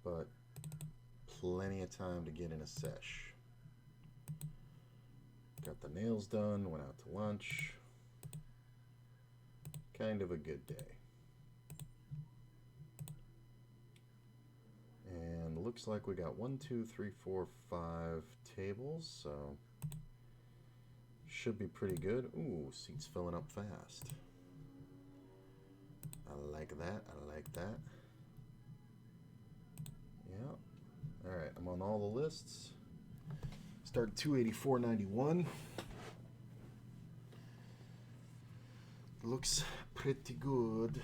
but plenty of time to get in a sesh. Got the nails done, went out to lunch. Kind of a good day. And looks like we got 1, 2, 3, 4, 5 tables, so should be pretty good. Ooh, seats filling up fast. I like that, I like that. Yeah. Alright, I'm on all the lists. Start 284.91. Looks pretty good.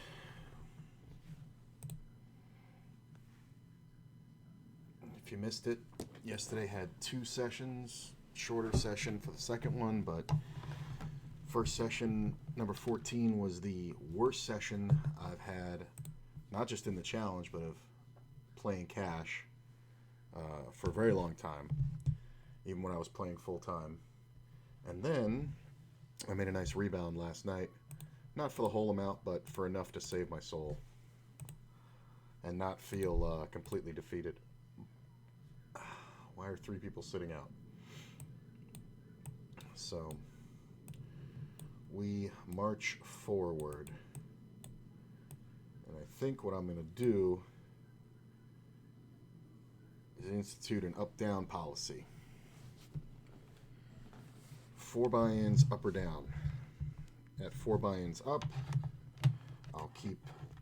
If you missed it, yesterday had 2 sessions. Shorter session for the second one, but first session, number 14, was the worst session I've had, not just in the challenge, but of playing cash for a very long time, even when I was playing full time. And then I made a nice rebound last night, not for the whole amount, but for enough to save my soul and not feel completely defeated. Why are 3 people sitting out? So we march forward, and I think what I'm going to do is institute an up-down policy. 4 buy-ins up or down. At 4 buy-ins up,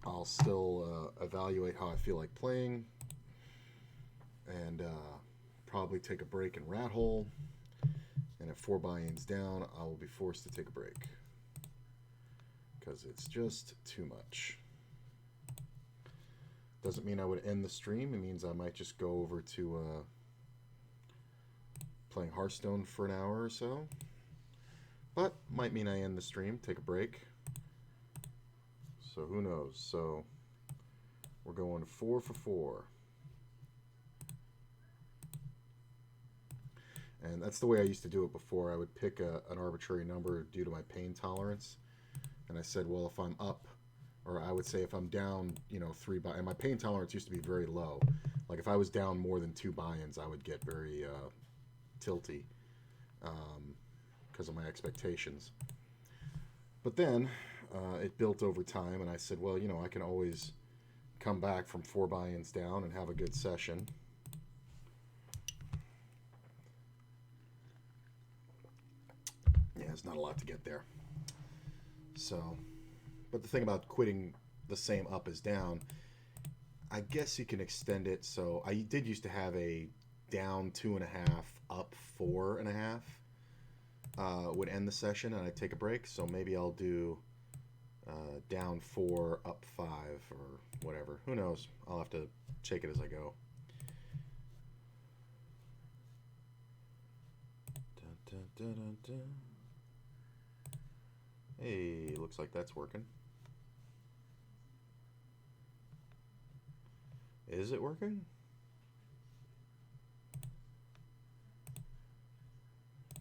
I'll still evaluate how I feel like playing, and probably take a break in rat hole. And at 4 buy-ins down, I will be forced to take a break because it's just too much. Doesn't mean I would end the stream. It means I might just go over to playing Hearthstone for an hour or so. But might mean I end the stream, take a break. So who knows? So we're going 4 for 4. And that's the way I used to do it before. I would pick an arbitrary number due to my pain tolerance. And I said, well, if I'm up, or I would say if I'm down, 3 buy, and my pain tolerance used to be very low. Like if I was down more than 2 buy-ins, I would get very tilty because of my expectations. But then it built over time, and I said, well, I can always come back from 4 buy-ins down and have a good session. Yeah, there's not a lot to get there. So, but the thing about quitting the same up as down, I guess you can extend it. So I did used to have a down 2.5, up 4.5 would end the session, and I'd take a break. So maybe I'll do down 4, up 5, or whatever. Who knows? I'll have to check it as I go. Dun, dun, dun, dun, dun. Hey, looks like that's working. Is it working?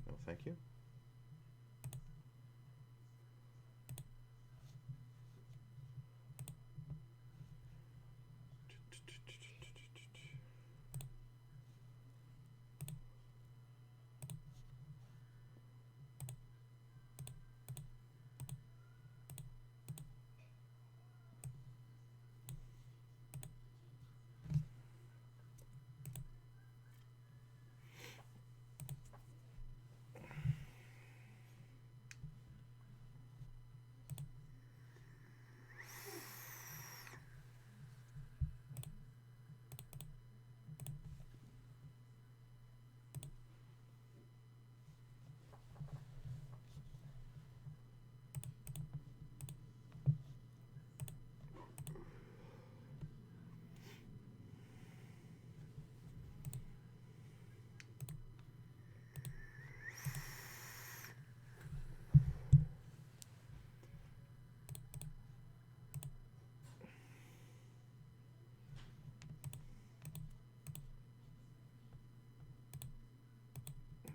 No, thank you.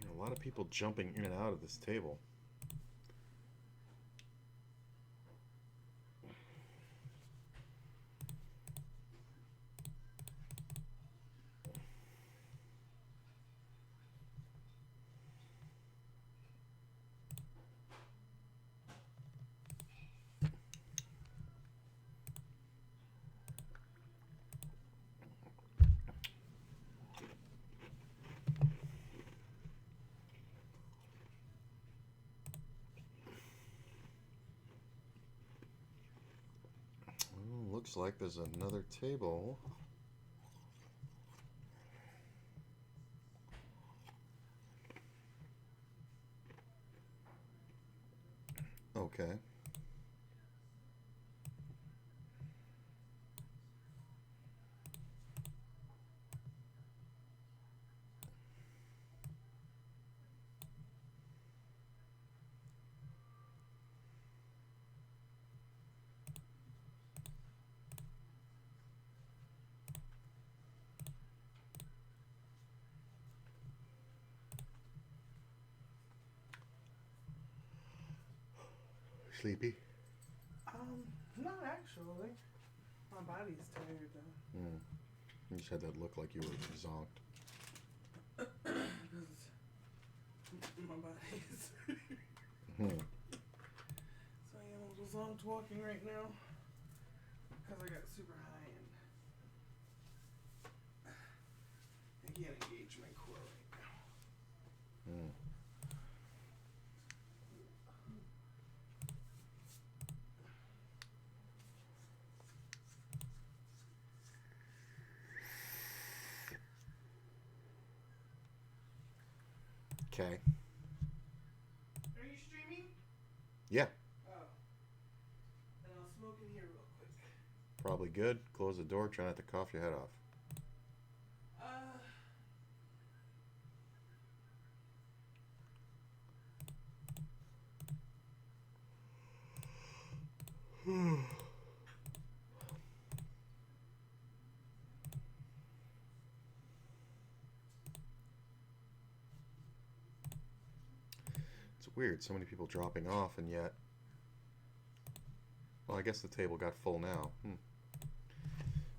A lot of people jumping in and out of this table. like there's another table. Okay. Sleepy? Not actually. My body's tired though. You just had that look like you were zonked. Because my body is. Hmm. So I am a little zonked walking right now. Because I got super high and I can't engage my core right now. Hmm. Okay. Are you streaming? Yeah. Oh. Then I'll smoke in here real quick. Probably good. Close the door. Try not to cough your head off. It's weird. So many people dropping off, and yet. Well, I guess the table got full now.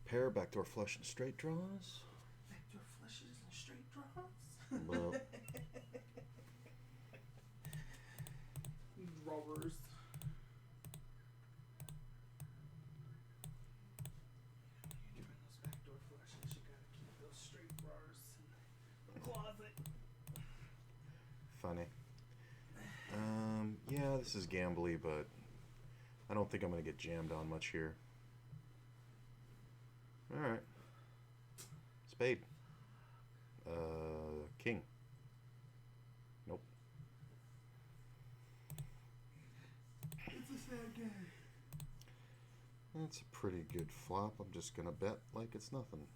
Pair, backdoor flush, and straight draws. Backdoor flushes and straight draws? Well, Drawers. You're doing those backdoor flushes, you gotta keep those straight drawers in the closet. funny. Yeah, this is gambly, but I don't think I'm going to get jammed on much here. Alright. Spade. King. Nope. It's a sad game. That's a pretty good flop. I'm just going to bet like it's nothing.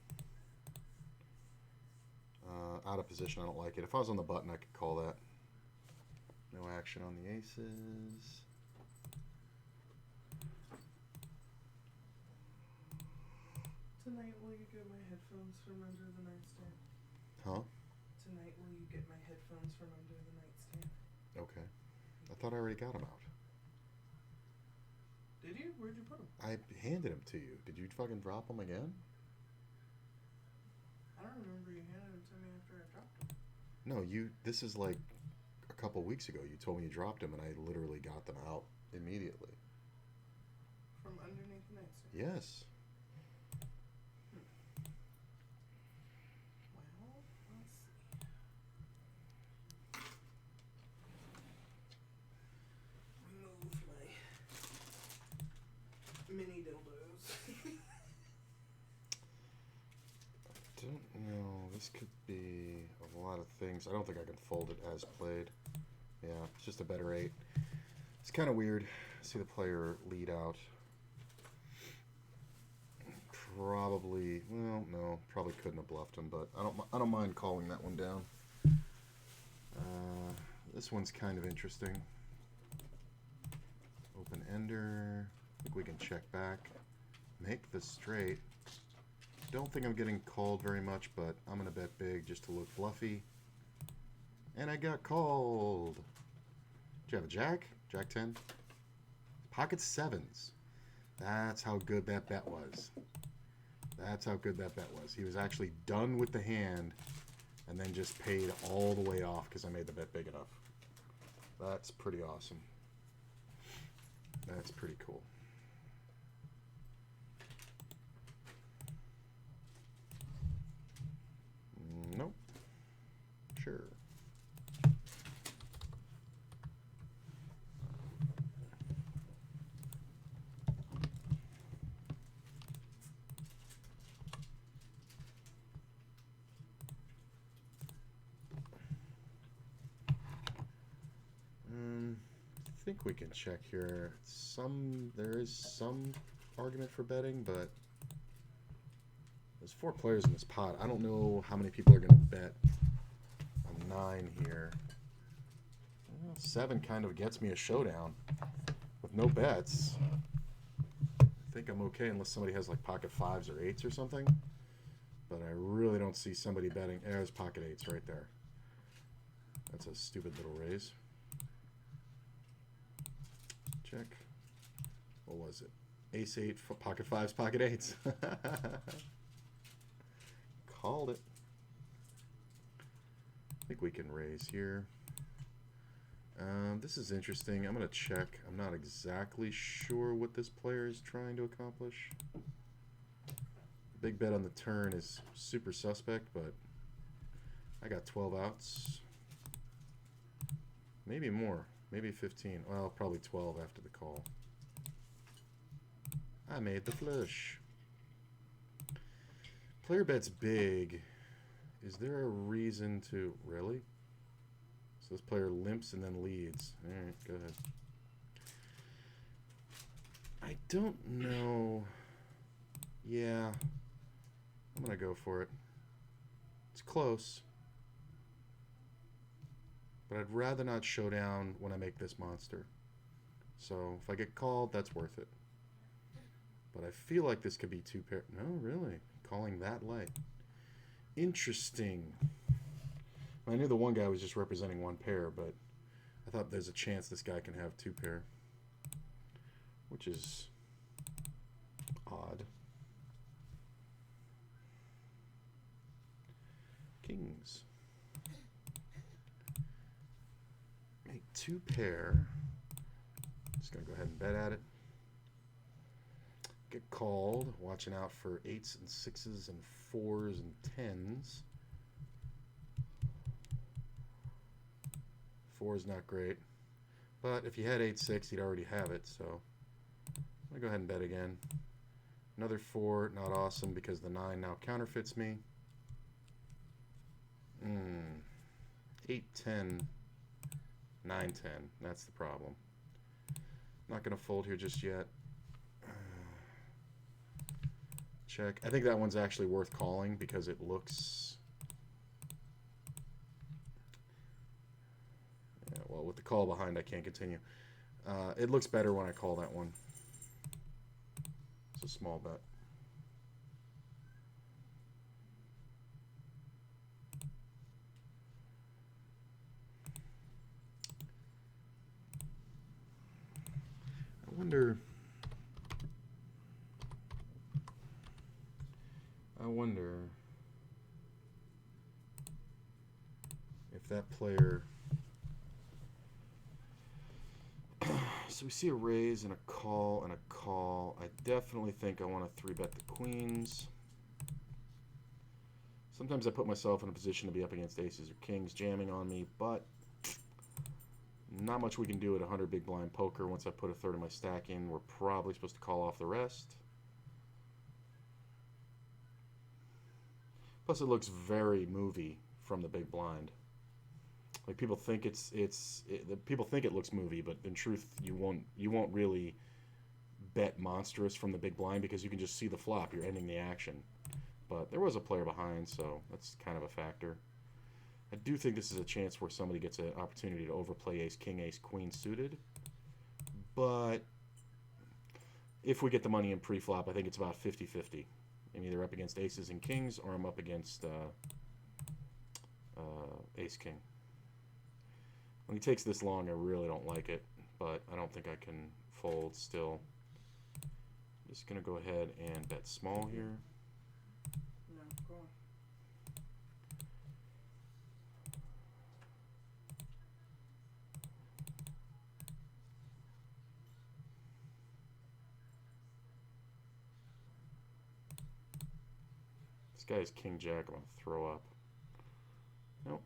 Out of position, I don't like it. If I was on the button, I could call that. No action on the aces. Tonight, will you get my headphones from under the nightstand? Huh? Tonight, will you get my headphones from under the nightstand? Okay. I thought I already got them out. Did you? Where'd you put them? I handed them to you. Did you fucking drop them again? I don't remember you handing them to me after I dropped them. No, this is like a couple weeks ago. You told me you dropped them, and I literally got them out immediately. From underneath the nightstand? Yes. Well, let's see. Remove my mini dildos. Don't know. This could be a lot of things. I don't think I can fold it as played. Yeah, it's just a better 8. It's kind of weird. See the player lead out. Probably, well, no, probably couldn't have bluffed him, but I don't mind calling that one down. This one's kind of interesting. Open ender. I think we can check back. Make the straight. Don't think I'm getting called very much, but I'm going to bet big just to look bluffy. And I got called. Do you have a jack? Jack 10? Pocket 7s. That's how good that bet was. That's how good that bet was. He was actually done with the hand and then just paid all the way off because I made the bet big enough. That's pretty awesome. That's pretty cool. Nope. Sure. think we can check here. There is some argument for betting, but there's 4 players in this pot. I don't know how many people are going to bet a 9 here. Well, 7 kind of gets me a showdown with no bets. I think I'm okay unless somebody has like pocket 5s or 8s or something. But I really don't see somebody betting. There's pocket 8s right there. That's a stupid little raise. Check. What was it? Ace 8, pocket 5s, pocket 8s. Called it. I think we can raise here. This is interesting. I'm going to check. I'm not exactly sure what this player is trying to accomplish. Big bet on the turn is super suspect, but I got 12 outs. Maybe more. Maybe 15. Well, probably 12 after the call. I made the flush. Player bet's big. Is there a reason to... Really? So this player limps and then leads. Alright, go ahead. I don't know. Yeah. I'm going to go for it. It's close. But I'd rather not show down when I make this monster. So if I get called, that's worth it. But I feel like this could be 2 pair. No, really. Calling that light. Interesting. I knew the one guy was just representing 1 pair, but I thought there's a chance this guy can have 2 pair. Which is odd. Kings. Make 2 pair. Just going to go ahead and bet at it. Get called. Watching out for 8s and 6s and 4s and 10s. 4 is not great. But if he had 8-6, he'd already have it, so I'm going to go ahead and bet again. Another 4, not awesome because the 9 now counterfeits me. 8-10, 9-10. That's the problem. Not going to fold here just yet. Check. I think that one's actually worth calling because it looks... Yeah, well, with the call behind, I can't continue. It looks better when I call that one. It's a small bet. I wonder if that player... So we see a raise and a call and a call. I definitely think I want to 3-bet the queens. Sometimes I put myself in a position to be up against aces or kings jamming on me, but not much we can do at 100 big blind poker. Once I put a third of my stack in, we're probably supposed to call off the rest. Plus, it looks very movie from the big blind. Like people think people think it looks movie, but in truth, you won't really bet monstrous from the big blind because you can just see the flop. You're ending the action. But there was a player behind, so that's kind of a factor. I do think this is a chance where somebody gets an opportunity to overplay ace, king, ace, queen suited. But if we get the money in pre-flop, I think it's about 50-50. I'm either up against aces and kings, or I'm up against ace, king. When he takes this long, I really don't like it, but I don't think I can fold still. I'm just going to go ahead and bet small here. No, go on. This guy is king jack. I'm going to throw up. Nope.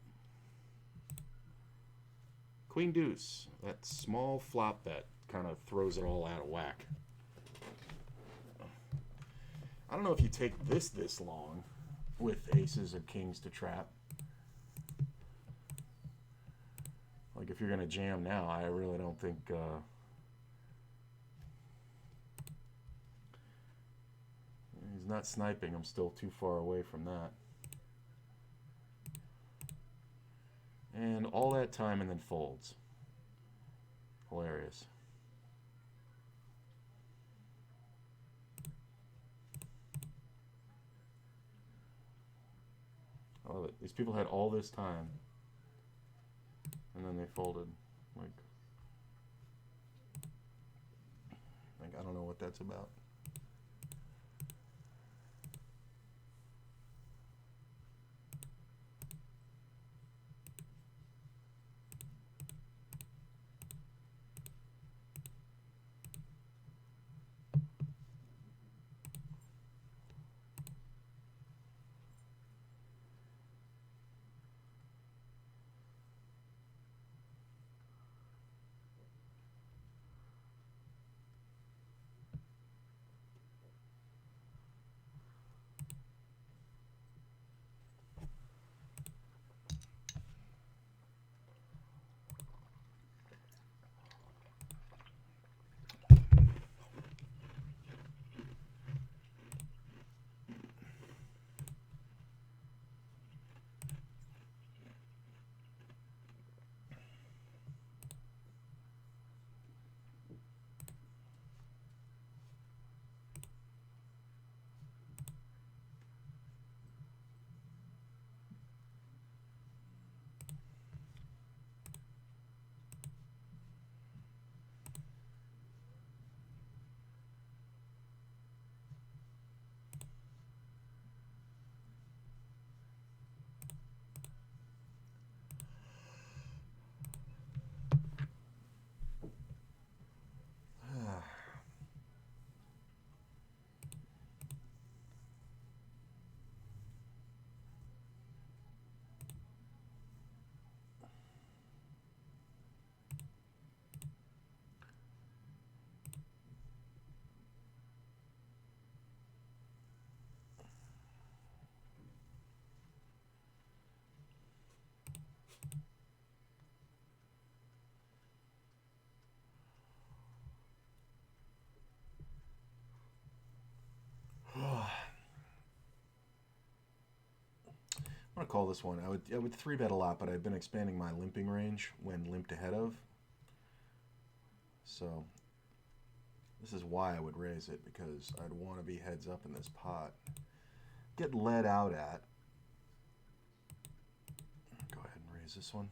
Queen deuce. That small flop bet kind of throws it all out of whack. I don't know if you take this long with aces or kings to trap. Like Like, if you're going to jam now, I really don't think... he's not sniping. I'm still too far away from that. And all that time and then folds. Hilarious. I love it. These people had all this time. And then they folded. Like I don't know what that's about. I'm gonna call this one. I would 3-bet a lot, but I've been expanding my limping range when limped ahead of. So this is why I would raise it, because I'd want to be heads up in this pot. Get led out at. Go ahead and raise this one.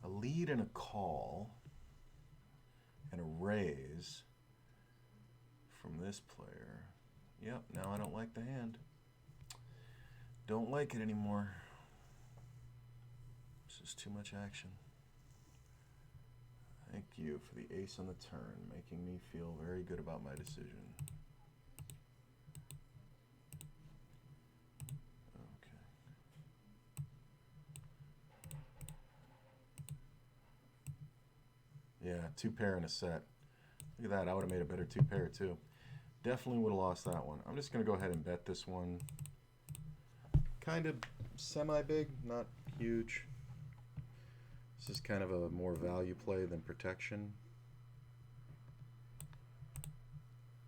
A lead and a call and a raise from this player. Yep, now I don't like the hand. Don't like it anymore. This is too much action. Thank you for the ace on the turn, making me feel very good about my decision. Okay. Yeah, 2-pair in a set. Look at that, I would have made a better 2-pair too. Definitely would have lost that one. I'm just going to go ahead and bet this one. Kind of semi-big, not huge. This is kind of a more value play than protection.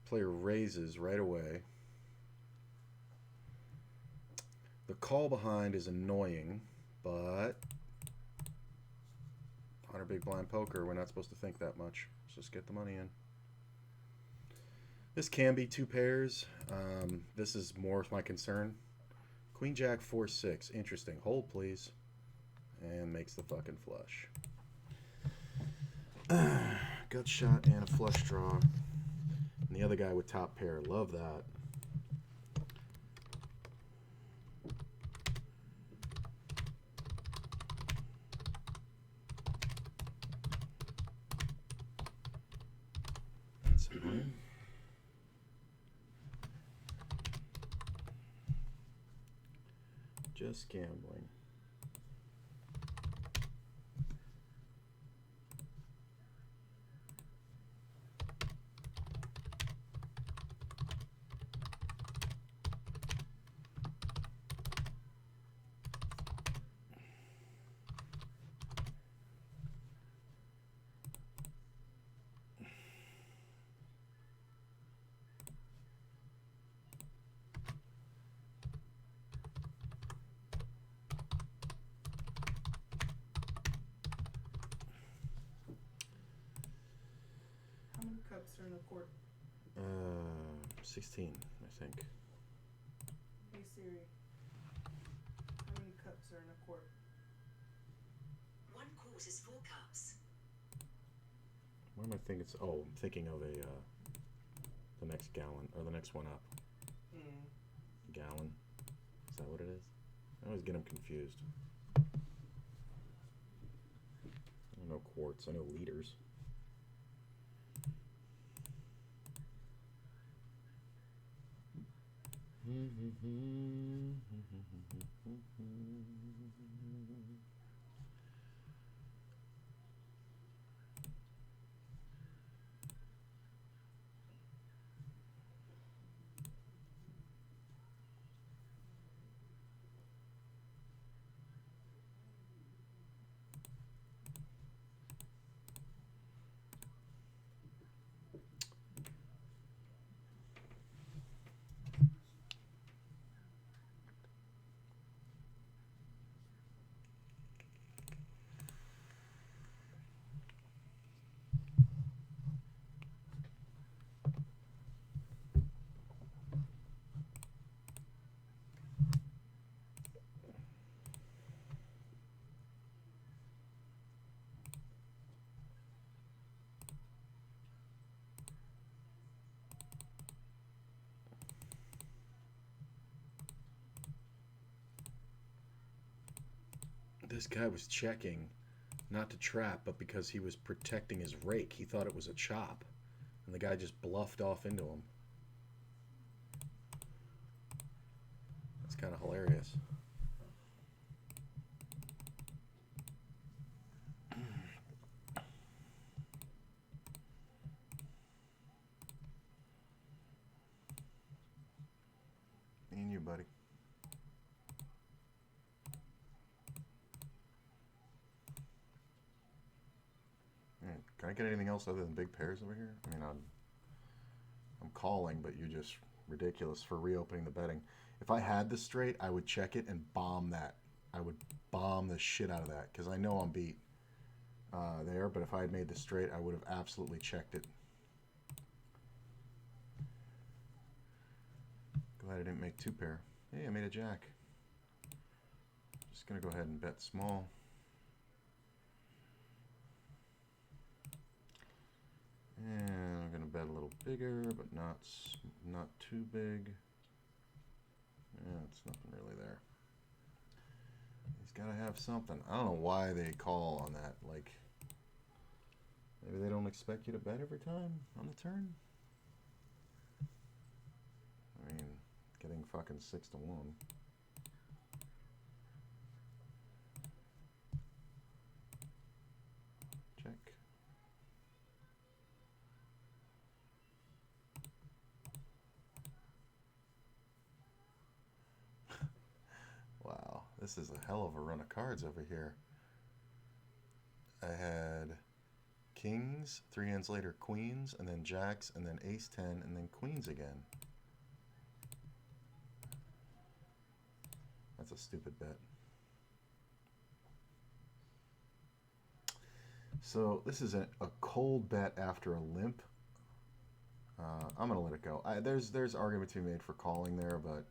Player raises right away. The call behind is annoying, but 100 big blind poker, we're not supposed to think that much. Let's just get the money in. This can be 2 pairs. This is more my concern. Queen Jack 4-6. Interesting. Hold, please. And makes the fucking flush. Gut shot and a flush draw. And the other guy with top pair. Love that. That's annoying. Just gambling. cups are in a quart? 16, I think. Hey Siri, how many cups are in a quart? 1 quart is 4 cups. What am I thinking? Oh, I'm thinking of the next gallon, or the next one up. Gallon. Is that what it is? I always get them confused. I don't know quarts, I know liters. This guy was checking, not to trap, but because he was protecting his rake. He thought it was a chop, and the guy just bluffed off into him. That's kind of hilarious. Me and you, buddy. Man, can I get anything else other than big pairs over here? I mean, I'm calling, but you're just ridiculous for reopening the betting. If I had the straight, I would check it and bomb that. I would bomb the shit out of that because I know I'm beat there. But if I had made the straight, I would have absolutely checked it. Glad I didn't make two pair. Hey, I made a jack. Just gonna go ahead and bet small. And I'm gonna bet a little bigger, but not too big. Yeah, it's nothing really there. He's gotta have something. I don't know why they call on that. Like, maybe they don't expect you to bet every time on the turn. I mean, getting fucking 6-1. Check. Wow, this is a hell of a run of cards over here. I had kings, 3 hands later queens, and then jacks, and then ace-10, and then queens again. That's a stupid bet. So this is a cold bet after a limp. I'm gonna let it go. There's argument to be made for calling there, but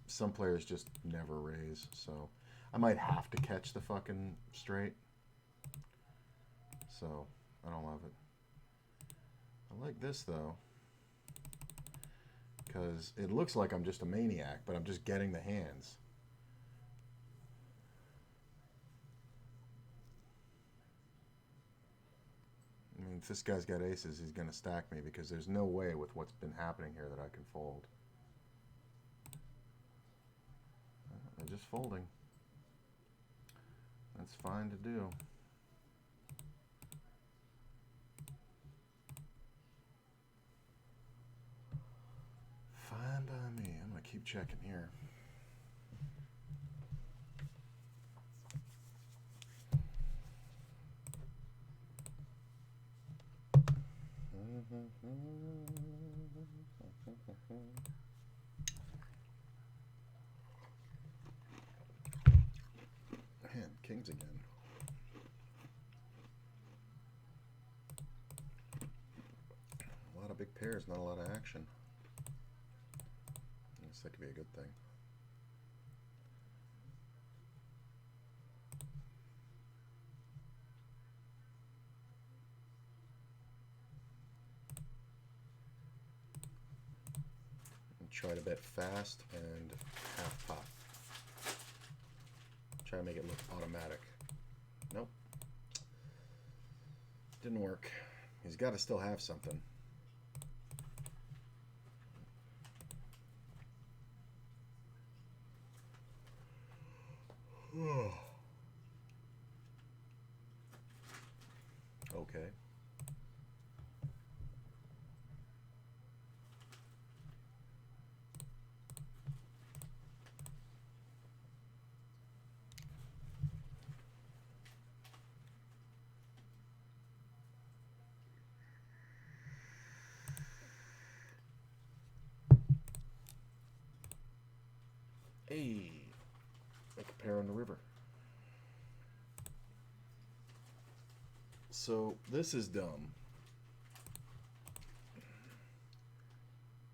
some players just never raise, so I might have to catch the fucking straight. So I don't love it. I like this though, because it looks like I'm just a maniac, but I'm just getting the hands. I mean, if this guy's got aces, he's going to stack me because there's no way with what's been happening here that I can fold. They're just folding. That's fine to do. Fine by me. I'm going to keep checking here. Man, kings again. pairs, not a lot of action. I guess that could be a good thing. Try to bet fast and half pot. Try to make it look automatic. Nope. Didn't work. He's got to still have something. Okay. Hey, make a pair on the river. So this is dumb.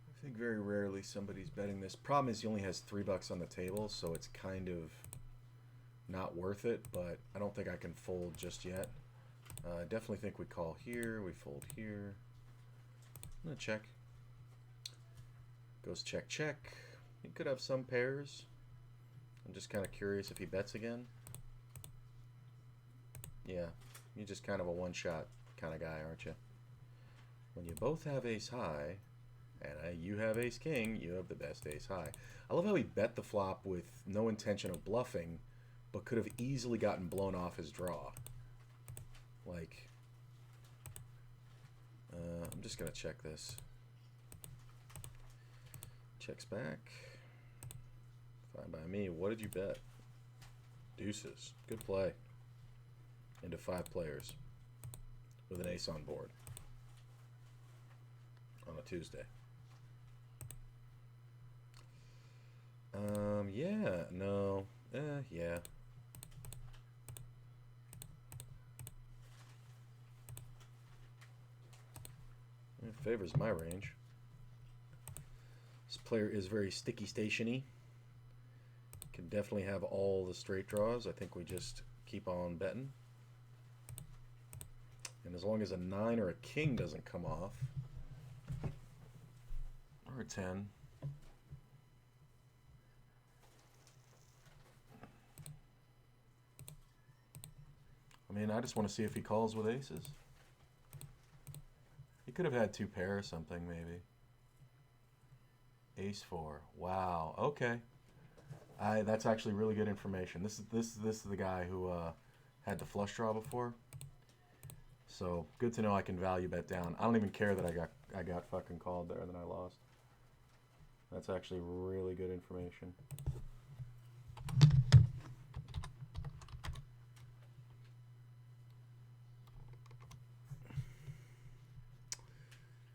I think very rarely somebody's betting this. Problem is he only has $3 on the table, so it's kind of not worth it, but I don't think I can fold just yet. I definitely think we call here, we fold here. I'm gonna check. Goes check, check. He could have some pairs. I'm just kind of curious if he bets again. Yeah, you're just kind of a one-shot kind of guy, aren't you? When you both have ace high, and you have ace king, you have the best ace high. I love how he bet the flop with no intention of bluffing, but could have easily gotten blown off his draw. Like, I'm just going to check this. Checks back. Fine by me. What did you bet? Deuces. Good play. Into 5 players with an ace on board on a Tuesday. Yeah, no, yeah. It favors my range. This player is very sticky stationy. Can definitely have all the straight draws. I think we just keep on betting. And as long as a 9 or a king doesn't come off, or a 10. I mean, I just want to see if he calls with aces. He could have had 2 pair or something, maybe. Ace 4. Wow. Okay. That's actually really good information. This is the guy who had the flush draw before. So good to know I can value bet down. I don't even care that I got fucking called there and then I lost. That's actually really good information.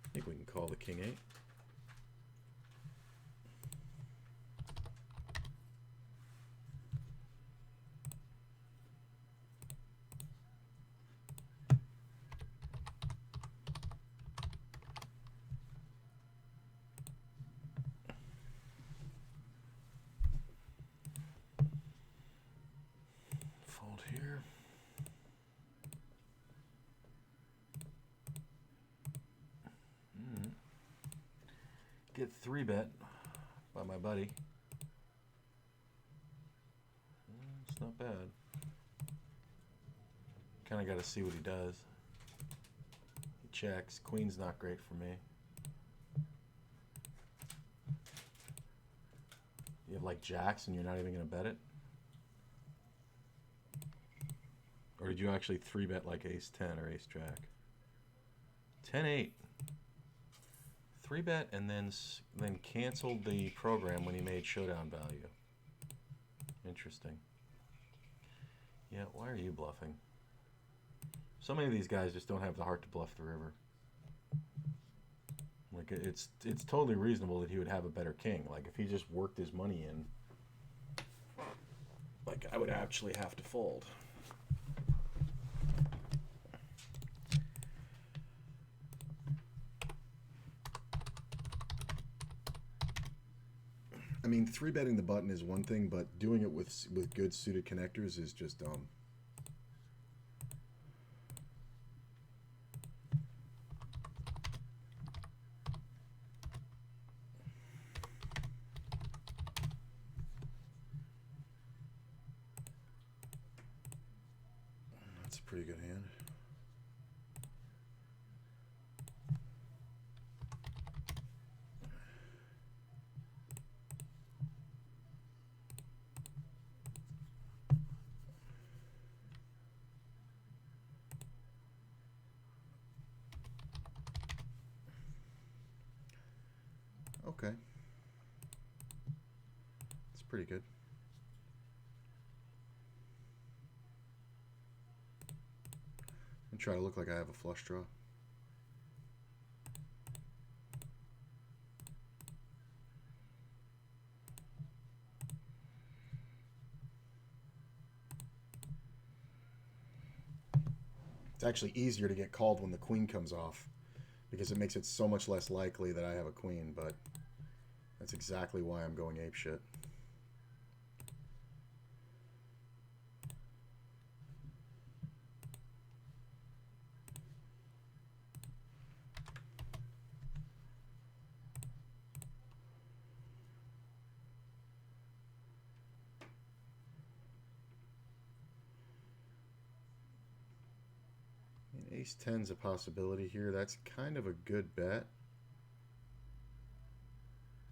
I think we can call the king 8. Fold here. Get 3-bet by my buddy. It's not bad. Kind of got to see what he does. He checks. Queen's not great for me. You have like jacks and you're not even going to bet it? Or did you actually 3-bet like ace 10 or ace jack? 10-8. 3-bet and then canceled the program when he made showdown value. Interesting. Yeah, why are you bluffing? So many of these guys just don't have the heart to bluff the river. Like it's totally reasonable that he would have a better king. Like if he just worked his money in, like I would actually have to fold. mean, 3-betting the button is one thing, but doing it with good suited connectors is just dumb. That's a pretty good hand. Okay. It's pretty good. I'm trying to look like I have a flush draw. It's actually easier to get called when the queen comes off because it makes it so much less likely that I have a queen, but that's exactly why I'm going apeshit. Ace 10's a possibility here. That's kind of a good bet.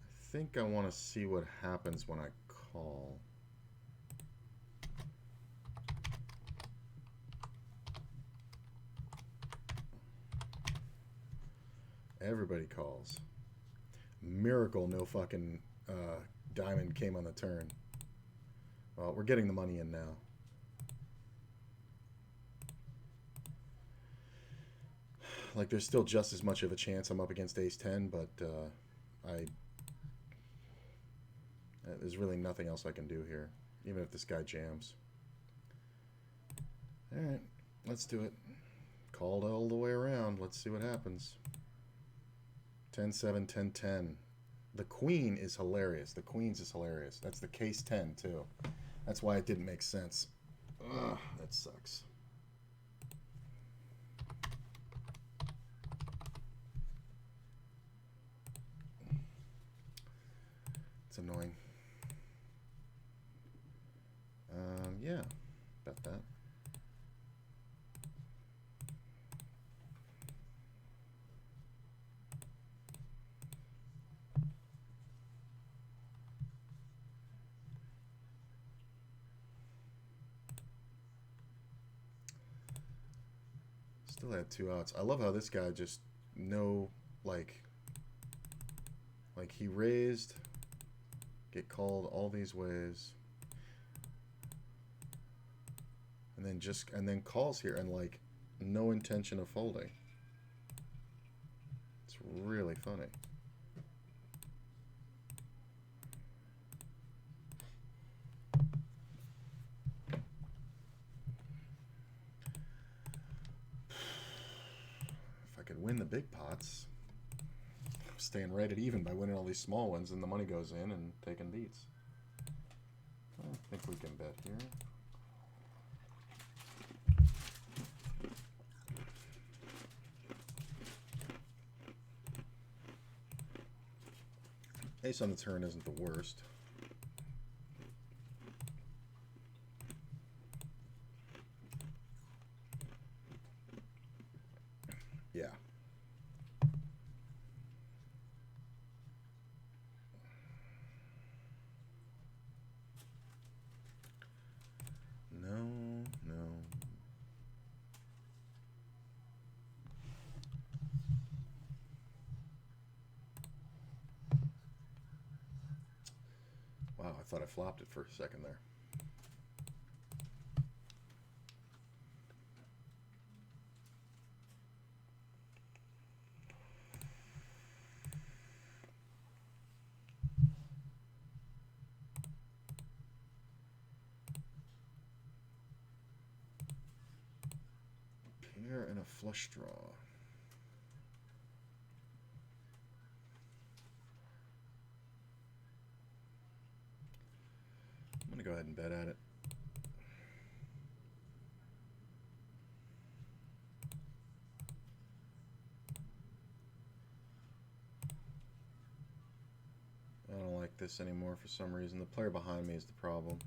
I think I want to see what happens when I call. Everybody calls. Miracle, no fucking diamond came on the turn. Well, we're getting the money in now. Like, there's still just as much of a chance I'm up against ace 10, but there's really nothing else I can do here, even if this guy jams. All right, let's do it. Called all the way around. Let's see what happens. 10-7, 10-10. The queen is hilarious. The queens is hilarious. That's the case 10, too. That's why it didn't make sense. Ugh, that sucks. It's annoying. Yeah, bet that. Still had 2 outs. I love how this guy just like he raised, get called all these ways, and then calls here and like no intention of folding. It's really funny. If I could win the big pots, I'm staying right at even by winning all these small ones, and the money goes in and taking beats. I think we can bet here. Ace on the turn isn't the worst. Yeah. No, no. Wow, I thought I flopped it for a second there. Pair and a flush draw. gonna go ahead and bet at it. I don't like this anymore for some reason. The player behind me is the problem.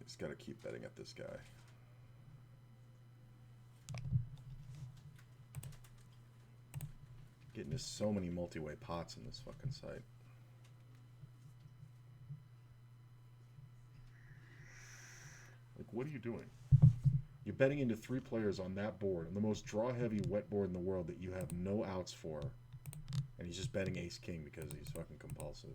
He's got to keep betting at this guy. Getting to so many multi-way pots in this fucking site. Like, what are you doing? You're betting into 3 players on that board, on the most draw-heavy wet board in the world that you have no outs for. And he's just betting ace-king because he's fucking compulsive.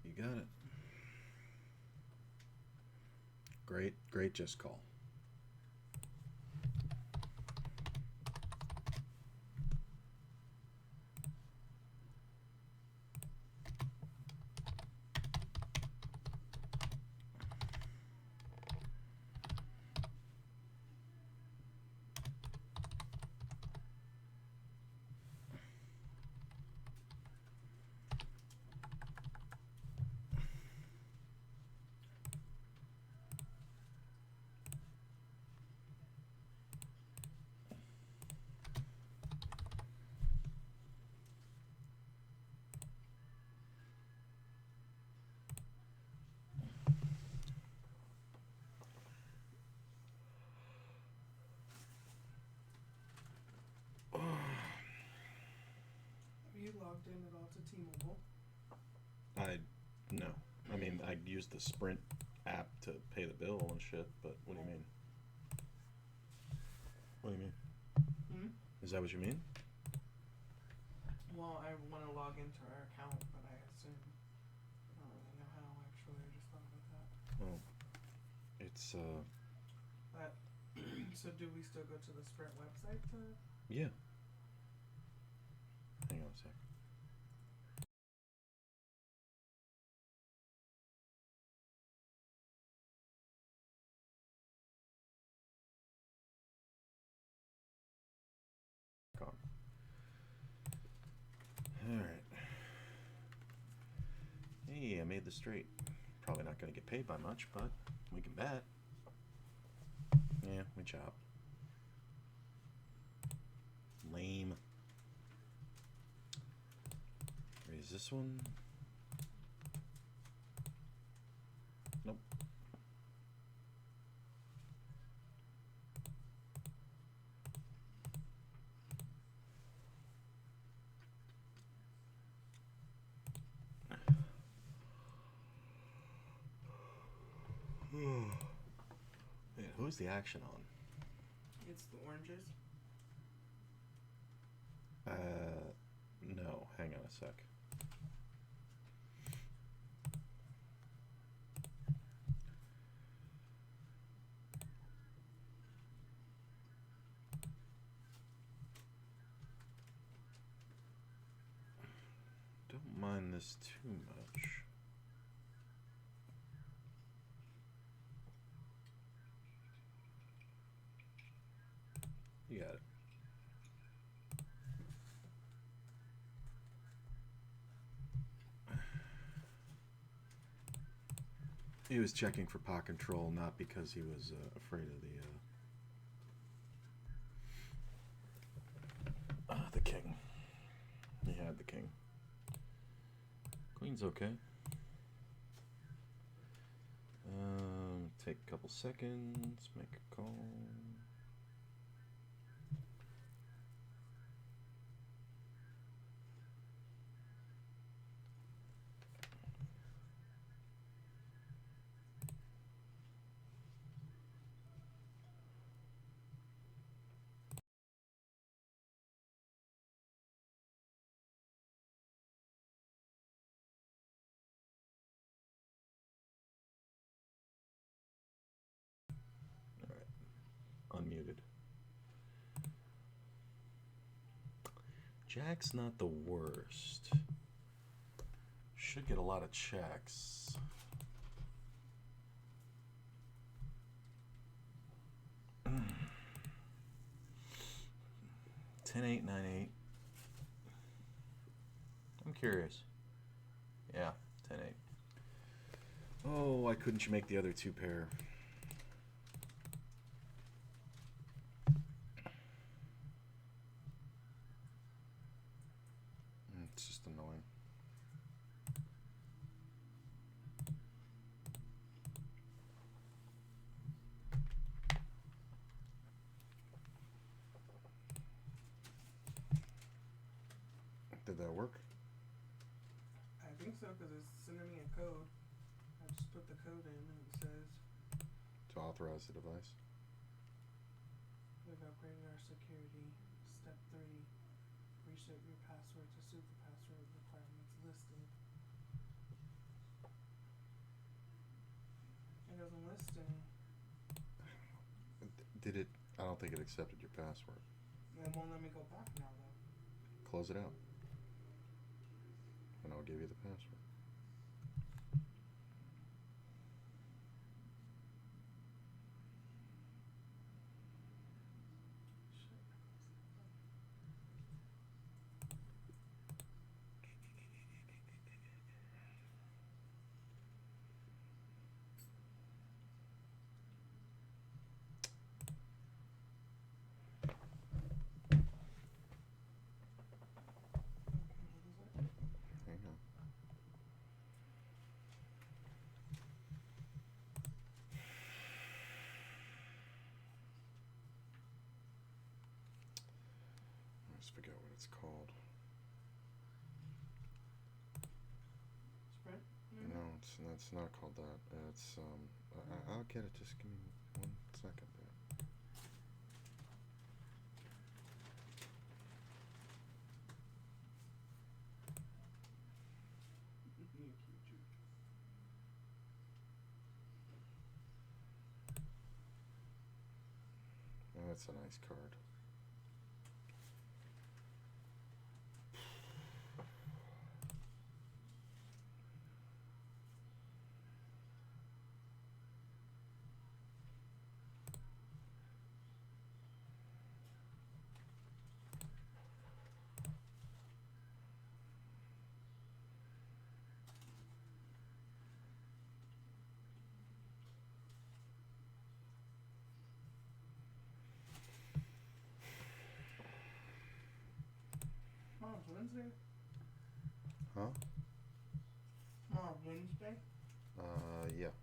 You got it. Great just call. Have you logged in at all to T-Mobile? No. I mean, I used the Sprint app to pay the bill and shit, but what do you mean? What do you mean? Hmm? Is that what you mean? Well, I want to log into our account, but I assume I don't really know how. Actually, I just thought about that. Well, it's But so, do we still go to the Sprint website to? yeah. Hang on a sec. All right. Hey, I made the straight. Probably not going to get paid by much, but we can bet. Yeah, we chop. Lame. Raise this one. Nope. Man, who's the action on? It's the oranges. No. Hang on a sec. Don't mind this too much. You got it. He was checking for pot control, not because he was afraid of the king. He had the king. Queen's okay. Take a couple seconds, make a call. Jack's not the worst. Should get a lot of checks. Ten, 8, 9, 8. I'm curious. Yeah, 10, 8. Oh, why couldn't you make the other two pair? It's just annoying. Did that work? I think so, because it's sending me a code. I just put the code in and it says To authorize the device? we've upgraded our security. Step 3. Reset your password to suit the password requirements listed. It doesn't list any. Did it? I don't think it accepted your password. It won't let me go back now, though. Close it out. And I'll give you the password. Hang on. I just forget what it's called. Sprint? No, it's not called that. It's I'll get it. Just give me 1 second. Oh, that's a nice card. Tomorrow's Wednesday? Huh? Tomorrow's Wednesday? Yeah.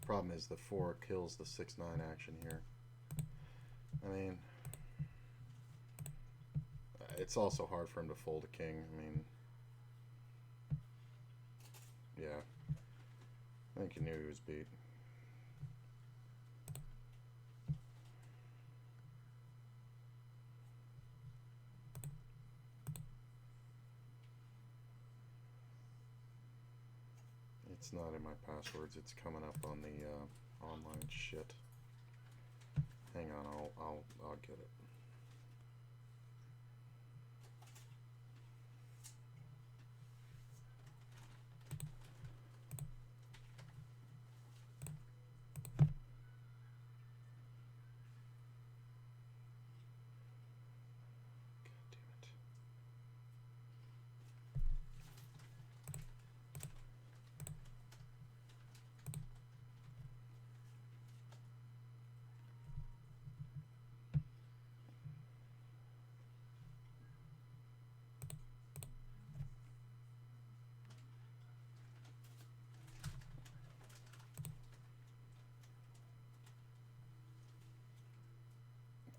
Problem is the 4 kills the 6-9 action here. I mean, it's also hard for him to fold a king. I mean, yeah. I think he knew he was beat. It's not in my passwords. It's coming up on the online shit. Hang on, I'll get it.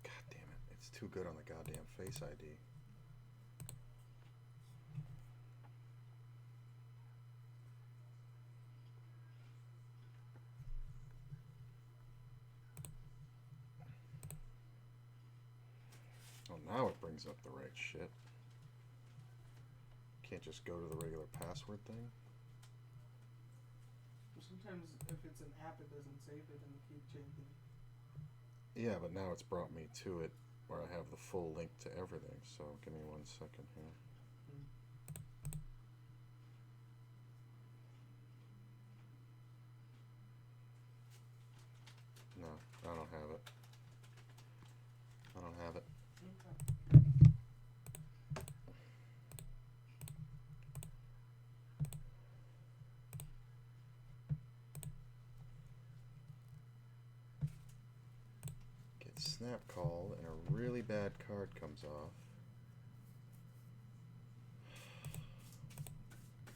God damn it. God damn it. It's too good on the goddamn Face ID. Oh, now it brings up the right shit. Can't just go to the regular password thing. Sometimes if it's an app, it doesn't save it and keep changing. Yeah, but now it's brought me to it where I have the full link to everything. So give me 1 second here. No, I don't have it. I don't have it. Okay. Get snap called and a really bad card comes off.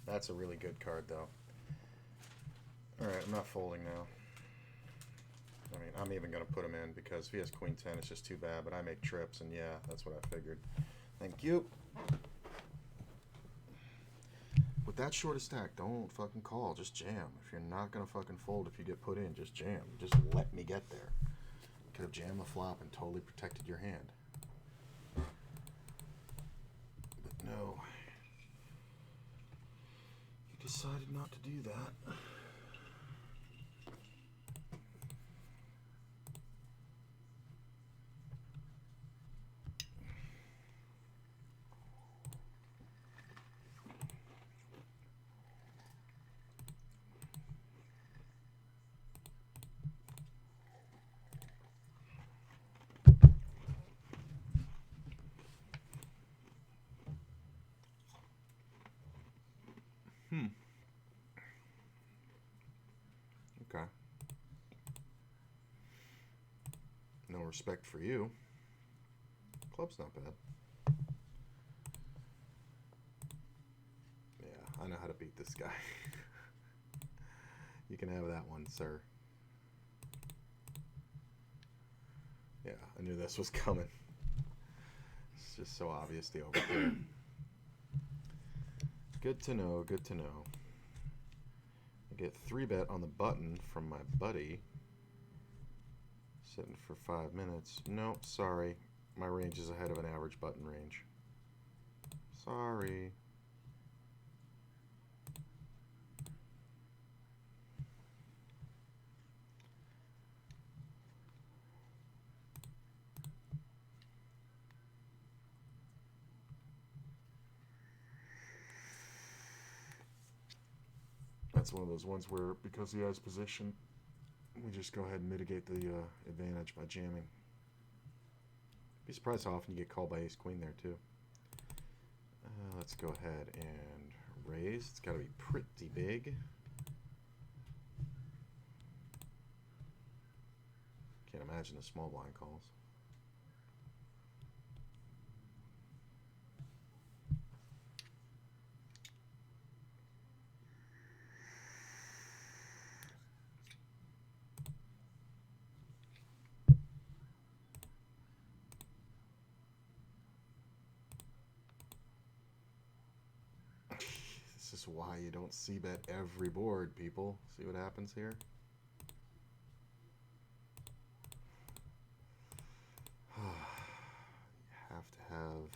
That's a really good card though. Alright, I'm not folding now. I mean, I'm even going to put him in because if he has Queen 10, it's just too bad. But I make trips, and yeah, that's what I figured. Thank you. With that short a stack, don't fucking call. Just jam. If you're not going to fucking fold if you get put in, just jam. Just let me get there. You could have jammed the flop and totally protected your hand. But no. You decided not to do that. Okay. No respect for you. Club's not bad. Yeah, I know how to beat this guy. You can have that one, sir. Yeah, I knew this was coming. It's just so obvious the overpair. Good to know, good to know. I get 3-bet on the button from my buddy. Sitting for 5 minutes. Nope, sorry. My range is ahead of an average button range. Sorry. That's one of those ones where, because he has position, we just go ahead and mitigate the advantage by jamming. Be surprised how often you get called by ace-queen there, too. Let's go ahead and raise. It's got to be pretty big. Can't imagine the small blind calls. This is why you don't c-bet every board, people. See what happens here? You have to have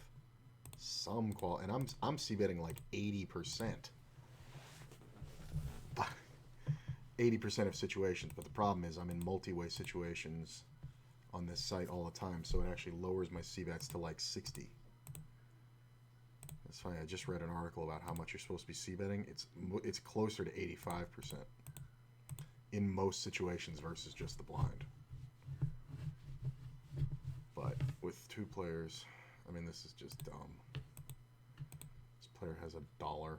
some quality, and I'm c-betting like 80%. 80% of situations, but the problem is I'm in multi-way situations on this site all the time, so it actually lowers my c-bets to like 60. It's funny, I just read an article about how much you're supposed to be c-betting. It's closer to 85% in most situations versus just the blind. But with 2 players, I mean, this is just dumb. This player has $1.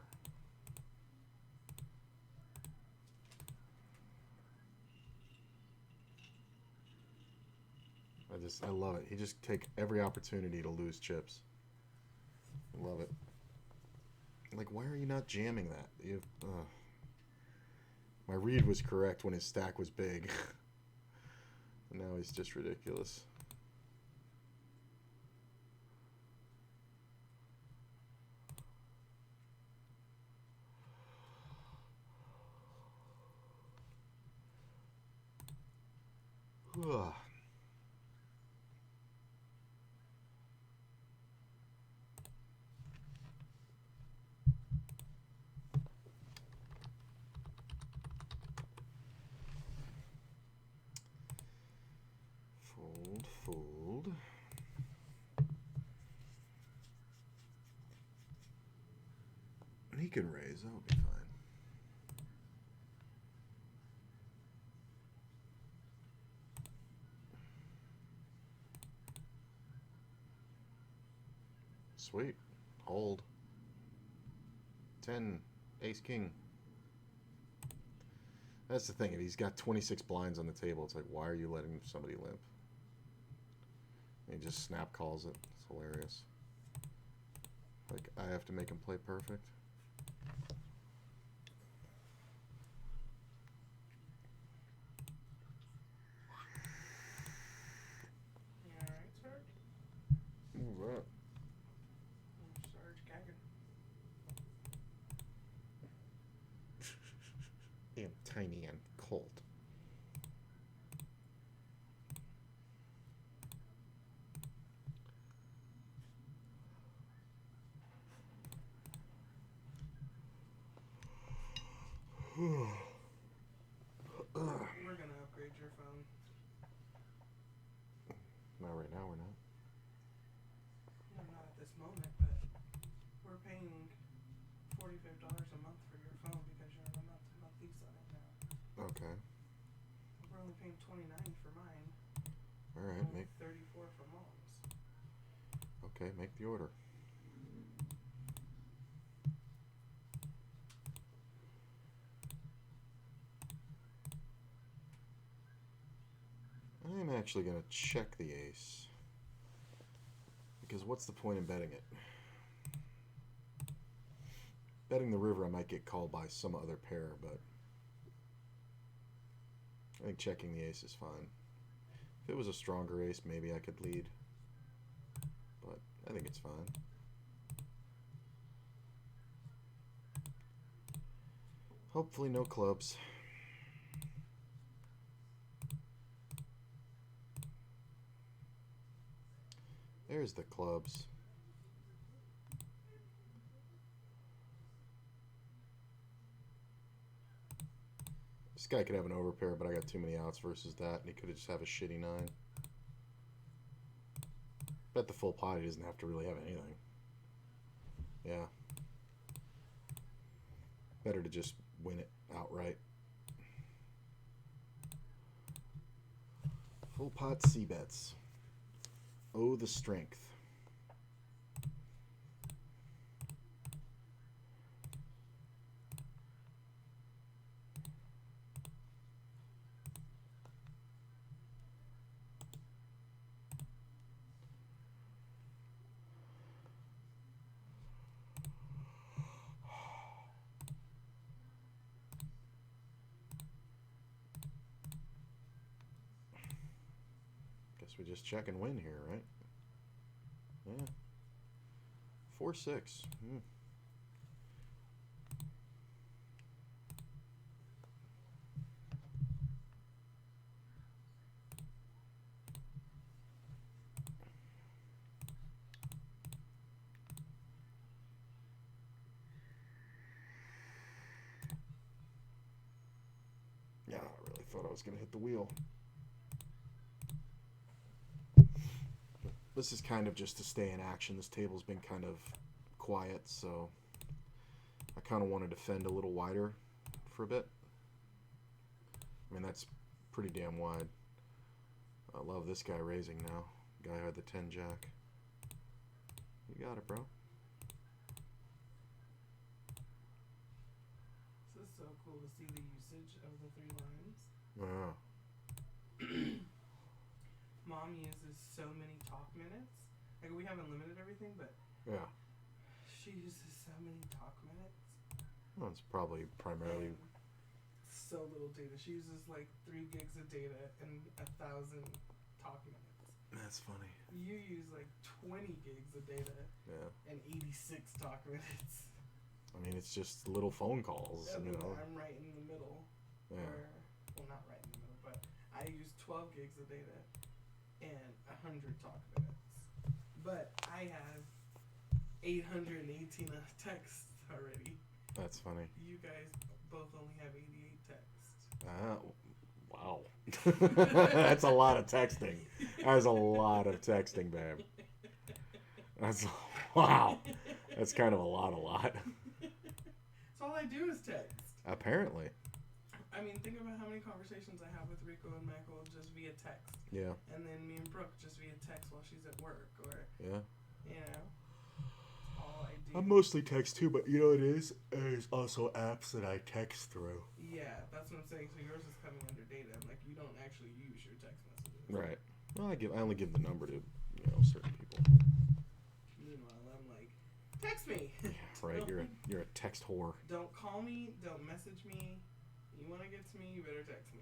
I love it. He just take every opportunity to lose chips. I love it. Like, why are you not jamming that? My read was correct when his stack was big. And now he's just ridiculous. Ugh. Fold, fold. can raise. That would be fine. Sweet. Hold. 10. Ace King. That's the thing. If he's got 26 blinds on the table, it's like, why are you letting somebody limp? And he just snap calls it. It's hilarious. Like, I have to make him play perfect. You alright, Sarge? What? Sarge gagging. And tiny and cold. We're gonna upgrade your phone. Not right now, we're not. No, not at this moment, but we're paying $45 a month for your phone because you're on a month lease on it now. Okay. We're only paying $29 for mine. Alright, Only make $34 for mom's. okay, make the order. I'm actually going to check the ace. Because what's the point in betting it? Betting the river, I might get called by some other pair, but I think checking the ace is fine. If it was a stronger ace, maybe I could lead. But I think it's fine. Hopefully no clubs. There's the clubs. This guy could have an overpair, but I got too many outs versus that, and he could just have a shitty 9. Bet the full pot, he doesn't have to really have anything. Yeah. Better to just win it outright. Full pot C-bets. Oh, the strength. Guess we just check and win here, right? Yeah. 4-6. Yeah, I really thought I was going to hit the wheel. This is kind of just to stay in action. This table's been kind of quiet, so I kind of want to defend a little wider for a bit. I mean, that's pretty damn wide. I love this guy raising now. Guy had the 10 jack. You got it, bro. This is so cool to see the usage of the 3 lines. Yeah. Mom uses so many talk minutes. Like, we haven't limited everything, but Yeah. she uses so many talk minutes. Well, it's probably primarily... And so little data. She uses like 3 gigs of data and 1,000 talk minutes. That's funny. You use like 20 gigs of data Yeah. and 86 talk minutes. I mean, it's just little phone calls, And you then know. I'm right in the middle. Yeah. Well, not right in the middle, but I use 12 gigs of data and 100 talk minutes. But I have 818 texts already. That's funny. You guys both only have 88 texts. Wow. That's a lot of texting. That's a lot of texting, babe. That's wow. That's kind of a lot. I do is text. Apparently. I mean, think about how many conversations I have with Rico and Michael just via text. Yeah. And then me and Brooke just via text while she's at work, or Yeah. you know, all I do. I mostly text too, but you know what it is? There's also apps that I text through. Yeah, that's what I'm saying. So yours is coming under data. Like you don't actually use your text messages. Right. Well, I only give the number to certain people. Meanwhile, I'm like, text me. Yeah, right. You're a text whore. Don't call me. Don't message me. You want to get to me? You better text me.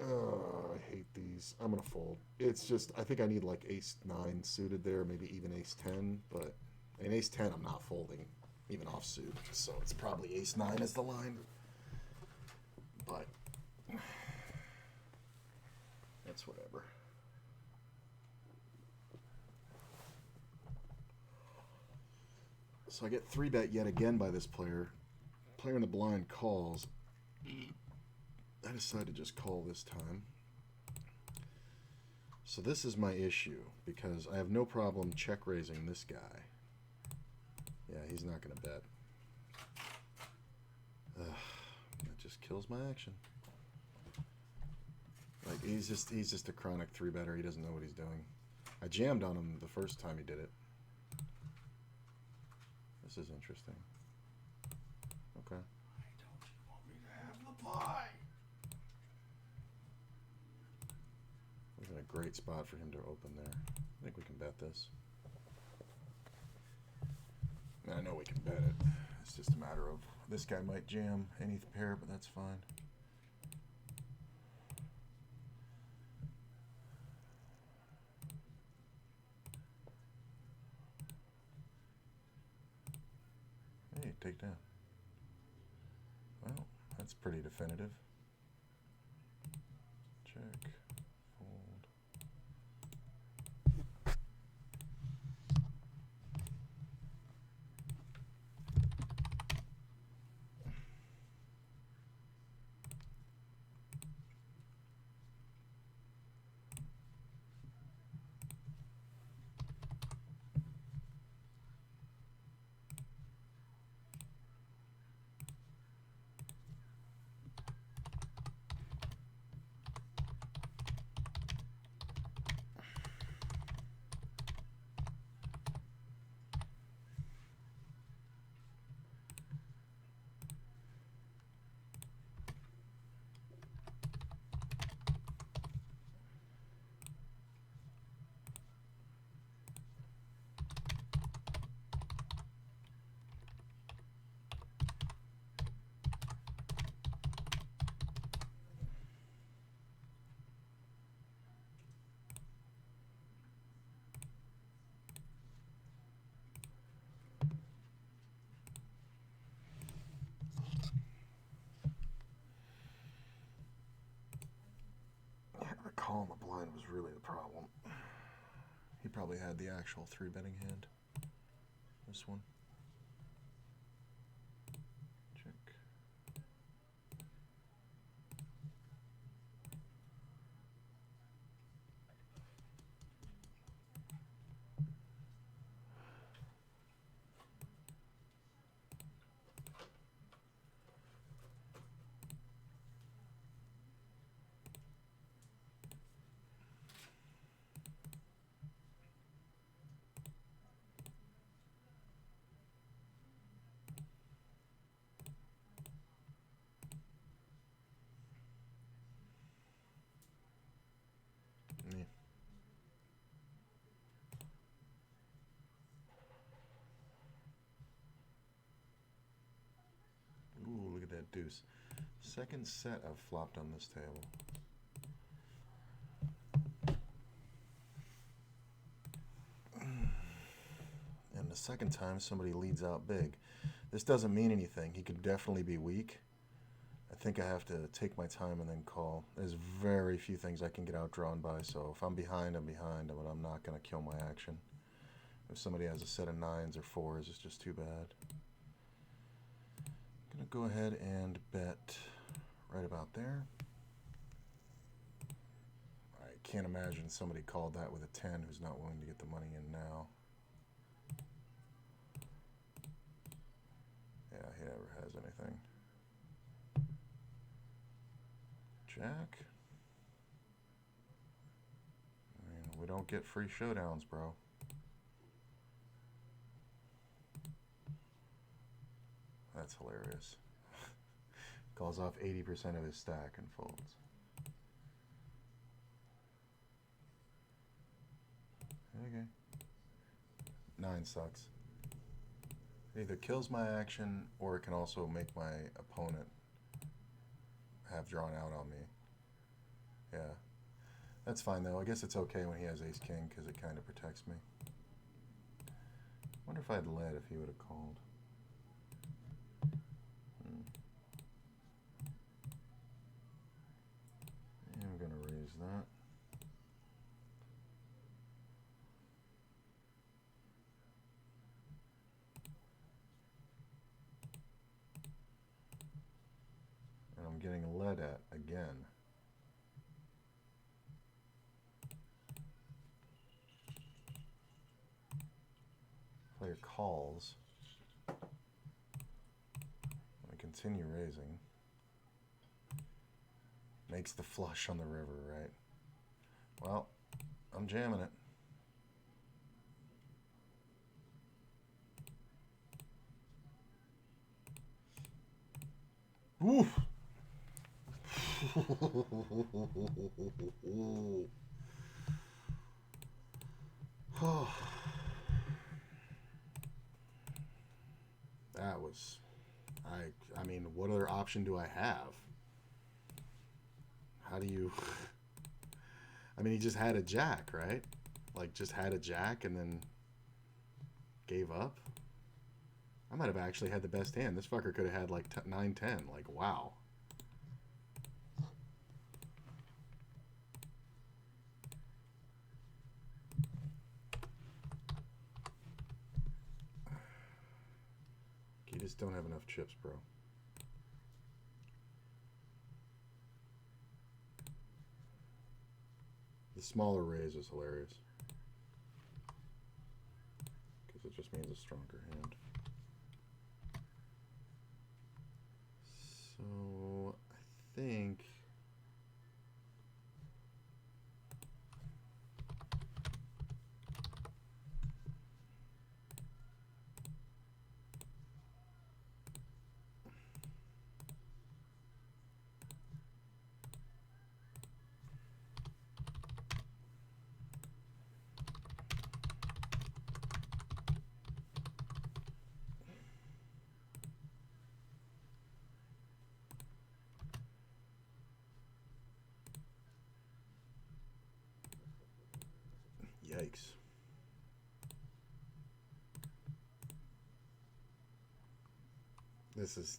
I hate these. I'm gonna fold. It's just I think I need like ace 9 suited there, maybe even ace 10. But in ace 10, I'm not folding even offsuit. So it's probably ace 9 is the line. But that's whatever. So I get 3-bet yet again by this player. Player in the blind calls. I decide to just call this time. So this is my issue, because I have no problem check raising this guy. Yeah, he's not going to bet. That just kills my action. Like, he's just a chronic 3-better. He doesn't know what he's doing. I jammed on him the first time he did it. This is interesting. Okay. Why don't you want me to have the pie? This is a great spot for him to open there. I think we can bet this. I know we can bet it. It's just a matter of this guy might jam any pair, but that's fine. Hey, take down. Well, that's pretty definitive. Check. Fold. The call on the blind was really the problem. He probably had the actual 3-betting hand. This one. Check. Yeah. Ooh, look at that deuce. Second set I've flopped on this table. And the second time somebody leads out big. This doesn't mean anything. He could definitely be weak. I think I have to take my time and then call. There's very few things I can get outdrawn by, so if I'm behind, I'm behind, but I'm not going to kill my action. If somebody has a set of 9s or 4s, it's just too bad. I'm going to go ahead and bet right about there. I can't imagine somebody called that with a 10 who's not willing to get the money in now. Yeah, he never has anything. Jack? I mean, we don't get free showdowns, bro. That's hilarious. Calls off 80% of his stack and folds. Okay. 9 sucks. It either kills my action or it can also make my opponent have drawn out on me. Yeah. That's fine though. I guess it's okay when he has ace king because it kind of protects me. Wonder if I'd led if he would have called. Yeah, I'm gonna raise that. And I'm getting led at again. Player calls. I continue raising. Makes the flush on the river, right? Well, I'm jamming it. Oof! That was... I mean, what other option do I have? How do you... I mean, he just had a jack, right? Like, just had a jack and then gave up? I might have actually had the best hand. This fucker could have had, like, 9-10. Like, wow. You just don't have enough chips, bro. The smaller raise is hilarious. Because it just means a stronger hand. So, I think... Yikes.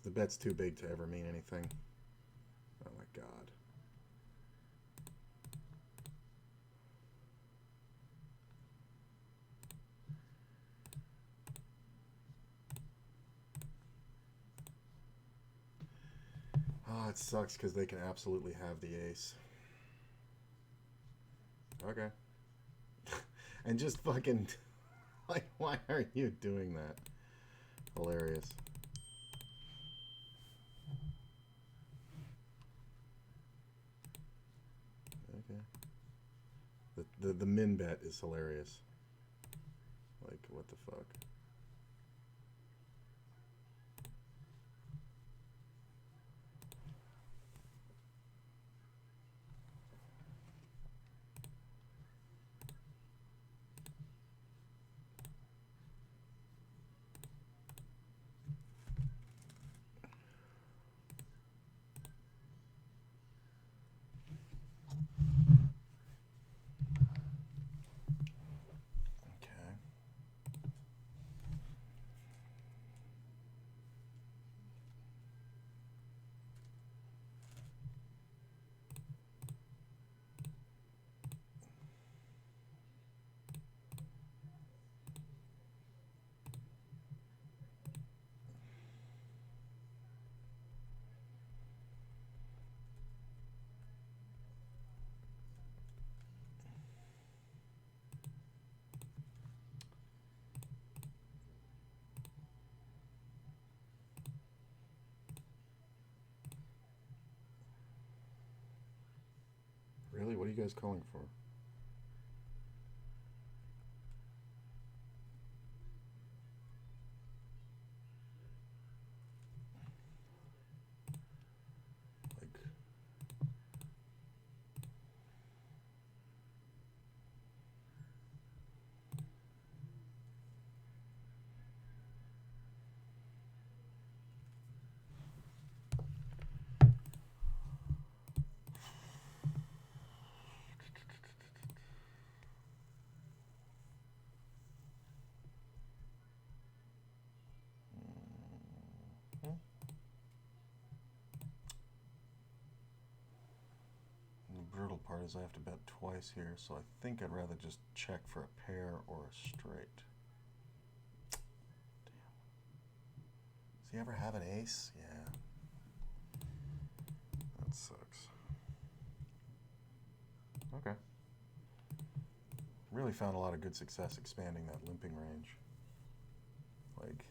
The bet's too big to ever mean anything. Oh my god. Oh, it sucks because they can absolutely have the ace. Okay. And just fucking... Like, why are you doing that? Hilarious. Okay. The min bet is hilarious. Like, what the fuck? you guys calling for? Like, the brutal part is I have to bet twice here, so I think I'd rather just check for a pair or a straight. Damn. Does he ever have an ace? Yeah. That sucks. Okay. Really found a lot of good success expanding that limping range. Like,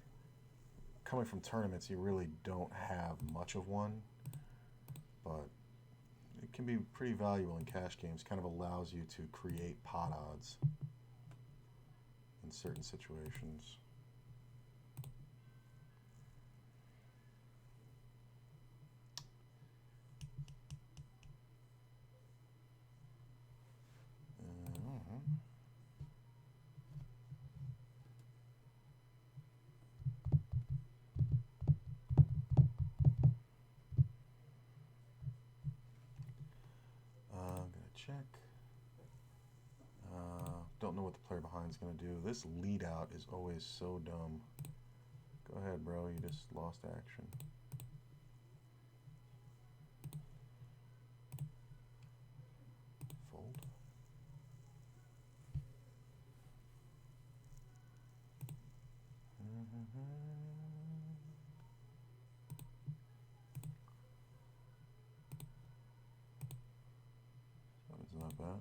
coming from tournaments, you really don't have much of one, but it can be pretty valuable in cash games. Kind of allows you to create pot odds in certain situations. I'm gonna check. Don't know what the player behind is gonna do. This lead out is always so dumb. Go ahead, bro. You just lost action. Fold. Seven's not bad.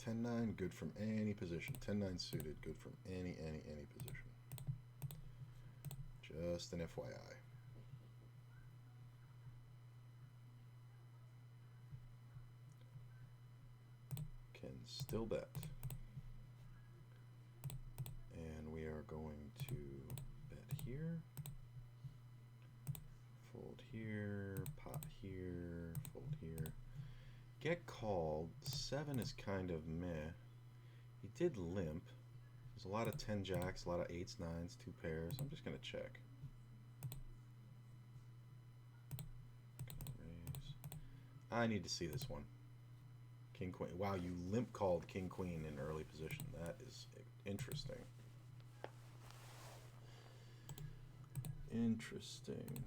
Ten-nine, good from any position. 10-9 suited, good from any position. Just an FYI. Can still bet. And we are going to bet here. Fold here, pot here, fold here. Get called. 7 is kind of meh. He did limp. There's a lot of 10 jacks, a lot of 8s, 9s, 2 pairs. I'm just going to check. Raise. I need to see this one. King, queen. Wow, you limp called king, queen in early position. That is interesting. Interesting.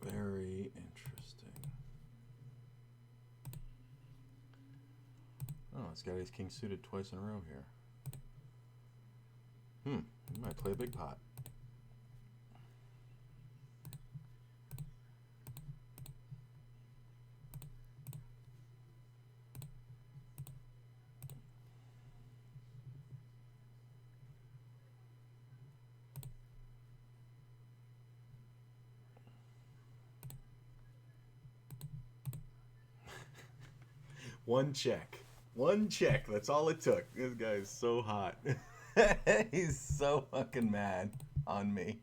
Very interesting. Oh, it's got ace king suited twice in a row here. He might play a big pot. One check. One check. That's all it took. This guy is so hot. He's so fucking mad on me.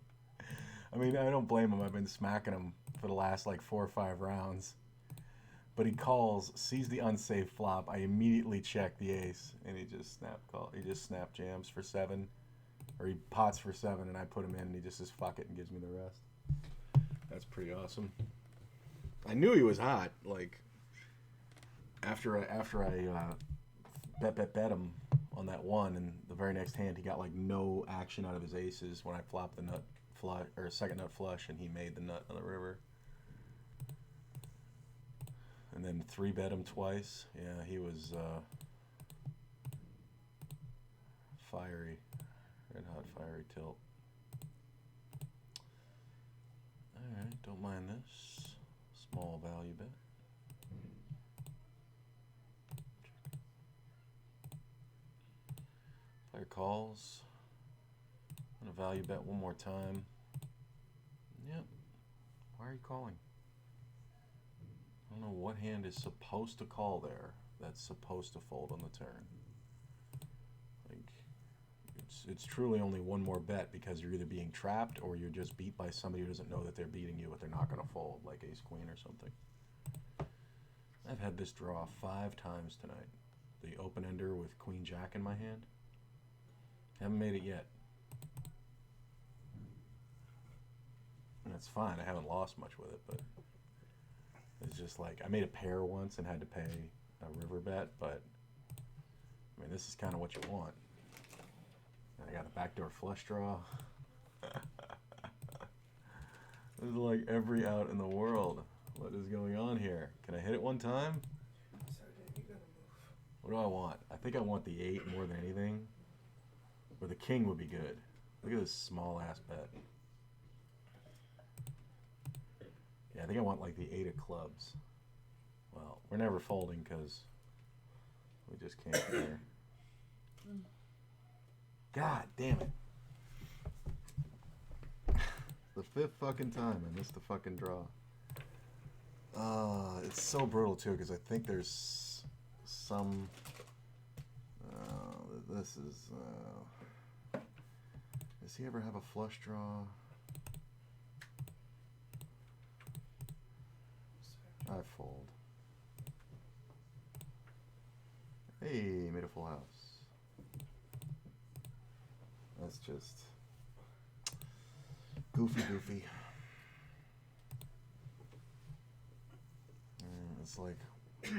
I mean, I don't blame him. I've been smacking him for the last like 4 or 5 rounds. But he calls, sees the unsafe flop. I immediately check the ace, and he just snap jams for 7, or he pots for 7, and I put him in, and he just says fuck it and gives me the rest. That's pretty awesome. I knew he was hot. Like after I bet him on that one, and the very next hand he got like no action out of his aces when I flopped the nut flush or second nut flush, and he made the nut on the river. And then 3-bet him twice. Yeah, he was fiery, red hot fiery tilt. All right, don't mind this small value bet. Player calls. I'm gonna value bet one more time. Yep. Why are you calling? I don't know what hand is supposed to call there that's supposed to fold on the turn. Like, it's truly only one more bet because you're either being trapped or you're just beat by somebody who doesn't know that they're beating you, but they're not going to fold, like ace queen or something. I've had this draw 5 times tonight. The open ender with queen jack in my hand. Haven't made it yet. And that's fine. I haven't lost much with it, but it's just like I made a pair once and had to pay a river bet, but I mean, this is kind of what you want. And I got a backdoor flush draw. This is like every out in the world. What is going on here? Can I hit it one time? Sergeant, you gotta move. What do I want? I think I want the 8 more than anything. Or the king would be good. Look at this small ass bet. Yeah, I think I want like the 8 of clubs. Well, we're never folding because we just can't there. God damn it. The 5th fucking time I missed the fucking draw. It's so brutal too because I think there's some... this is... does he ever have a flush draw? I fold. Hey, made a full house. That's just goofy. It's like it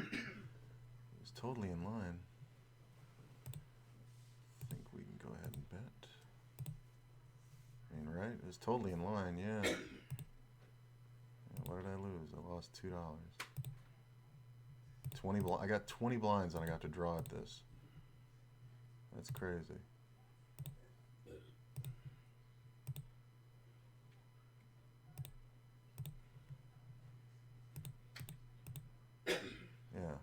was totally in line. I think we can go ahead and bet. I mean, right? It was totally in line, yeah. What did I lose? I lost $2. 20 I got 20 blinds and I got to draw at this. That's crazy. Yeah.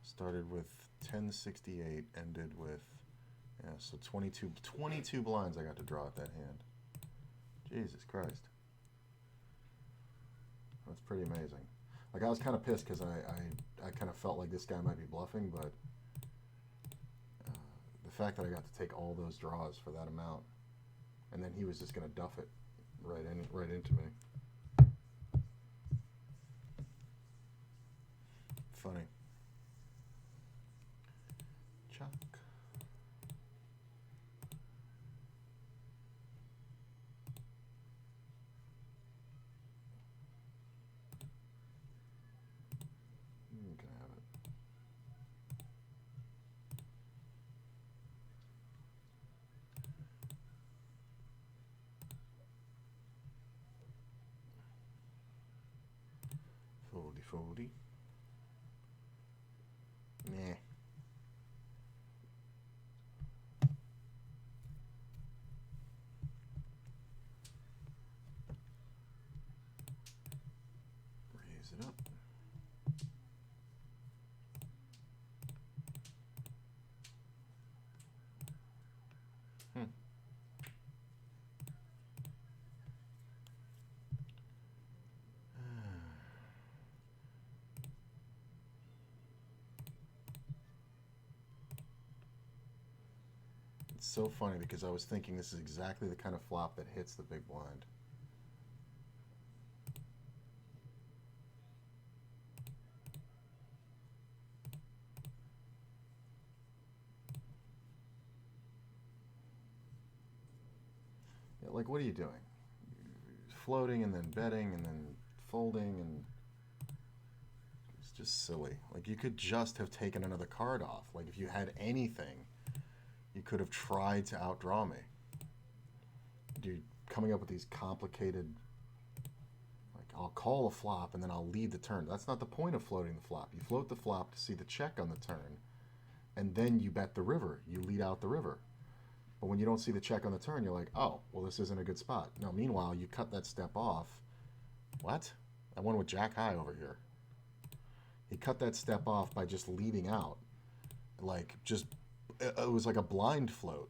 Started with 1068, ended with, yeah, so 22 blinds I got to draw at that hand. Jesus Christ. That's pretty amazing. Like, I was kind of pissed because I kind of felt like this guy might be bluffing, but the fact that I got to take all those draws for that amount, and then he was just going to duff it right into me. Funny. Chuck. You can have it. Foldy. Nah. Raise it up. It's so funny because I was thinking this is exactly the kind of flop that hits the big blind. Yeah, like, what are you doing? Floating and then betting and then folding, and it's just silly. Like, you could just have taken another card off. Like, if you had anything, you could have tried to outdraw me. Dude, coming up with these complicated, like, I'll call a flop and then I'll lead the turn. That's not the point of floating the flop. You float the flop to see the check on the turn, and then you bet the river. You lead out the river. But when you don't see the check on the turn, you're like, oh, well, this isn't a good spot. No, meanwhile, you cut that step off. What? I won with Jack High over here. He cut that step off by just leading out. Like, just, it was like a blind float.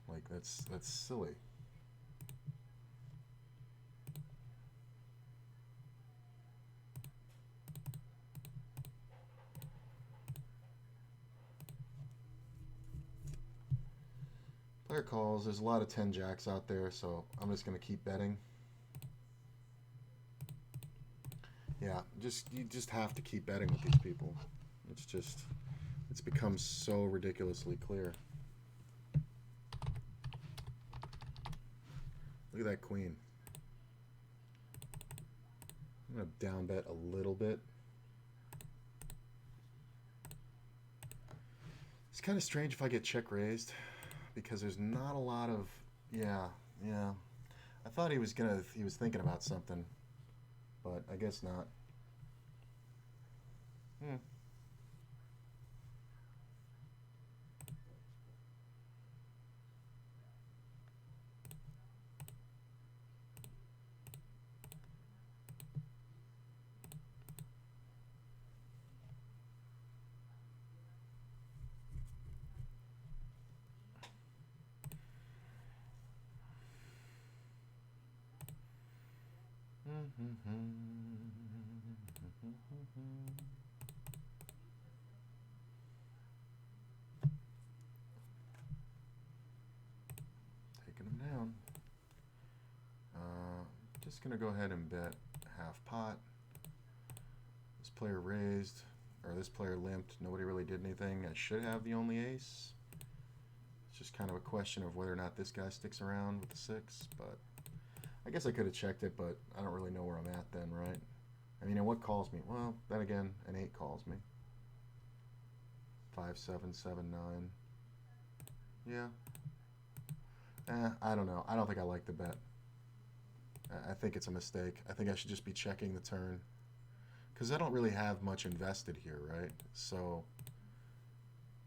Like, that's silly. Player calls. There's a lot of 10 jacks out there, so I'm just going to keep betting. Yeah, you just have to keep betting with these people. It's become so ridiculously clear. Look at that queen. I'm going to down bet a little bit. It's kind of strange if I get check raised, because there's not a lot of, yeah. I thought he was thinking about something, but I guess not. Taking them down. Just gonna go ahead and bet half pot. This player raised, or this player limped. Nobody really did anything. I should have the only ace. It's just kind of a question of whether or not this guy sticks around with the 6, but I guess I could have checked it, but I don't really know where I'm at then, right? I mean, and what calls me? Well, then again, an 8 calls me. 5, 7, 7, 9. Yeah. I don't know. I don't think I like the bet. I think it's a mistake. I think I should just be checking the turn, because I don't really have much invested here, right? So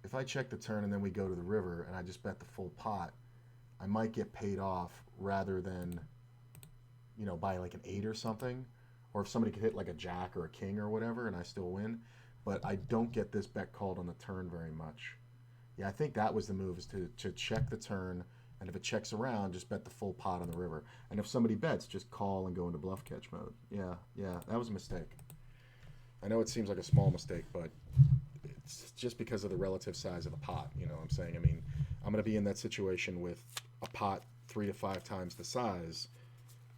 if I check the turn and then we go to the river and I just bet the full pot, I might get paid off rather than, you know, by like an 8 or something, or if somebody could hit like a jack or a king or whatever and I still win. But I don't get this bet called on the turn very much. Yeah, I think that was the move, is to check the turn, and if it checks around, just bet the full pot on the river. And if somebody bets, just call and go into bluff catch mode. Yeah, that was a mistake. I know it seems like a small mistake, but it's just because of the relative size of the pot, you know what I'm saying? I mean, I'm going to be in that situation with a pot 3 to 5 times the size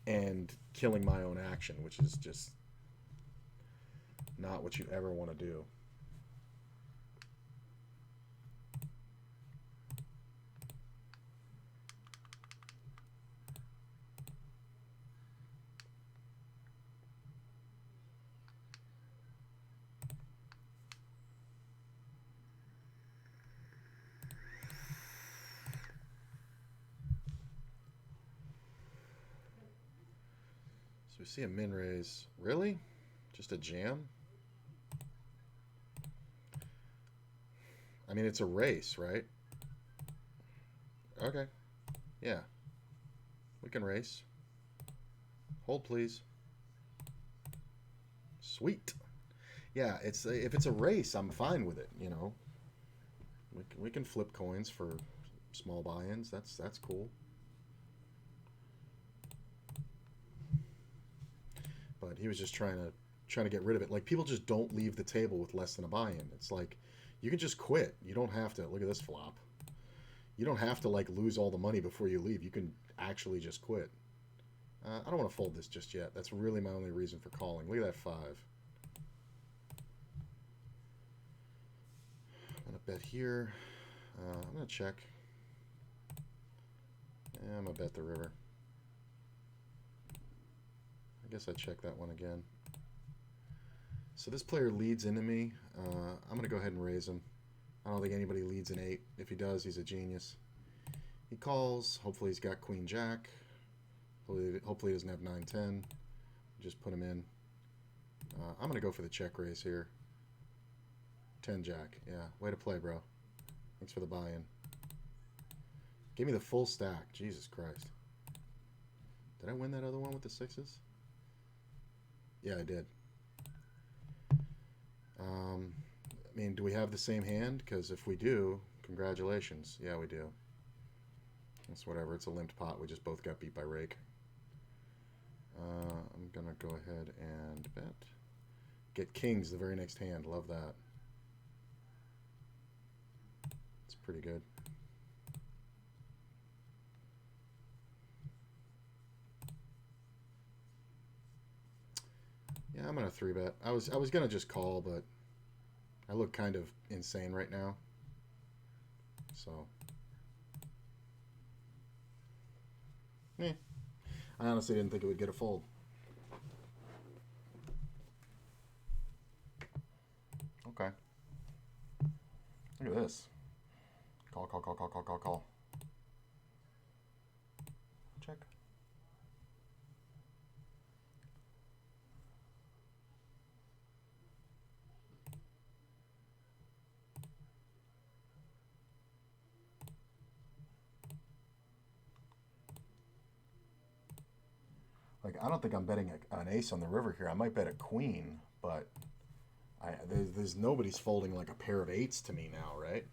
and killing my own action, which is just not what you ever want to do. So we see a min raise. Really? Just a jam? I mean, it's a race, right? Okay. Yeah. We can race. Hold, please. Sweet. Yeah, if it's a race, I'm fine with it, you know. We can flip coins for small buy-ins. That's cool. But he was just trying to get rid of it. Like, people just don't leave the table with less than a buy-in. It's like, you can just quit. You don't have to. Look at this flop. You don't have to, like, lose all the money before you leave. You can actually just quit. I don't want to fold this just yet. That's really my only reason for calling. Look at that 5. I'm going to bet here. I'm going to check. Yeah, I'm going to bet the river. I guess I check that one again. So this player leads into me. I'm going to go ahead and raise him. I don't think anybody leads an 8. If he does, he's a genius. He calls. Hopefully he's got Queen Jack. Hopefully he doesn't have 9-10. Just put him in. I'm going to go for the check raise here. 10 Jack. Yeah, way to play, bro. Thanks for the buy-in. Give me the full stack. Jesus Christ. Did I win that other one with the 6s? Yeah, I did. I mean, do we have the same hand? Because if we do, congratulations. Yeah, we do. It's whatever. It's a limped pot. We just both got beat by Rake. I'm going to go ahead and bet. Get kings the very next hand. Love that. It's pretty good. Yeah, I'm gonna 3-bet. I was gonna just call, but I look kind of insane right now. So, I honestly didn't think it would get a fold. Okay. Look at this. Call, call, call, call, call, call, call. Check. Like, I don't think I'm betting an ace on the river here. I might bet a queen, but there's nobody's folding like a pair of 8s to me now, right?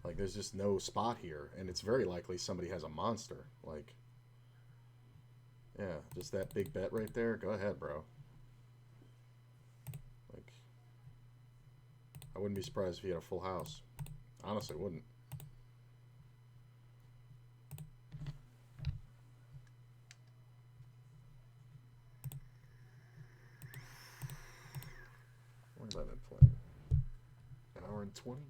Like, there's just no spot here, and it's very likely somebody has a monster. Like, yeah, just that big bet right there. Go ahead, bro. Like, I wouldn't be surprised if he had a full house. Honestly, wouldn't. What have I been playing? An hour and 20?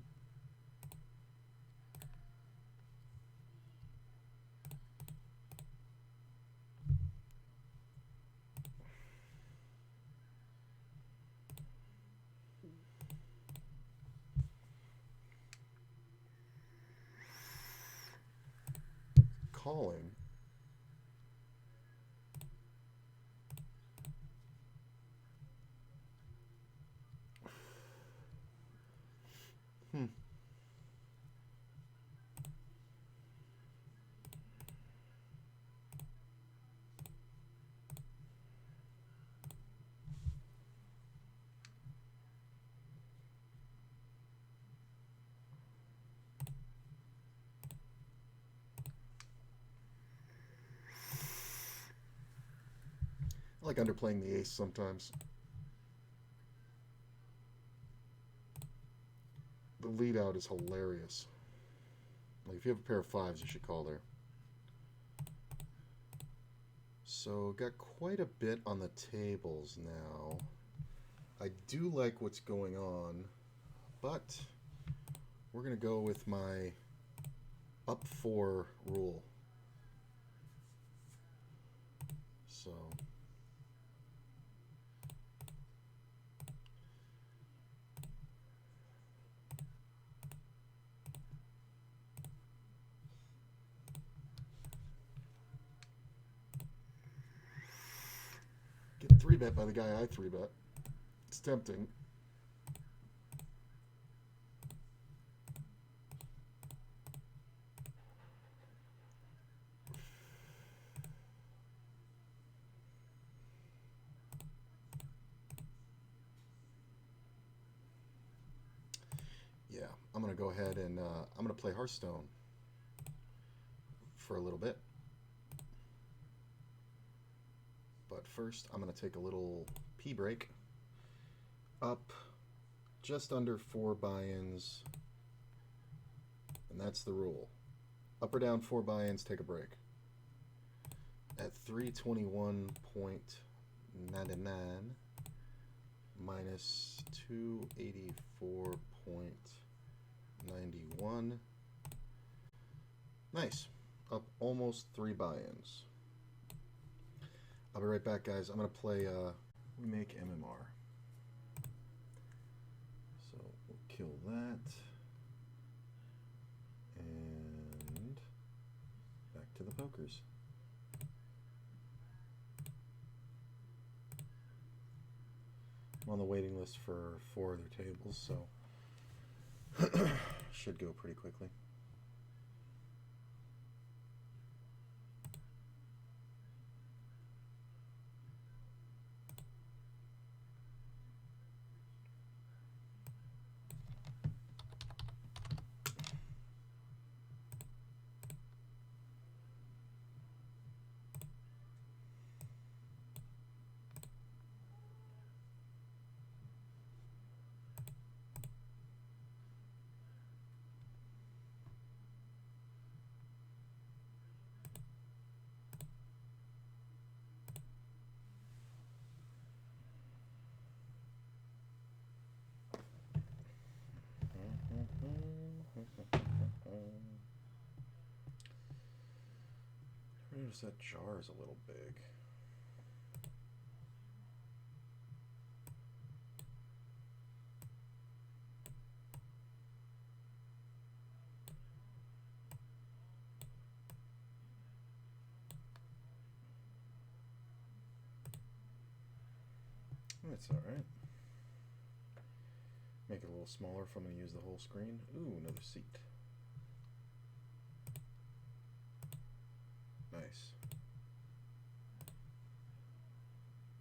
Calling. I like underplaying the ace sometimes. The lead out is hilarious. Like, if you have a pair of 5s, you should call there. So, got quite a bit on the tables now. I do like what's going on, but we're going to go with my up 4 rule. So, get 3-bet by the guy I 3-bet. It's tempting. Yeah, I'm going to go ahead and I'm going to play Hearthstone for a little bit. But first, I'm going to take a little pee break. Up just under 4 buy-ins, and that's the rule. Up or down 4 buy-ins, take a break. At 321.99 minus 284.91. Nice. Up almost 3 buy-ins. I'll be right back, guys. I'm going to play Remake MMR. kill that. And back to the pokers. I'm on the waiting list for 4 other tables, so should go pretty quickly. I notice that jar is a little big. That's alright. Make it a little smaller if I'm going to use the whole screen. Ooh, another seat. Nice.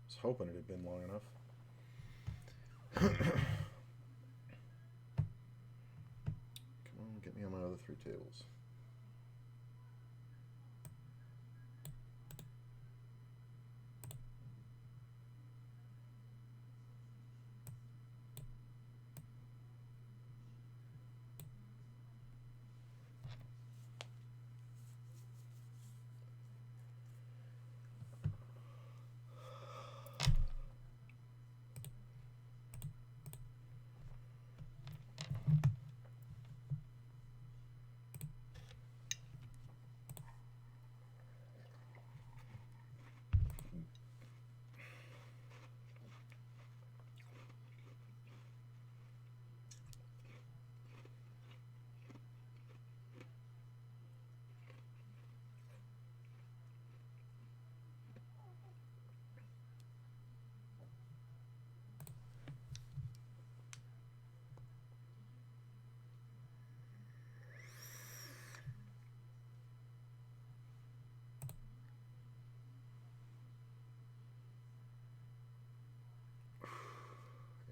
Was hoping it had been long enough. Come on, get me on my other 3 tables.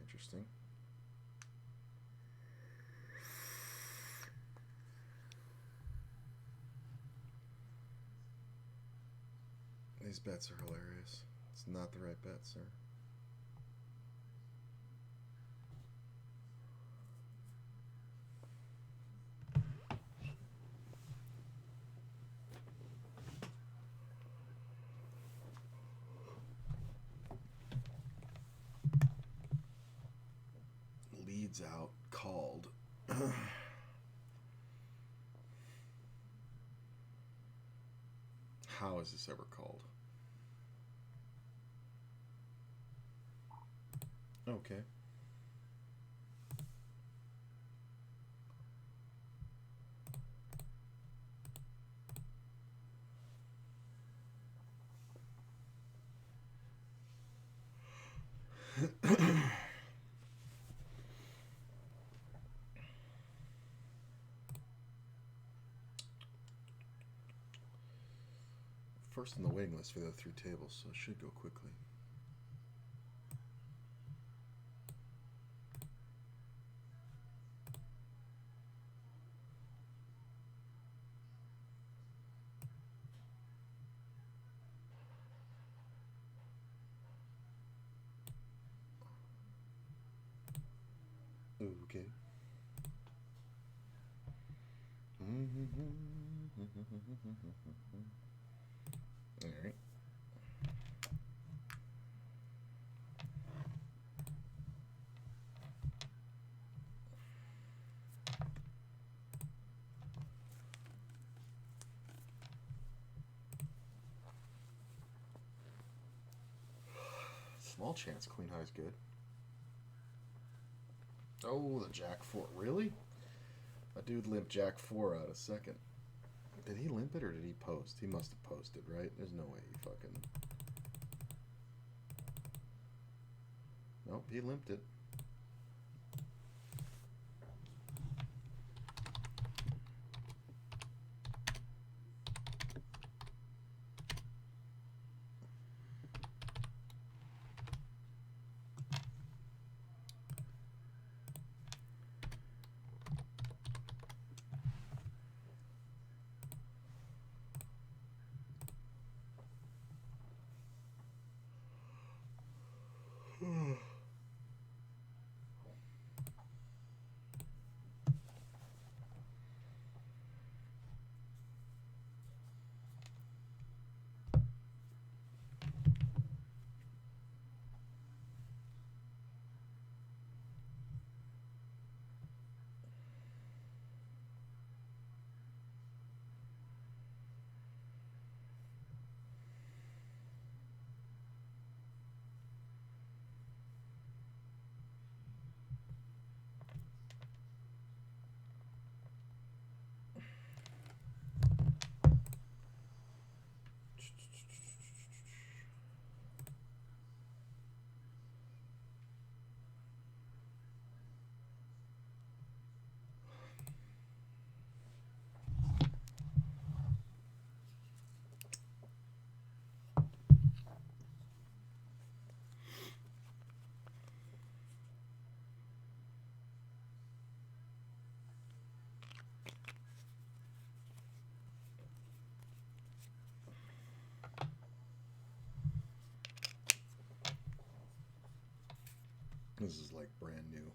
Interesting. These bets are hilarious. It's not the right bet, sir. Leads out, called. How is this ever called? Okay. First on the waiting list for the 3 tables, so it should go quickly. Okay. All right. Small chance queen high is good. Oh, the Jack 4. Really? A dude limped Jack 4 out of second. Did he limp it or did he post? He must have posted, right? There's no way he fucking... Nope, he limped it. This is like brand new.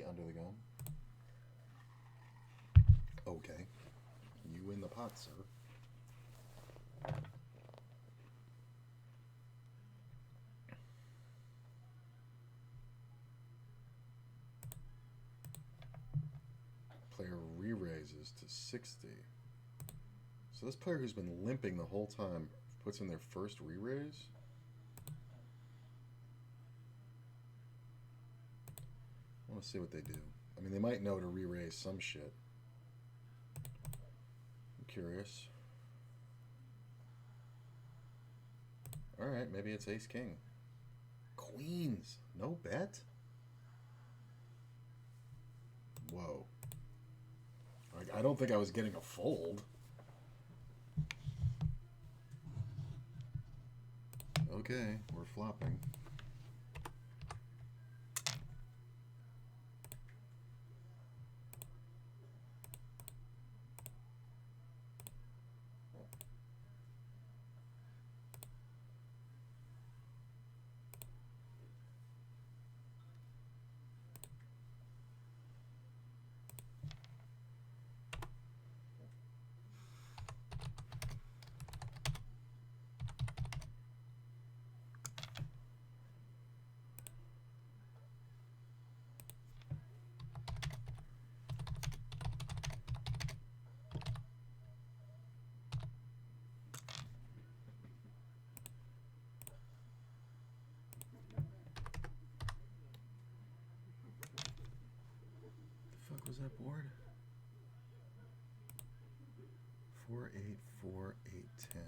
Under the gun. Okay. You win the pot, sir. Player re-raises to 60. So this player who's been limping the whole time puts in their first re-raise? I want to see what they do. I mean, they might know to re-raise some shit. I'm curious. Alright, maybe it's ace-king. Queens. No bet? Whoa. I don't think I was getting a fold. Okay, we're flopping. Was that board? 4, 8, 4, 8, 10.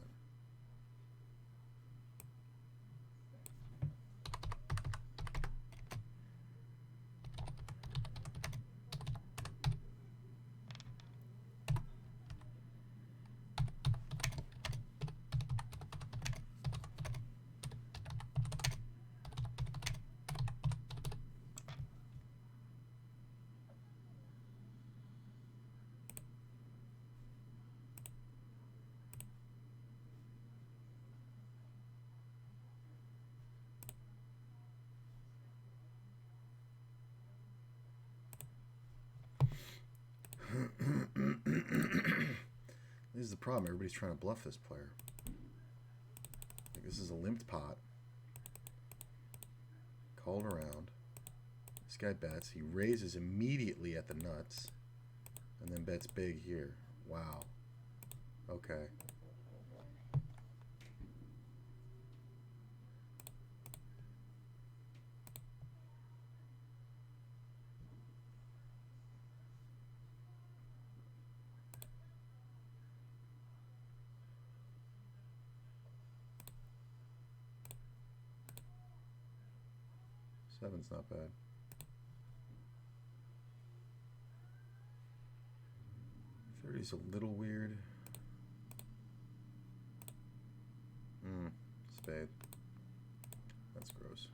This is the problem. Everybody's trying to bluff this player. Like, this is a limped pot. Called around. This guy bets. He raises immediately at the nuts. And then bets big here. Wow. Okay. Seven's not bad. Thirty's a little weird. Spade. That's gross.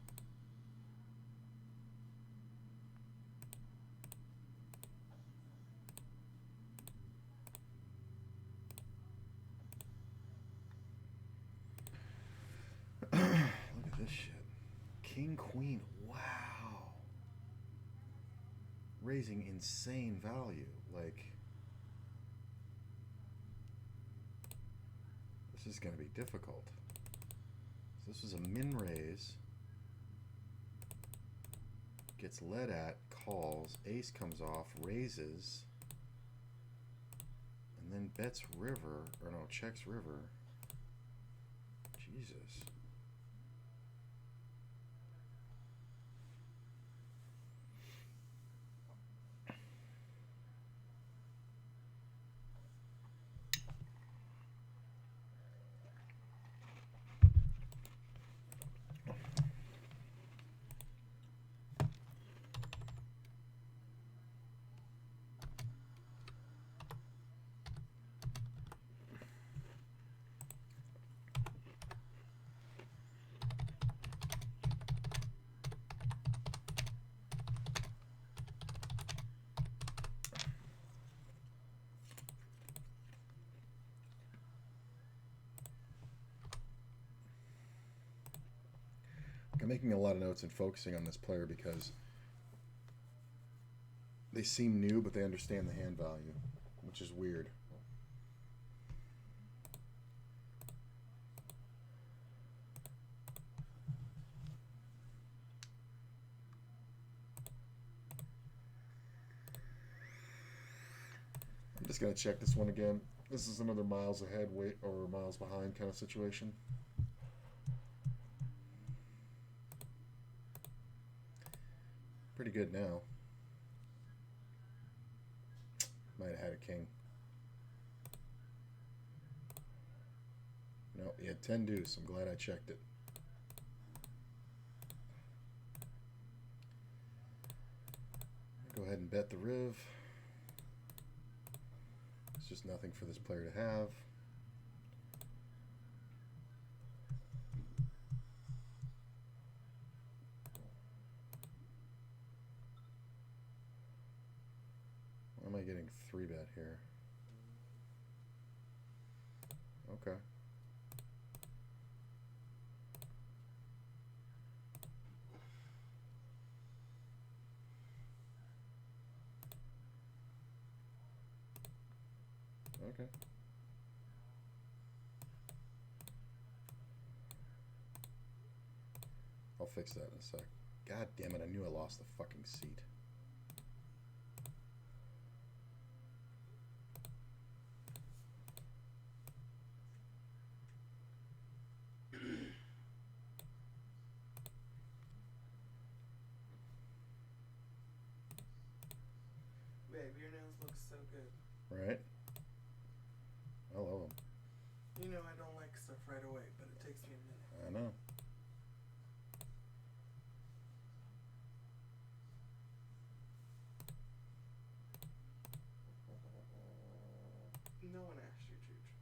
Look at this shit. King, queen. Wow. Raising insane value. Like, this is going to be difficult. So this was a min raise. Gets led at, calls, ace comes off, raises, and then bets river, or no, checks river. Jesus. I'm making a lot of notes and focusing on this player because they seem new, but they understand the hand value, which is weird. I'm just going to check this one again. This is another miles ahead, or miles behind kind of situation. Pretty good now. Might have had a king. No, he had 10 deuce. I'm glad I checked it. Go ahead and bet the riv. It's just nothing for this player to have. Why am I getting 3-bet here? Okay. Okay. I'll fix that in a sec. God damn it, I knew I lost the fucking seat. Babe, your nails look so good. Right? I love them. You know I don't like stuff right away, but it takes me a minute. I know. No one asked you, Chooch.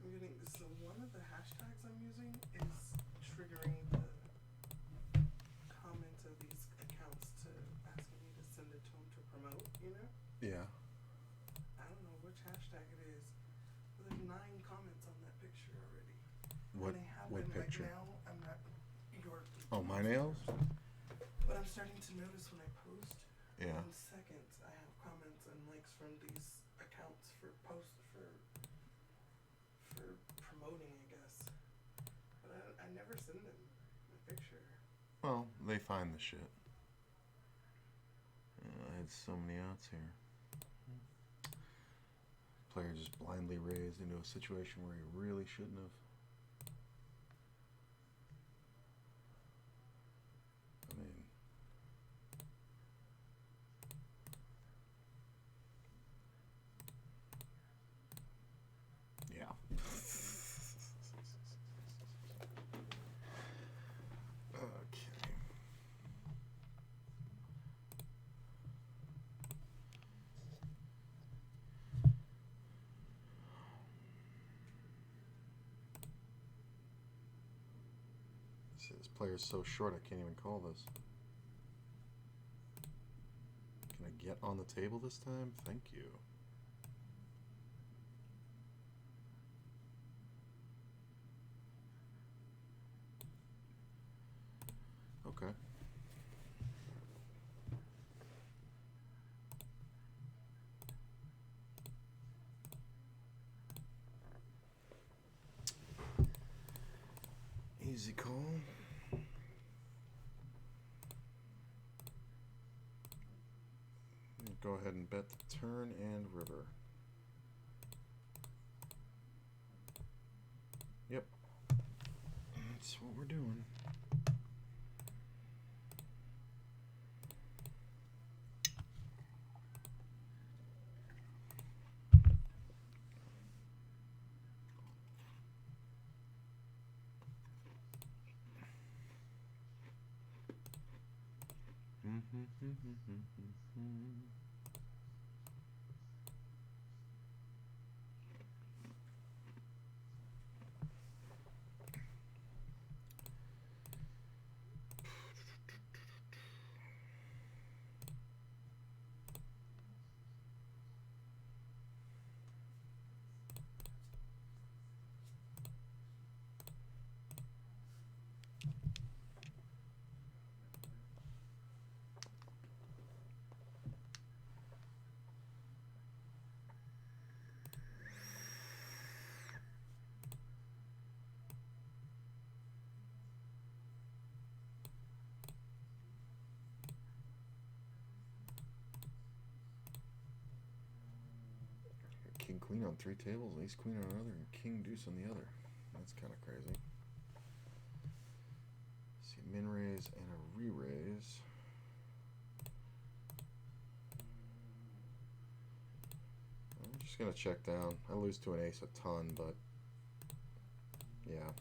I'm getting, so one of the hashtags I'm using is triggering the comments of these accounts to asking me to send it to them to promote, you know? Yeah. I don't know which hashtag it is, but there's 9 comments on that picture already. What And they happen what picture? like now, I'm not your Oh, my nails? But I'm starting to notice when I post, Yeah. in seconds I have comments and likes from these accounts for promoting, I guess. But I never send them my picture. Well, they find the shit. I had so many outs here. Player just blindly raised into a situation where he really shouldn't have. I mean, yeah. Okay. See, this player's so short I can't even call this. Can I get on the table this time? Thank you. Okay. Easy call. Go ahead and bet the turn and river. Yep. That's what we're doing. King queen on 3 tables, ace queen on another, and king deuce on the other. That's kind of crazy. See, a min raise and a re-raise. I'm just gonna check down. I lose to an ace a ton, but yeah.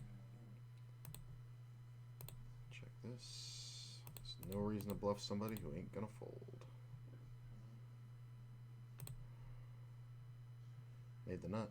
Check this. There's no reason to bluff somebody who ain't gonna fold. Made the nut.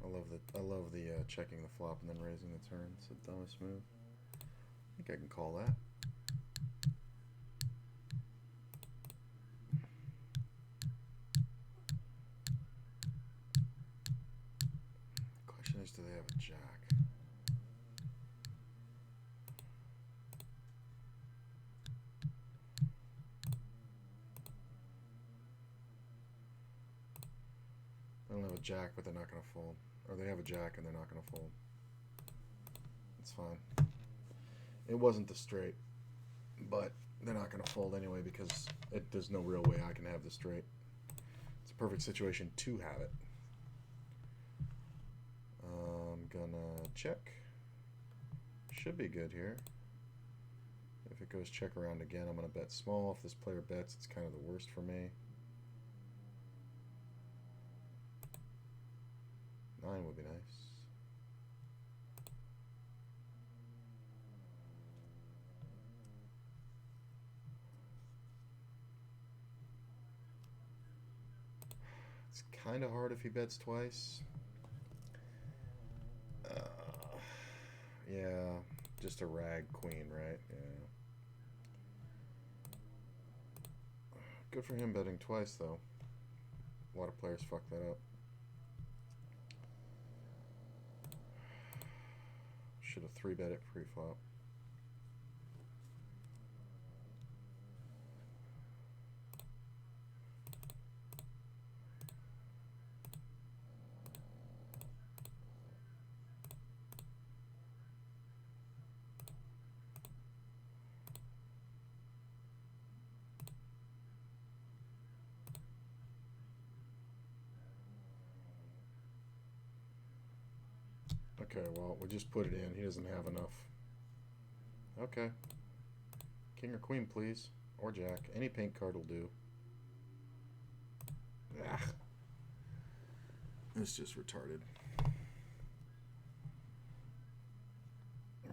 I love the checking the flop and then raising the turn. It's the dumbest move. I think I can call that. Question is, do they have a jack? They don't have a jack, but they're not going to fold. Or they have a jack and they're not going to fold. It's fine. It wasn't the straight, but they're not going to fold anyway because there's no real way I can have the straight. It's a perfect situation to have it. I'm gonna check. Should be good here. If it goes check around again, I'm gonna bet small. If this player bets, it's kind of the worst for me. 9 would be nice. It's kind of hard if he bets twice. Yeah. Just a rag queen, right? Yeah. Good for him betting twice, though. A lot of players fuck that up. Should have 3-bet it pre-flop. Okay, well, we just put it in. He doesn't have enough. Okay. King or queen, please. Or jack. Any pink card will do. Ah. It's just retarded.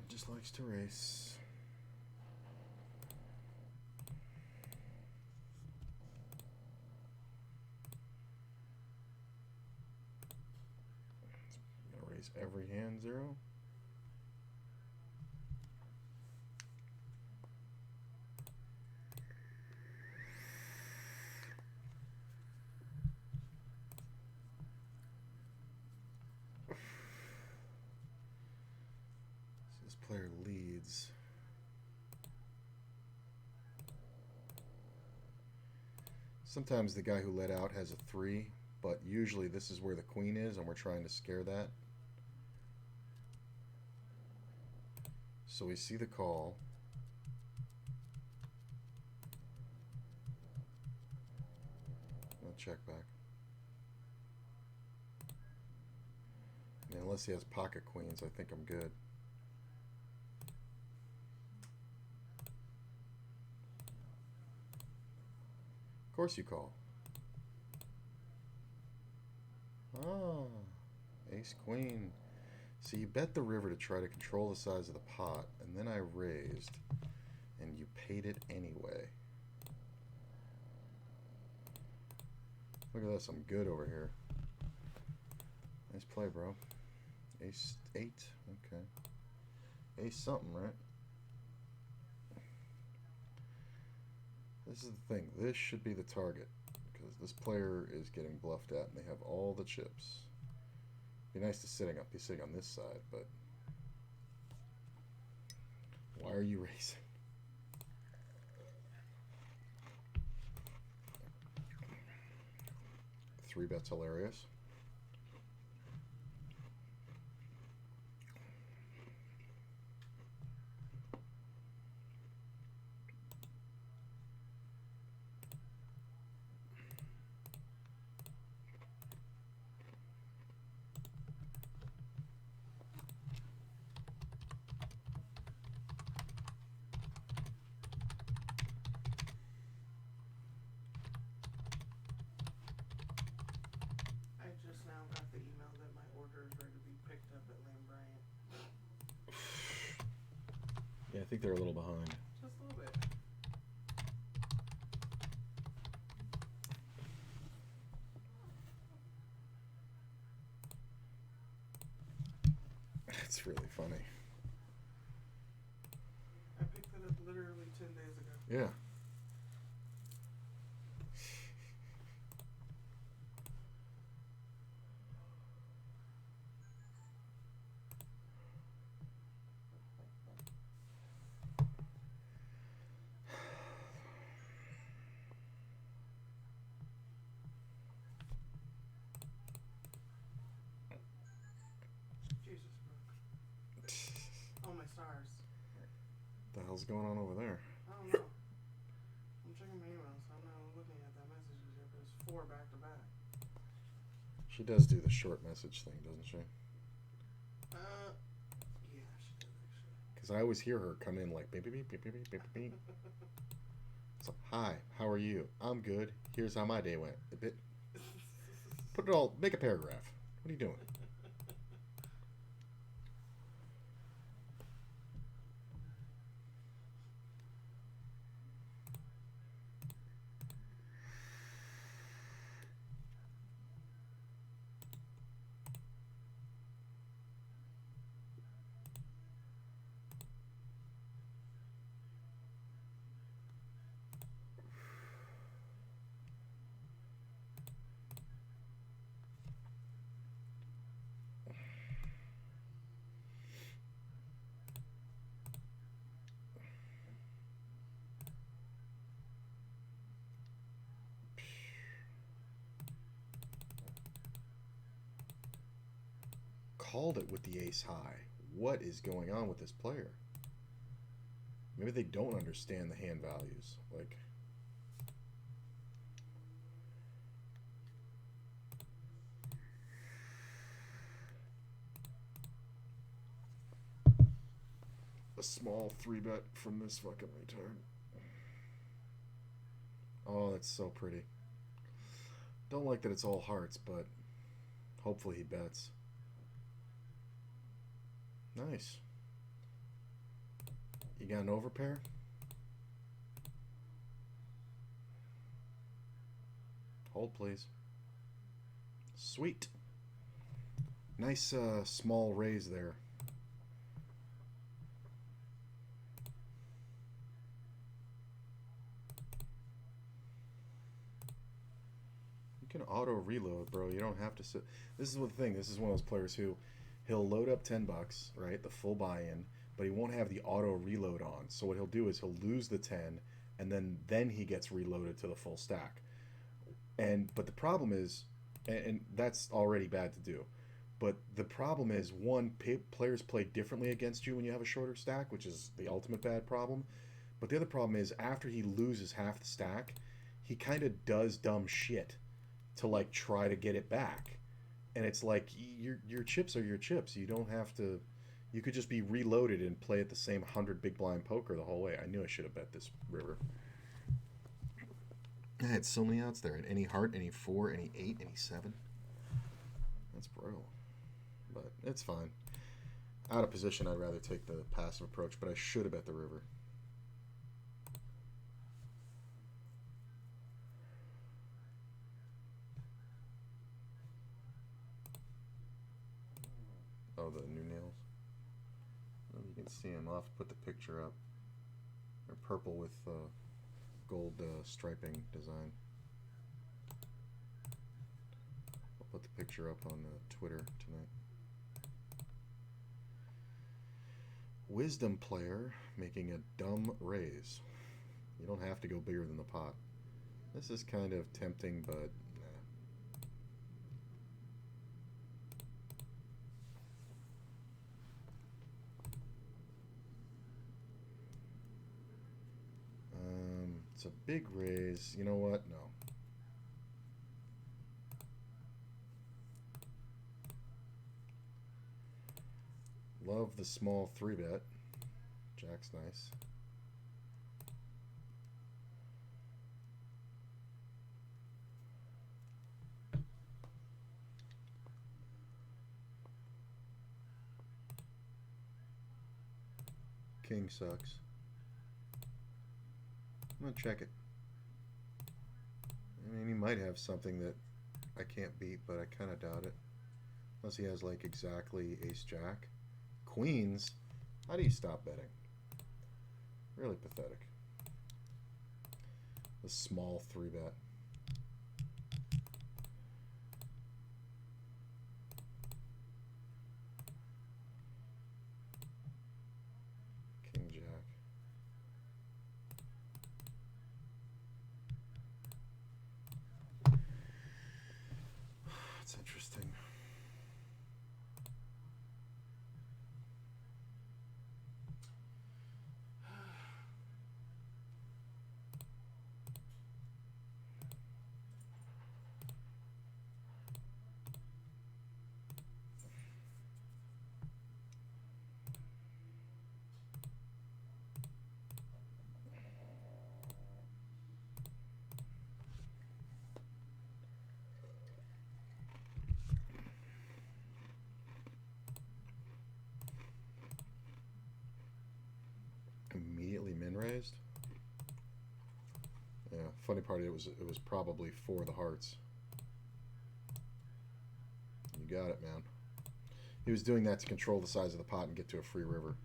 Just likes to race. Gonna raise every hand 0. This player leads. Sometimes the guy who let out has a 3, but usually this is where the queen is, and we're trying to scare that. So we see the call. I'll check back. And unless he has pocket queens, I think I'm good. Of course you call. Ah, ace queen. So you bet the river to try to control the size of the pot, and then I raised, and you paid it anyway. Look at this, I'm good over here. Nice play, bro. Ace 8, okay. Ace something, right? This is the thing, this should be the target, because this player is getting bluffed at, and they have all the chips. Be nice to be sitting on this side, but why are you racing? Three bet's hilarious. I just now got the email that my order is ready to be picked up at Lamb Bryant. Yeah, I think they're a little behind. Just a little bit. It's really funny. I picked it up literally 10 days ago. Yeah. Jesus, bro. Oh, my stars. What the hell's going on over there? I don't know. I'm checking my emails. I'm not looking at that messages yet, but it's 4 back to back. She does do the short message thing, doesn't she? Yeah, she does actually. Because I always hear her come in like beep beep beep beep beep beep beep. So, hi, how are you? I'm good. Here's how my day went. A bit. Put it all. Make a paragraph. What are you doing? called it with the ace high. What is going on with this player? Maybe they don't understand the hand values. Like, a small 3-bet from this fucking retard. Oh, that's so pretty. Don't like that it's all hearts, but hopefully he bets. Nice. You got an overpair? Hold, please. Sweet. Nice small raise there. You can auto reload, bro. You don't have to sit. This is the thing. This is one of those players who he'll load up $10, right? The full buy-in, but he won't have the auto reload on. So what he'll do is he'll lose the 10 and then he gets reloaded to the full stack. But the problem is, and that's already bad to do. But the problem is, one, players play differently against you when you have a shorter stack, which is the ultimate bad problem. But the other problem is, after he loses half the stack, he kind of does dumb shit to like try to get it back. And it's like, your chips are your chips. You don't have to. You could just be reloaded and play at the same 100 big blind poker the whole way. I knew I should have bet this river. I had so many outs there. At any heart, any 4, any 8, any 7. That's brutal. But it's fine. Out of position, I'd rather take the passive approach, but I should have bet the river. Oh, the new nails. Oh, you can see them. I'll have to put the picture up. They're purple with gold striping design. I'll put the picture up on Twitter tonight. Wisdom player making a dumb raise. You don't have to go bigger than the pot. This is kind of tempting, but nah. It's a big raise. You know what? No. Love the small 3-bet. Jack's nice. King sucks. I'm gonna check it. I mean, he might have something that I can't beat, but I kind of doubt it. Unless he has, like, exactly ace-jack. Queens? How do you stop betting? Really pathetic. The small 3-bet. King-jack. That's interesting. Immediately min raised. Yeah, funny part, it was probably for the hearts. You got it, man. He was doing that to control the size of the pot and get to a free river.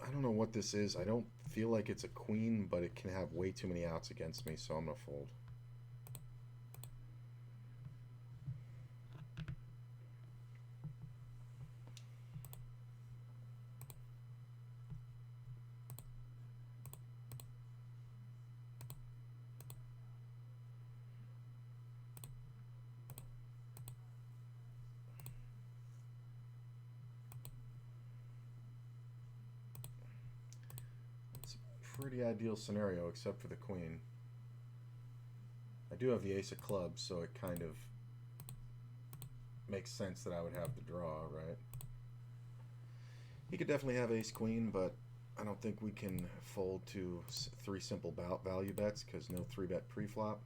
I don't know what this is. I don't feel like it's a queen, but it can have way too many outs against me, so I'm gonna fold. pretty ideal scenario, except for the queen. I do have the ace of clubs, so it kind of makes sense that I would have the draw, right? He could definitely have ace queen, but I don't think we can fold to 3 simple value bets because no 3-bet pre-flop.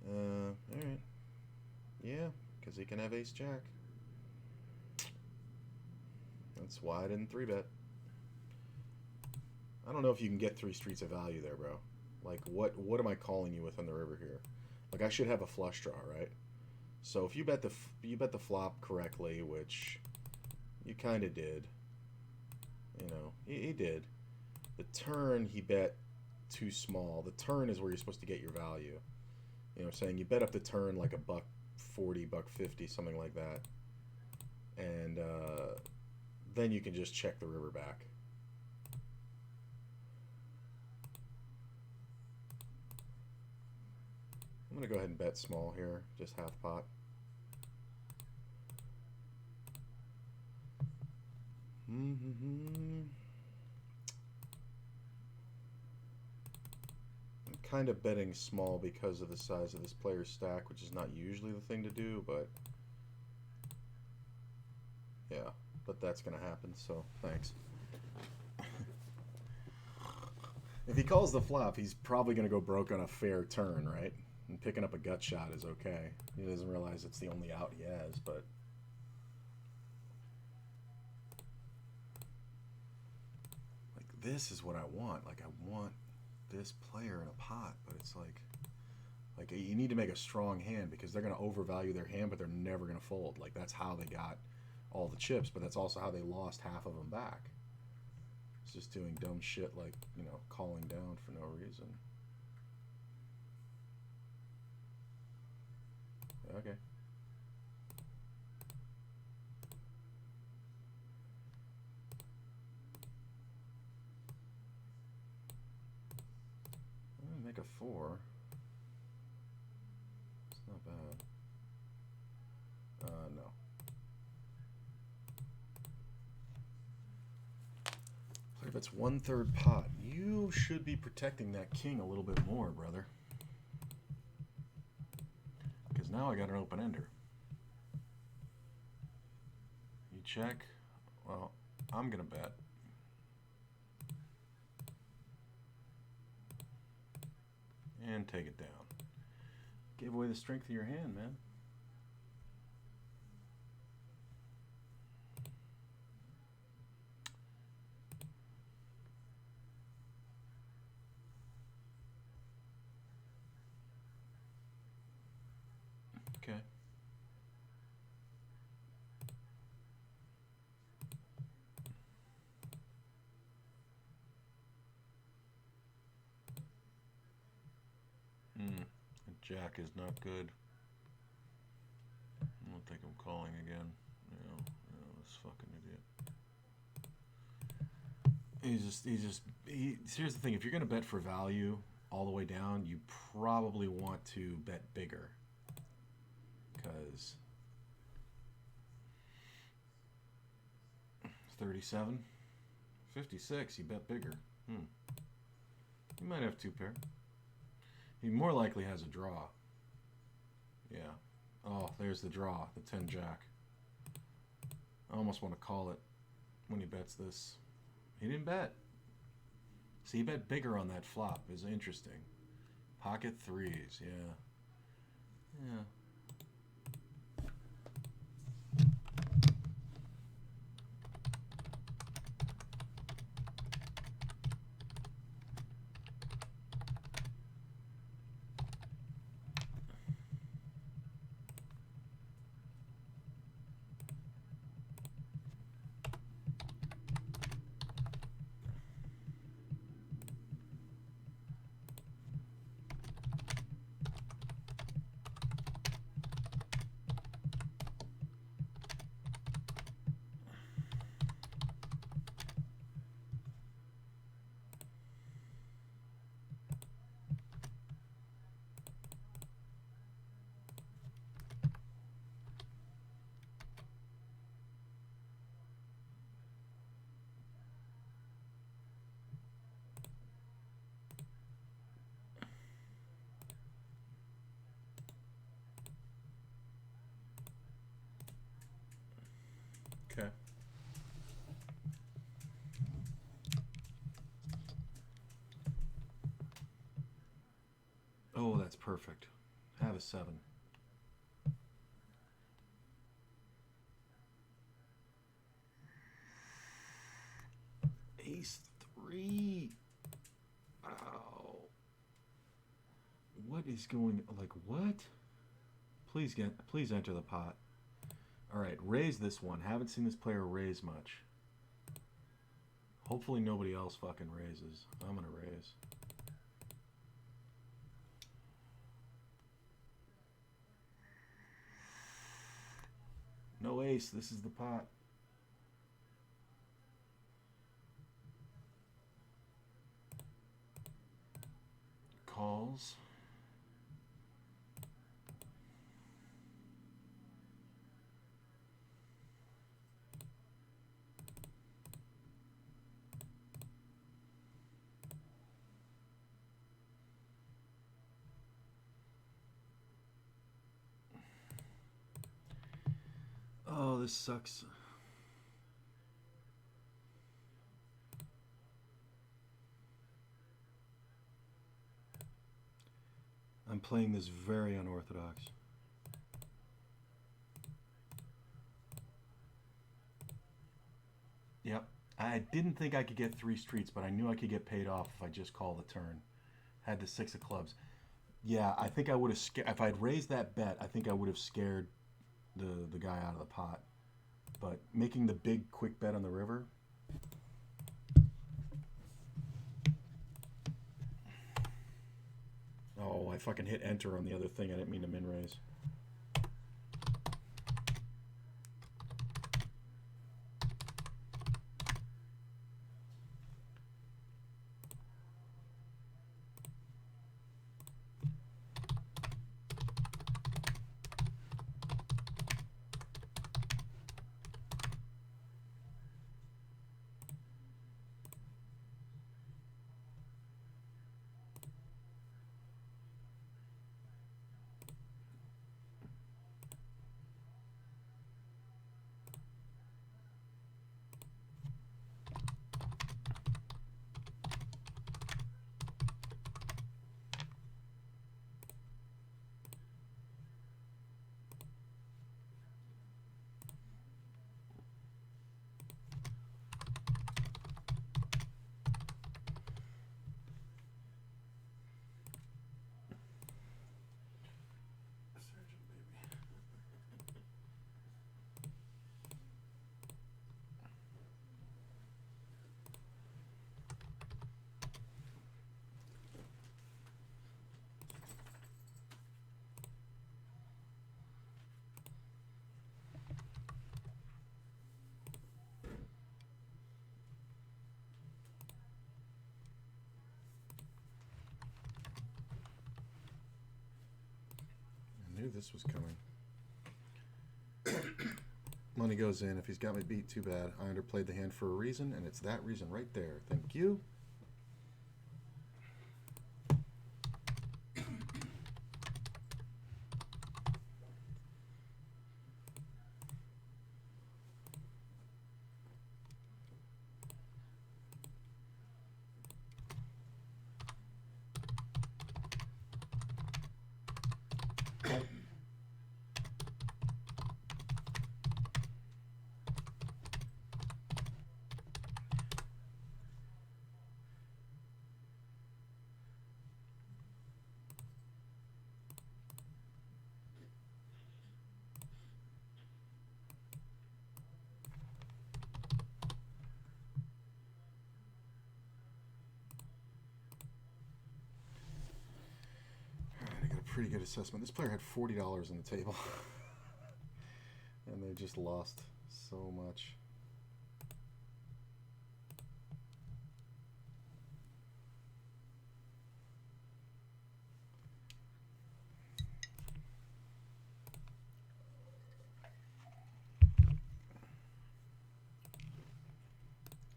Alright. Yeah, because he can have ace jack. That's why I didn't 3-bet. I don't know if you can get 3 streets of value there, bro. Like, what am I calling you with on the river here? Like, I should have a flush draw, right? So if you bet the flop correctly, which you kind of did, you know, he did. The turn he bet too small. The turn is where you're supposed to get your value. You know, saying you bet up the turn like $1.40, $1.50, something like that, and then you can just check the river back. I'm going to go ahead and bet small here, just half pot. I'm kind of betting small because of the size of this player's stack, which is not usually the thing to do, but yeah, but that's going to happen, so thanks. If he calls the flop, he's probably going to go broke on a fair turn, right? And picking up a gut shot is okay. He doesn't realize it's the only out he has, but like this is what I want. Like I want this player in a pot, but it's like you need to make a strong hand because they're going to overvalue their hand, but they're never going to fold. Like that's how they got all the chips, but that's also how they lost half of them back. It's just doing dumb shit like, you know, calling down for no reason. Okay. Make a 4. It's not bad. No. Player bets 1/3 pot. You should be protecting that king a little bit more, brother. Because now I got an open ender. You check. Well, I'm gonna bet. And take it down. Give away the strength of your hand, man. Okay. Jack is not good. I don't think I'm calling again. This fucking idiot. Here's the thing, if you're gonna bet for value all the way down, you probably want to bet bigger. Because 37, 56, you bet bigger. He might have 2 pair. He more likely has a draw. Yeah. Oh, there's the draw, the 10 jack. I almost want to call it when he bets this. He didn't bet. See, he bet bigger on that flop. Is interesting. Pocket 3s, yeah. Yeah. Oh, that's perfect. Have a 7. Ace 3. Ow. What is going, like, what? Please enter the pot. All right, raise this one. Haven't seen this player raise much. Hopefully nobody else fucking raises. I'm gonna raise. No ace. This is the pot. Calls. Oh, this sucks. I'm playing this very unorthodox. Yep. I didn't think I could get 3 streets, but I knew I could get paid off if I just called the turn. Had the 6 of clubs. Yeah, I think I would have if I'd raised that bet, I think I would have scared the guy out of the pot. But making the big quick bet on the river. Oh, I fucking hit enter on the other thing. I didn't mean to min raise. Surgeon, baby. I knew this was coming. Money goes in. If he's got me beat, too bad. I underplayed the hand for a reason, and it's that reason right there. Thank you. Pretty good assessment. This player had $40 on the table. And they just lost so much.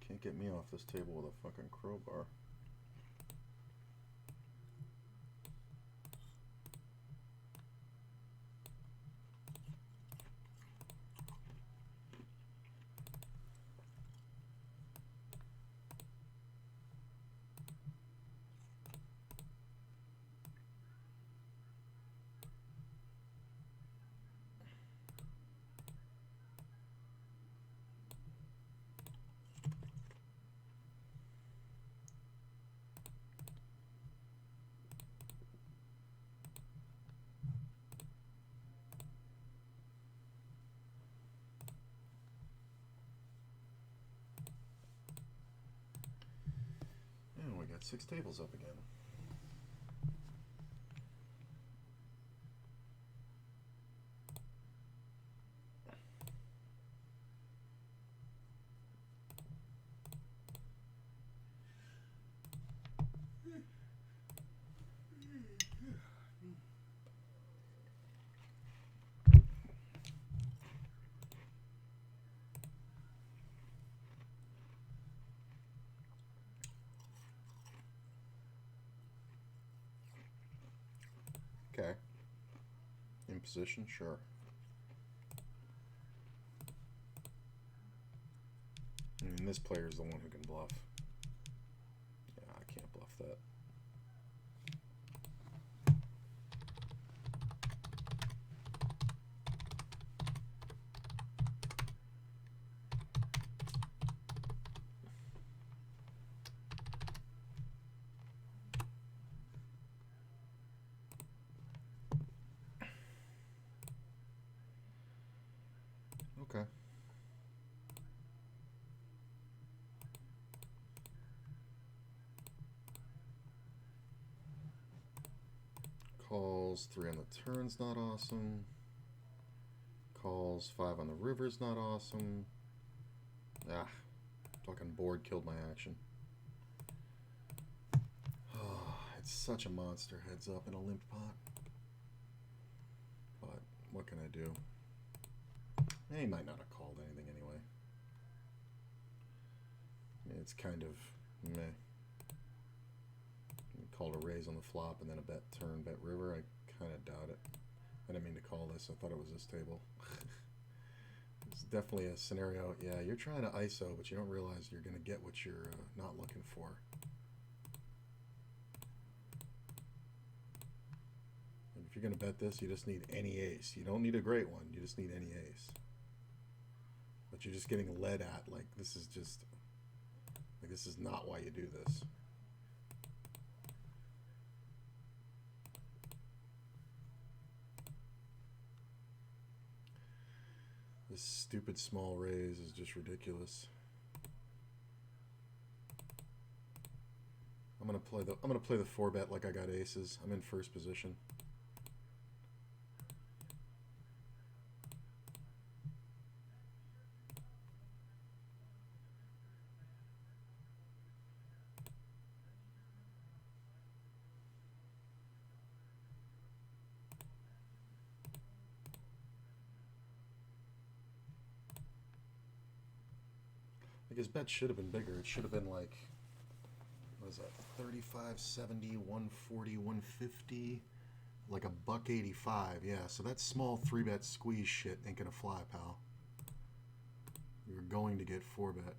Can't get me off this table with a fucking crowbar. got 6 tables up again. Okay. In position, sure. I mean, this player's the one who can bluff. Yeah, I can't bluff that. Okay. Calls 3 on the turn's not awesome. Calls 5 on the river's not awesome. Ah, fucking board killed my action. Oh, it's such a monster heads up in a limp pot. But what can I do? He might not have called anything anyway. I mean, it's kind of meh. He called a raise on the flop and then a bet turn, bet river. I kind of doubt it. I didn't mean to call this. I thought it was this table. It's definitely a scenario. Yeah, you're trying to ISO, but you don't realize you're going to get what you're not looking for. And if you're going to bet this, you just need any ace. You don't need a great one. You just need any ace. But you're just getting led at. Like, this is just... Like, this is not why you do this. This stupid small raise is just ridiculous. I'm gonna play the 4-bet like I got aces. I'm in first position. Like, his bet should have been bigger. It should have been like, what is that, 35, 70, 140, 150, like $1.85. Yeah, so that small 3-bet squeeze shit ain't gonna fly, pal. You're going to get 4-bet.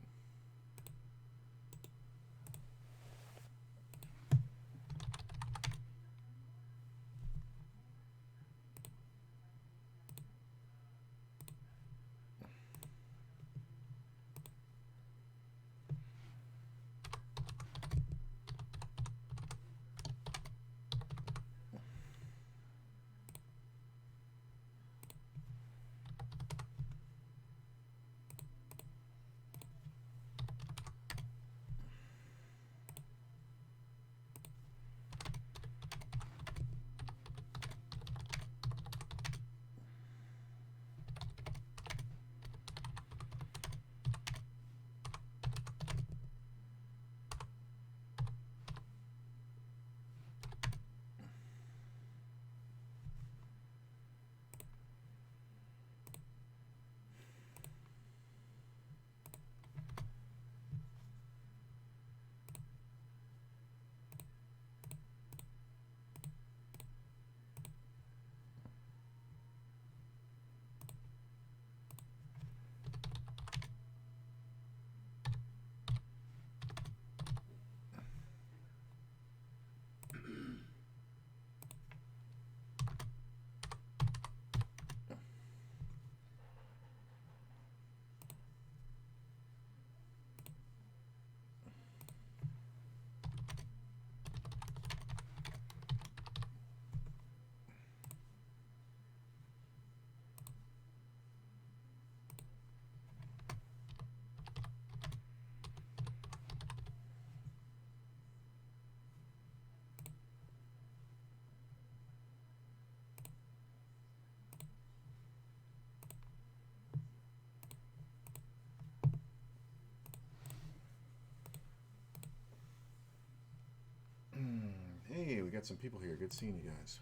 got some people here. Good seeing you guys.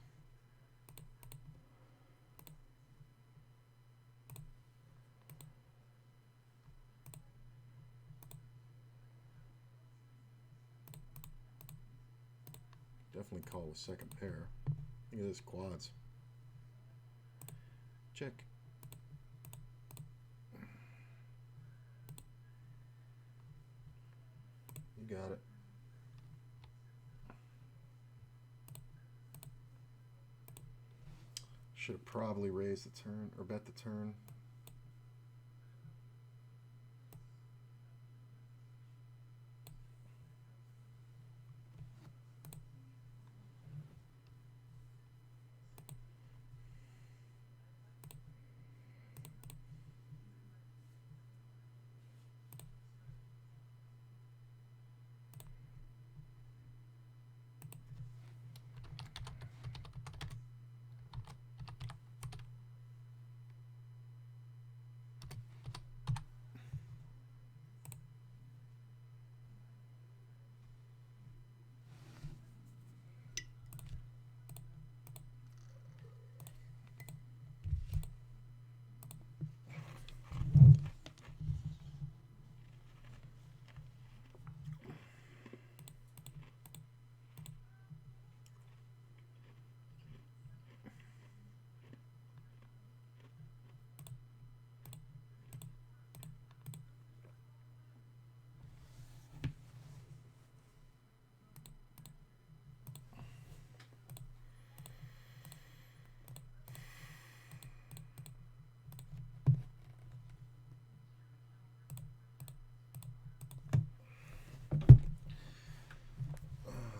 Definitely call a second pair. Look at this, quads. Check. You got it. Should have probably raised the turn or bet the turn.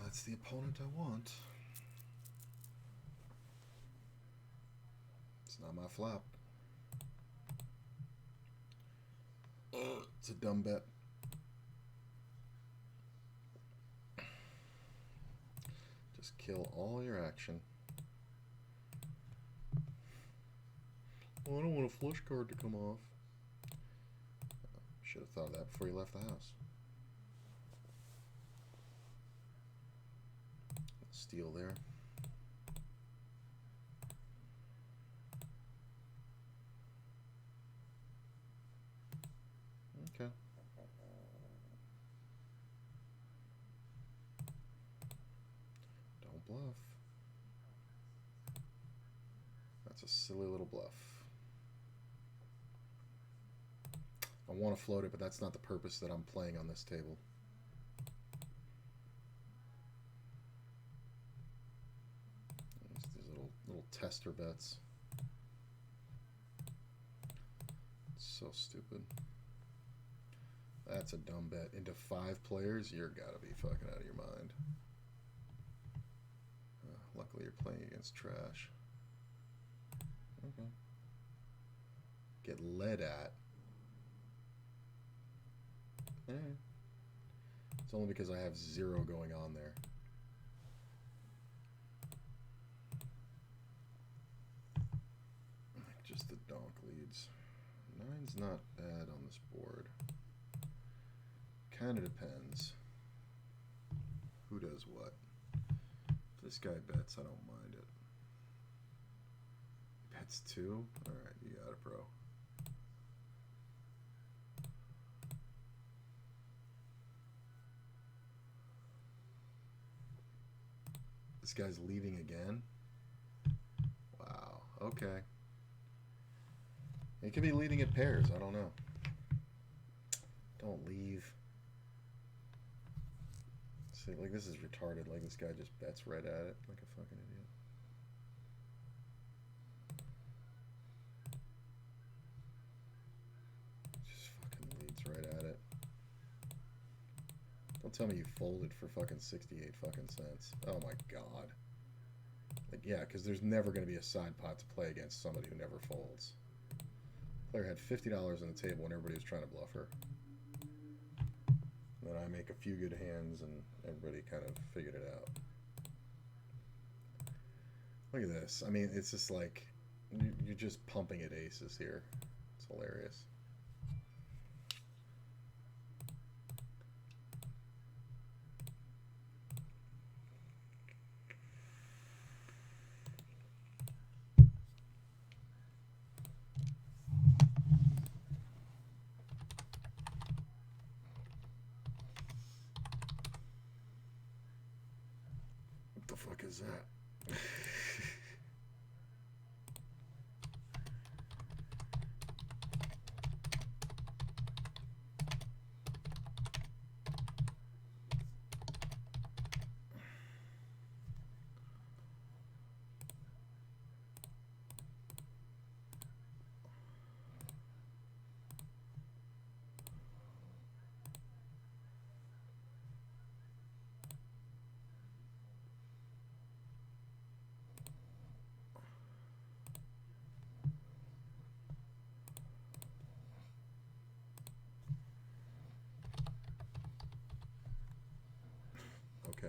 That's the opponent I want. It's not my flop. It's a dumb bet. Just kill all your action. Oh, I don't want a flush card to come off. Should have thought of that before you left the house. Steal there. Okay. Don't bluff. That's a silly little bluff. I want to float it, but that's not the purpose that I'm playing on this table. These little tester bets. So stupid. That's a dumb bet. Into 5 players, you're gotta be fucking out of your mind. Luckily, you're playing against trash. Okay. Get led at. Alright. It's only because I have 0 going on there. Just the donk leads. 9's not bad on this board. Kind of depends. Who does what? If this guy bets, I don't mind it. Bets 2? Alright, you got it, bro. This guy's leaving again? Wow, okay. He could be leading at pairs, I don't know. Don't leave. See, like, this is retarded. Like, this guy just bets right at it like a fucking idiot. Just fucking leads right at it. Don't tell me you folded for fucking 68 fucking cents. Oh my god. Like, yeah, because there's never going to be a side pot to play against somebody who never folds. Player had $50 on the table and everybody was trying to bluff her. Then I make a few good hands and everybody kind of figured it out. Look at this. I mean, it's just like, you're just pumping at aces here. It's hilarious. fuck is that? Okay.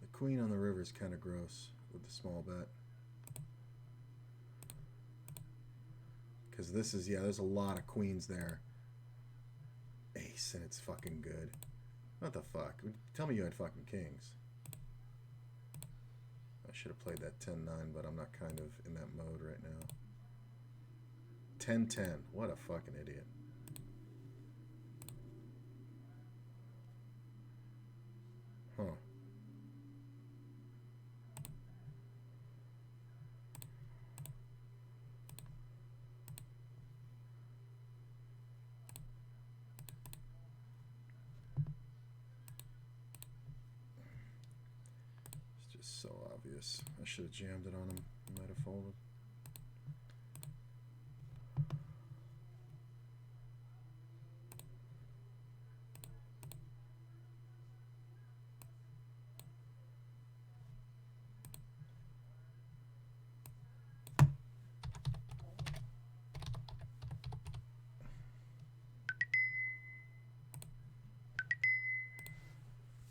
The queen on the river is kind of gross with the small bet. Because this is, yeah, there's a lot of queens there. Ace, and it's fucking good. What the fuck? Tell me you had fucking kings. I should have played that 10-9, but I'm not kind of in that mode right now. 10-10. What a fucking idiot. Huh. It's just so obvious. I should have jammed it on him. He might have folded.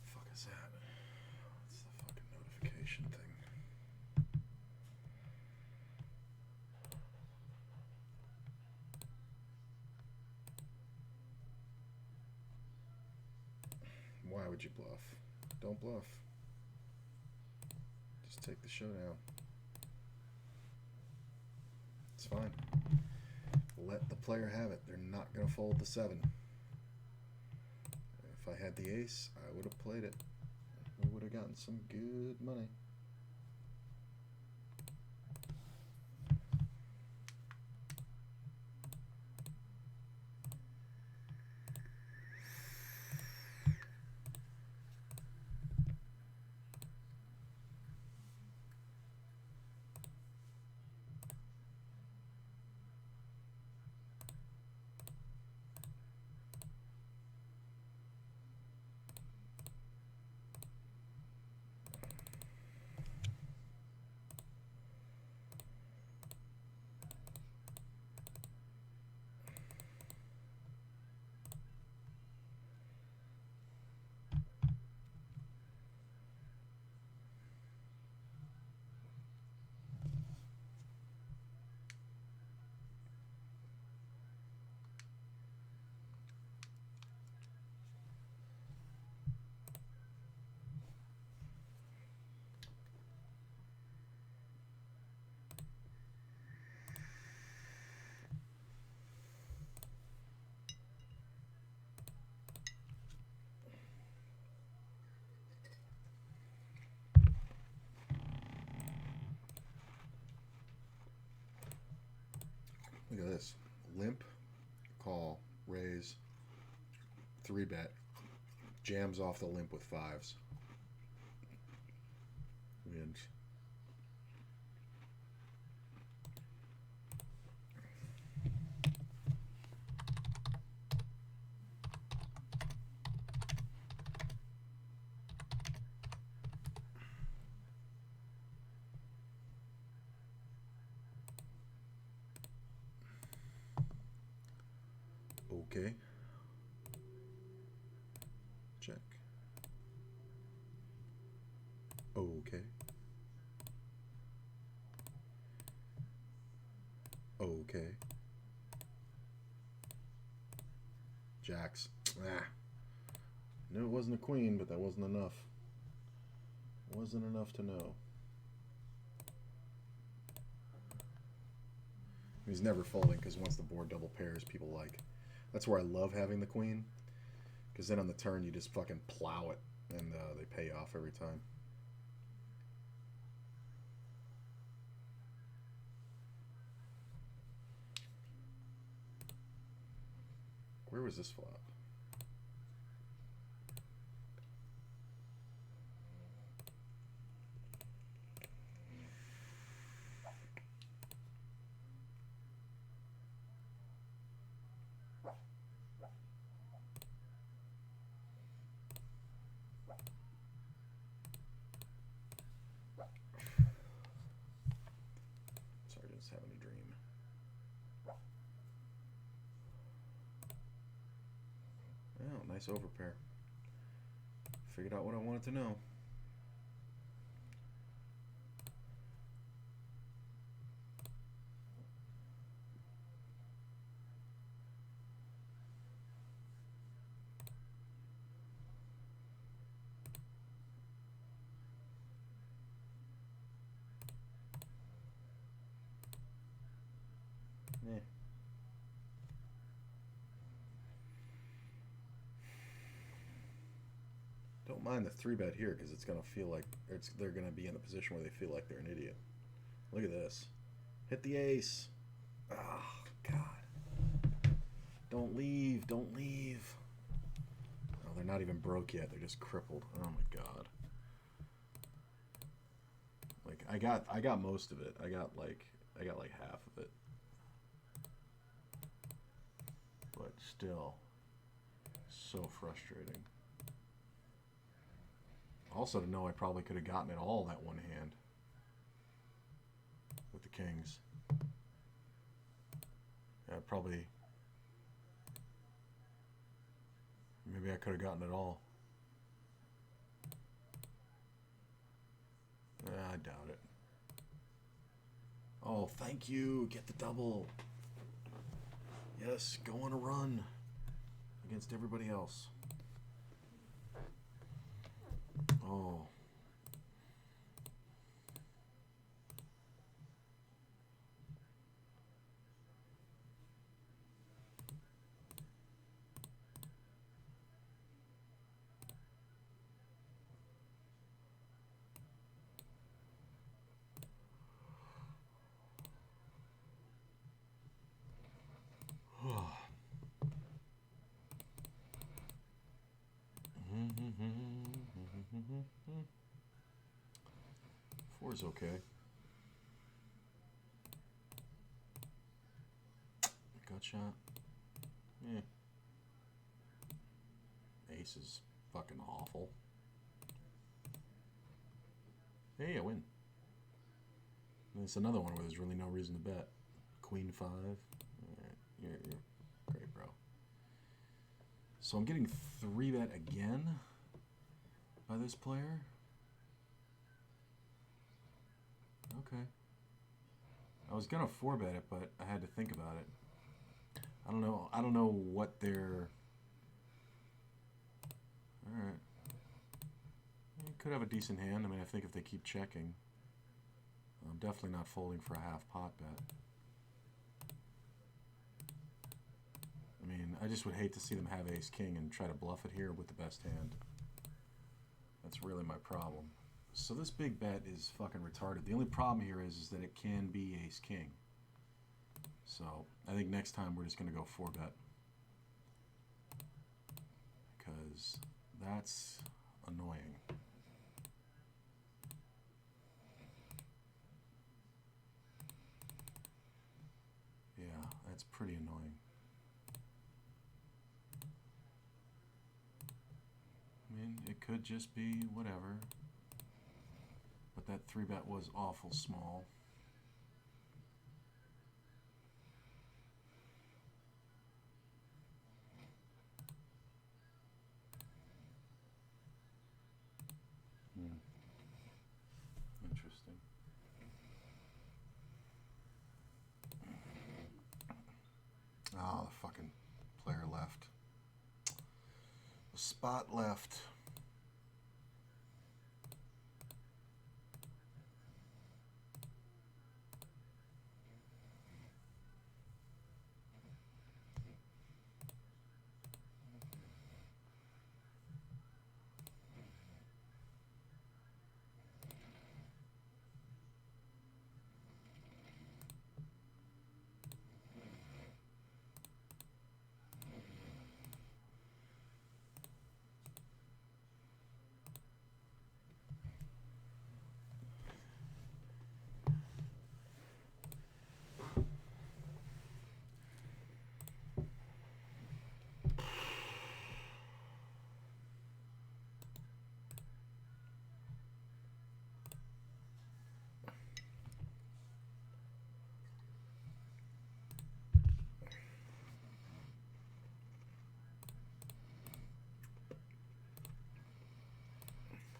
Fuck is that? What's the fucking notification thing? Why would you bluff? Don't bluff. Just take the showdown. It's fine. Let the player have it. They're not going to fold the 7. If I had the ace, I would have played it. We would have gotten some good money. Look at this. Limp, call, raise, 3-bet, jams off the limp with 5s. Wins. Okay. Check. Okay. Okay. Jacks. Ah. Knew it wasn't a queen, but that wasn't enough. Wasn't enough to know. He's never folding because once the board double pairs, people like. That's where I love having the queen. Because then on the turn, you just fucking plow it. And they pay off every time. Where was this flop? Sorry, I just having a dream. Oh, nice overpair. Figured out what I wanted to know. Yeah. Don't mind the 3-bet here because it's gonna feel like they're gonna be in a position where they feel like they're an idiot. Look at this. Hit the ace. Oh, God. Don't leave. Don't leave. Oh, they're not even broke yet. They're just crippled. Oh my God. Like I got most of it. I got like half of it. But still so frustrating. Also to know I probably could have gotten it all that one hand with the kings. Yeah, probably. Maybe I could have gotten it all. I doubt it. Oh, thank you. Get the double. Yes, go on a run against everybody else. Oh. Four's okay. Gut shot. Yeah. Ace is fucking awful. Hey, I win. And it's another one where there's really no reason to bet. Queen 5. Alright, you're great, bro. So I'm getting 3-bet again by this player. Okay. I was gonna 4-bet it, but I had to think about it. I don't know what they're. All right. You could have a decent hand. I mean, I think if they keep checking, I'm definitely not folding for a half pot bet. I mean, I just would hate to see them have ace king and try to bluff it here with the best hand. That's really my problem. So this big bet is fucking retarded. The only problem here is that it can be ace king. So I think next time we're just going to go 4-bet. Because that's annoying. Yeah, that's pretty annoying. I mean, it could just be whatever. But that 3-bet was awful small. Interesting. Oh, the fucking player left. spot left.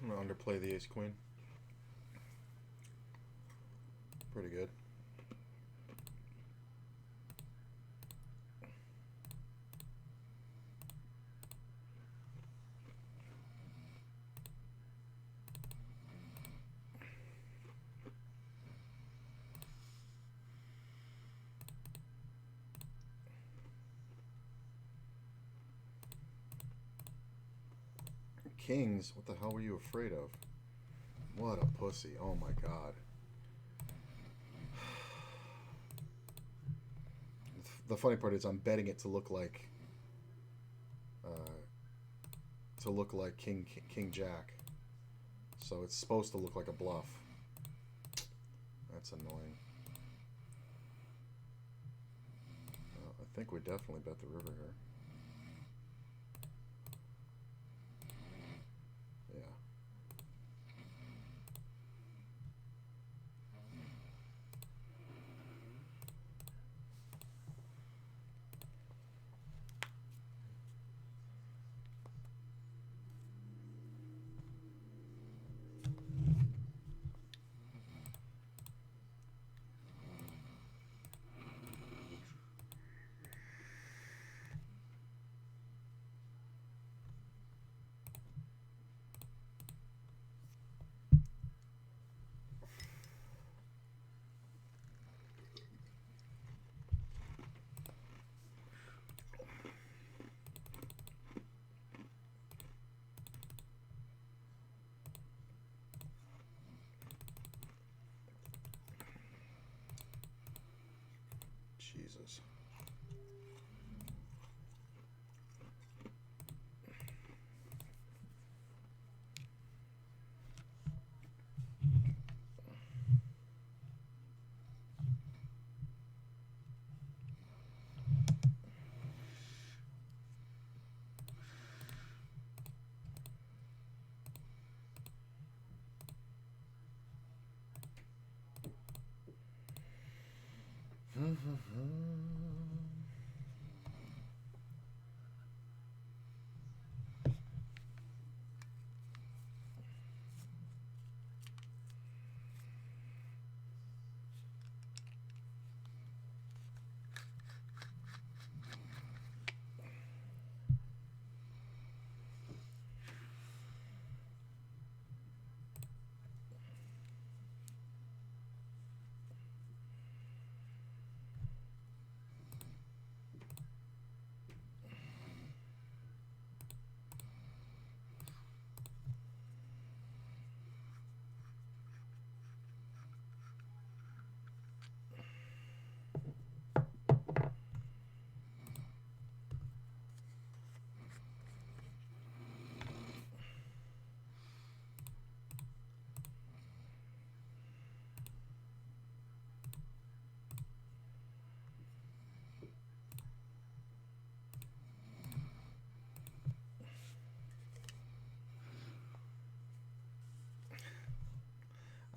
I'm gonna underplay the ace queen. Pretty good. Kings, what the hell were you afraid of? What a pussy. Oh my god. The funny part is I'm betting it to look like King Jack. So it's supposed to look like a bluff. That's annoying. I think we definitely bet the river here. Yeah. Jesus.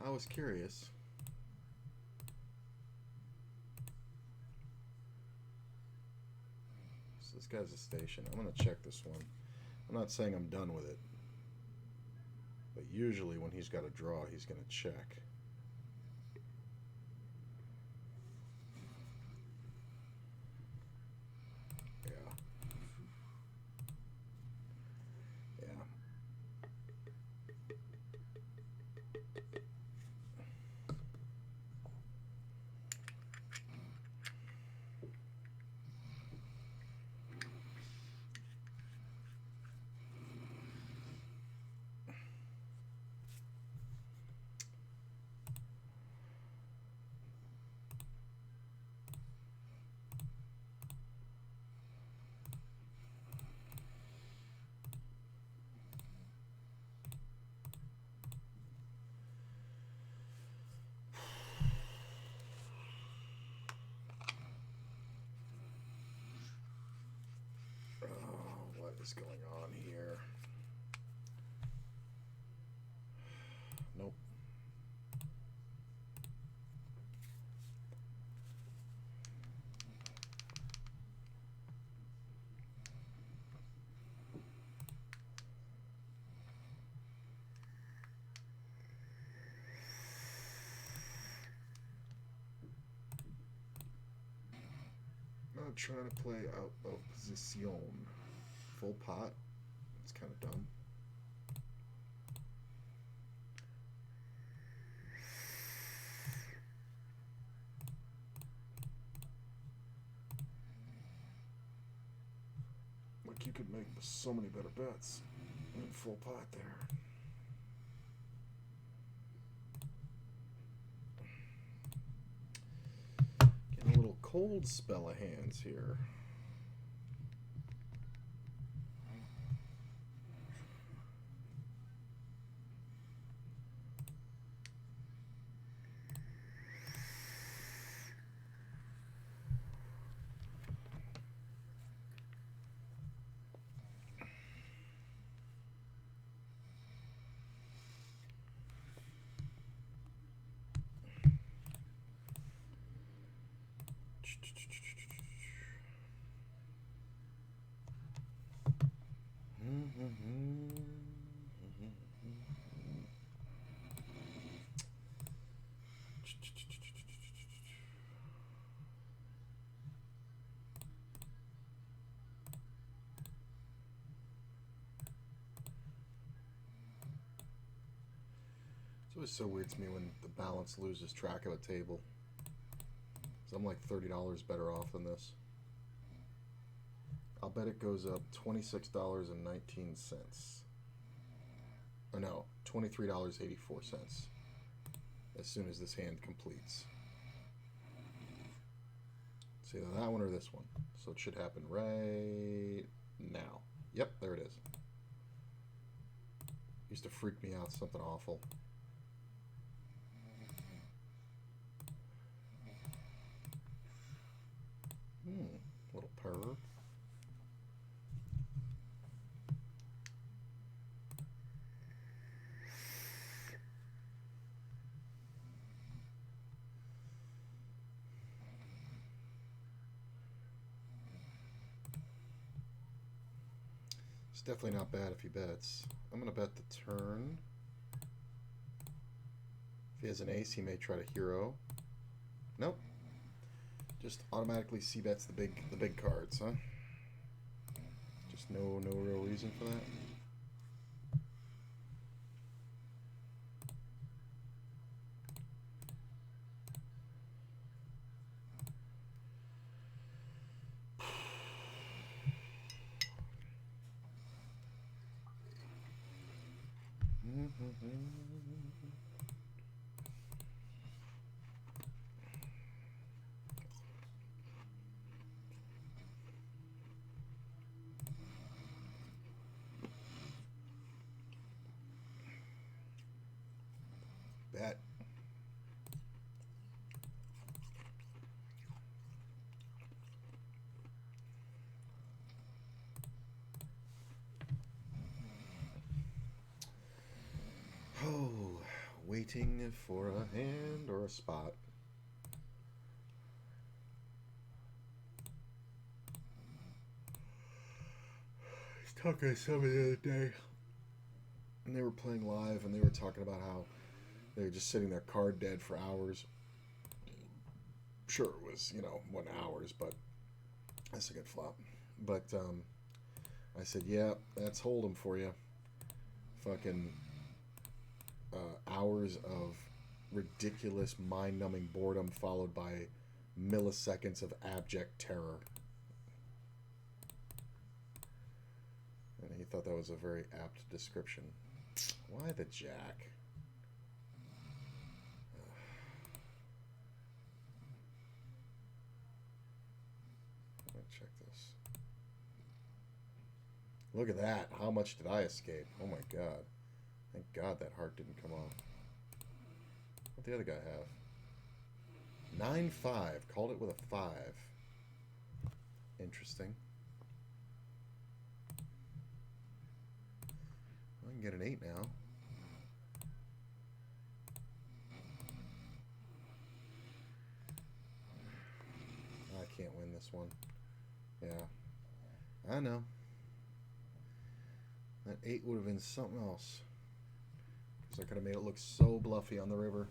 I was curious. So this guy's a station. I'm going to check this one. I'm not saying I'm done with it. But usually when he's got a draw, he's going to check. Yeah. is going on here? Nope. Not trying to play out of position. Full pot. It's kind of dumb. Like you could make so many better bets in full pot there. Getting a little cold spell of hands here. It's always so weird to me when the balance loses track of a table. So I'm like $30 better off than this. I'll bet it goes up $26.19. Oh no, $23.84 as soon as this hand completes. It's either that one or this one. So it should happen right now. Yep, there it is. Used to freak me out, something awful. Little perv. It's definitely not bad if he bets. I'm going to bet the turn. If he has an ace, he may try to hero. Nope. Just automatically c-bets the big cards, huh? Just no real reason for that. Bet. Oh, waiting for a hand or a spot. I was talking to somebody the other day, and they were playing live, and they were talking about how they were just sitting there card dead for hours. Sure, it was, wasn't hours, but that's a good flop. But I said, yeah, that's Hold'em for you. Fucking hours of ridiculous, mind-numbing boredom followed by milliseconds of abject terror. And he thought that was a very apt description. Why the jack? Check this. Look at that. How much did I escape? Oh my god. Thank God that heart didn't come off. What'd the other guy have? 9-5. Called it with a 5. Interesting. can get an 8 now. I can't win this one. Yeah. I know. That 8 would have been something else. Because I could have made it look so bluffy on the river.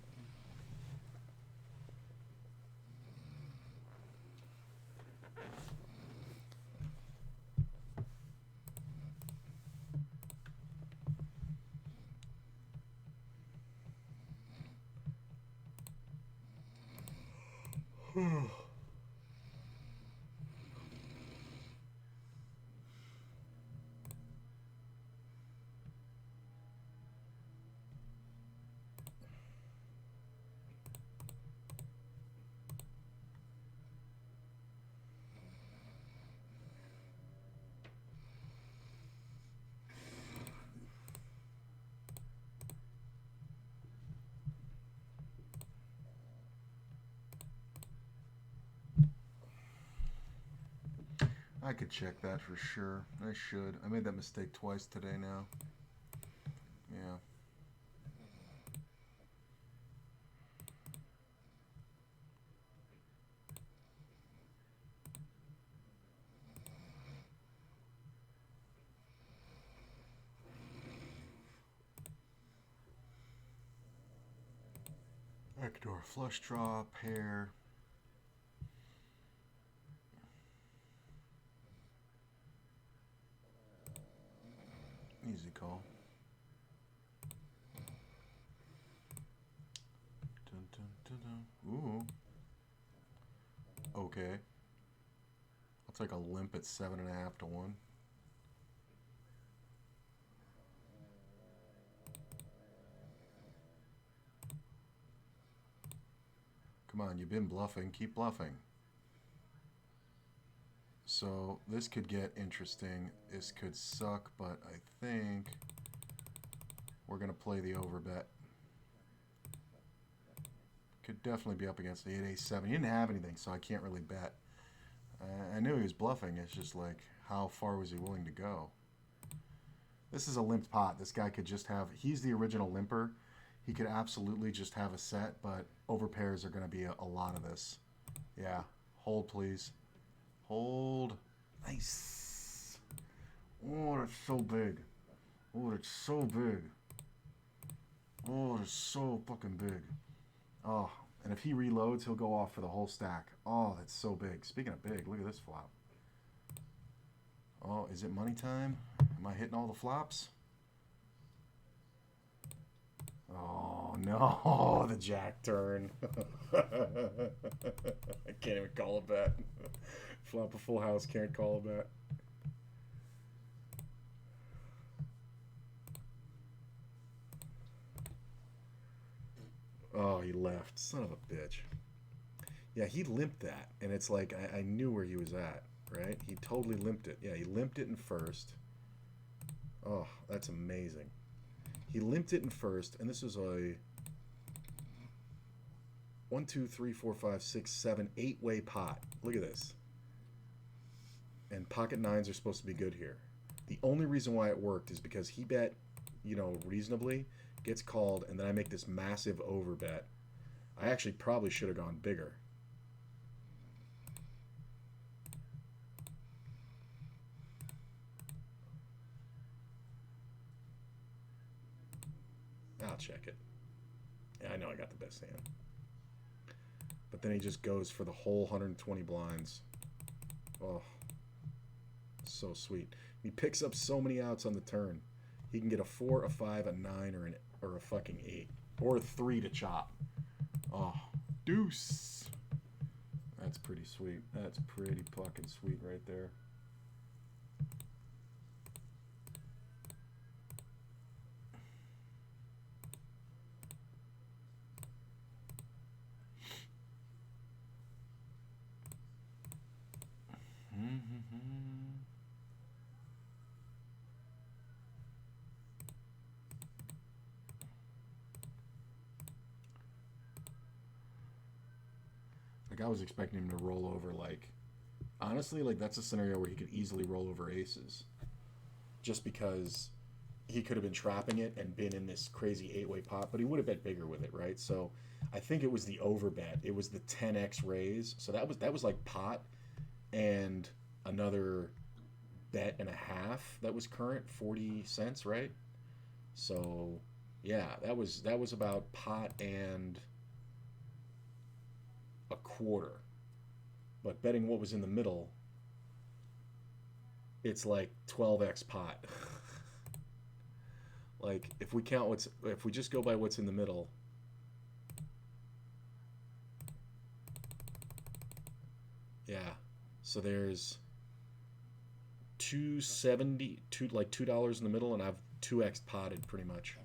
I could check that for sure. I should. I made that mistake twice today now. Yeah. Backdoor flush draw, pair. Easy call. Dun, dun, dun, dun. Ooh. Okay. I'll take a limp at 7.5 to 1. Come on, you've been bluffing. Keep bluffing. So this could get interesting. This could suck, but I think we're going to play the overbet. Could definitely be up against the 8-8-7. He didn't have anything, so I can't really bet. I knew he was bluffing. It's just like, how far was he willing to go? This is a limped pot. This guy could just have... He's the original limper. He could absolutely just have a set, but overpairs are going to be a lot of this. Yeah. Hold, please. Hold. Nice. Oh, that's so big. Oh, that's so big. Oh, that's so fucking big. Oh, and if he reloads, he'll go off for the whole stack. Oh, that's so big. Speaking of big, look at this flop. Oh, is it money time? Am I hitting all the flops? Oh, no. The jack turn. I can't even call a bet. Flop a full house, can't call a bet. Oh, he left. Son of a bitch. Yeah, he limped that. And it's like, I knew where he was at, right? He totally limped it. Yeah, he limped it in first. Oh, that's amazing. He limped it in first, and this was a 1, 2, 3, 4, 5, 6, 7, 8-way pot. Look at this. And pocket nines are supposed to be good here. The only reason why it worked is because he bet, you know, reasonably, gets called, and then I make this massive over bet. I actually probably should have gone bigger. I'll check it. Yeah, I know I got the best hand. But then he just goes for the whole 120 blinds. Oh, so sweet. He picks up so many outs on the turn. He can get a 4, a 5, a 9, or a fucking 8. Or a 3 to chop. Oh, deuce. That's pretty sweet. That's pretty fucking sweet right there. Like, I was expecting him to roll over, like, honestly, like, that's a scenario where he could easily roll over aces. Just because he could have been trapping it and been in this crazy 8-way pot, but he would have bet bigger with it, right? So I think it was the over bet. It was the 10x raise. So that was like pot and another bet and a half that was current, 40 cents, right? So yeah, that was about pot and a quarter. But betting what was in the middle, it's like 12x pot. Like if we just go by what's in the middle, yeah. So there's 270, like $2 in the middle, and I've 2x potted pretty much.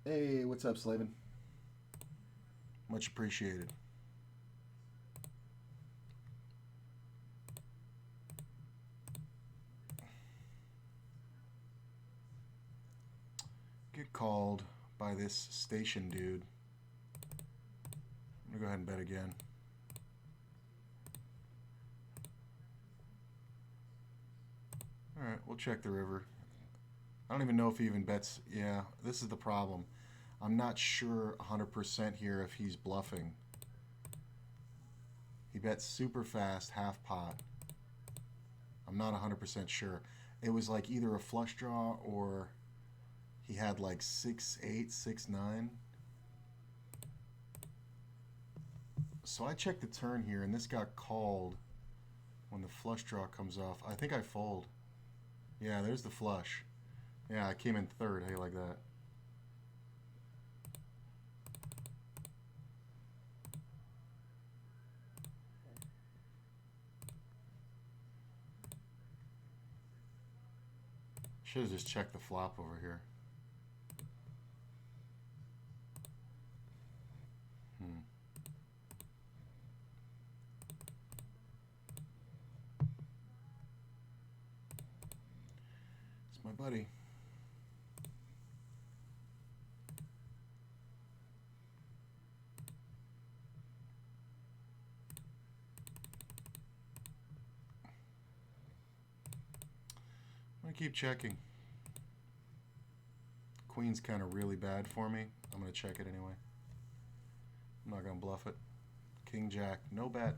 Hey, what's up, Slavin? Much appreciated. Get called by this station dude. I'm gonna go ahead and bet again. Alright, we'll check the river. I don't even know if he even bets. Yeah, this is the problem. I'm not sure 100% here if he's bluffing. He bets super fast, half pot. I'm not 100% sure. It was like either a flush draw or he had like 6-8, 6-9. So I checked the turn here, and this got called when the flush draw comes off. I think I fold. Yeah, there's the flush. Yeah, I came in third. Hey, like that. Should have just checked the flop over here. It's my buddy. I'm gonna keep checking. Queen's kind of really bad for me. I'm gonna check it anyway. I'm not gonna bluff it. King Jack, no bet.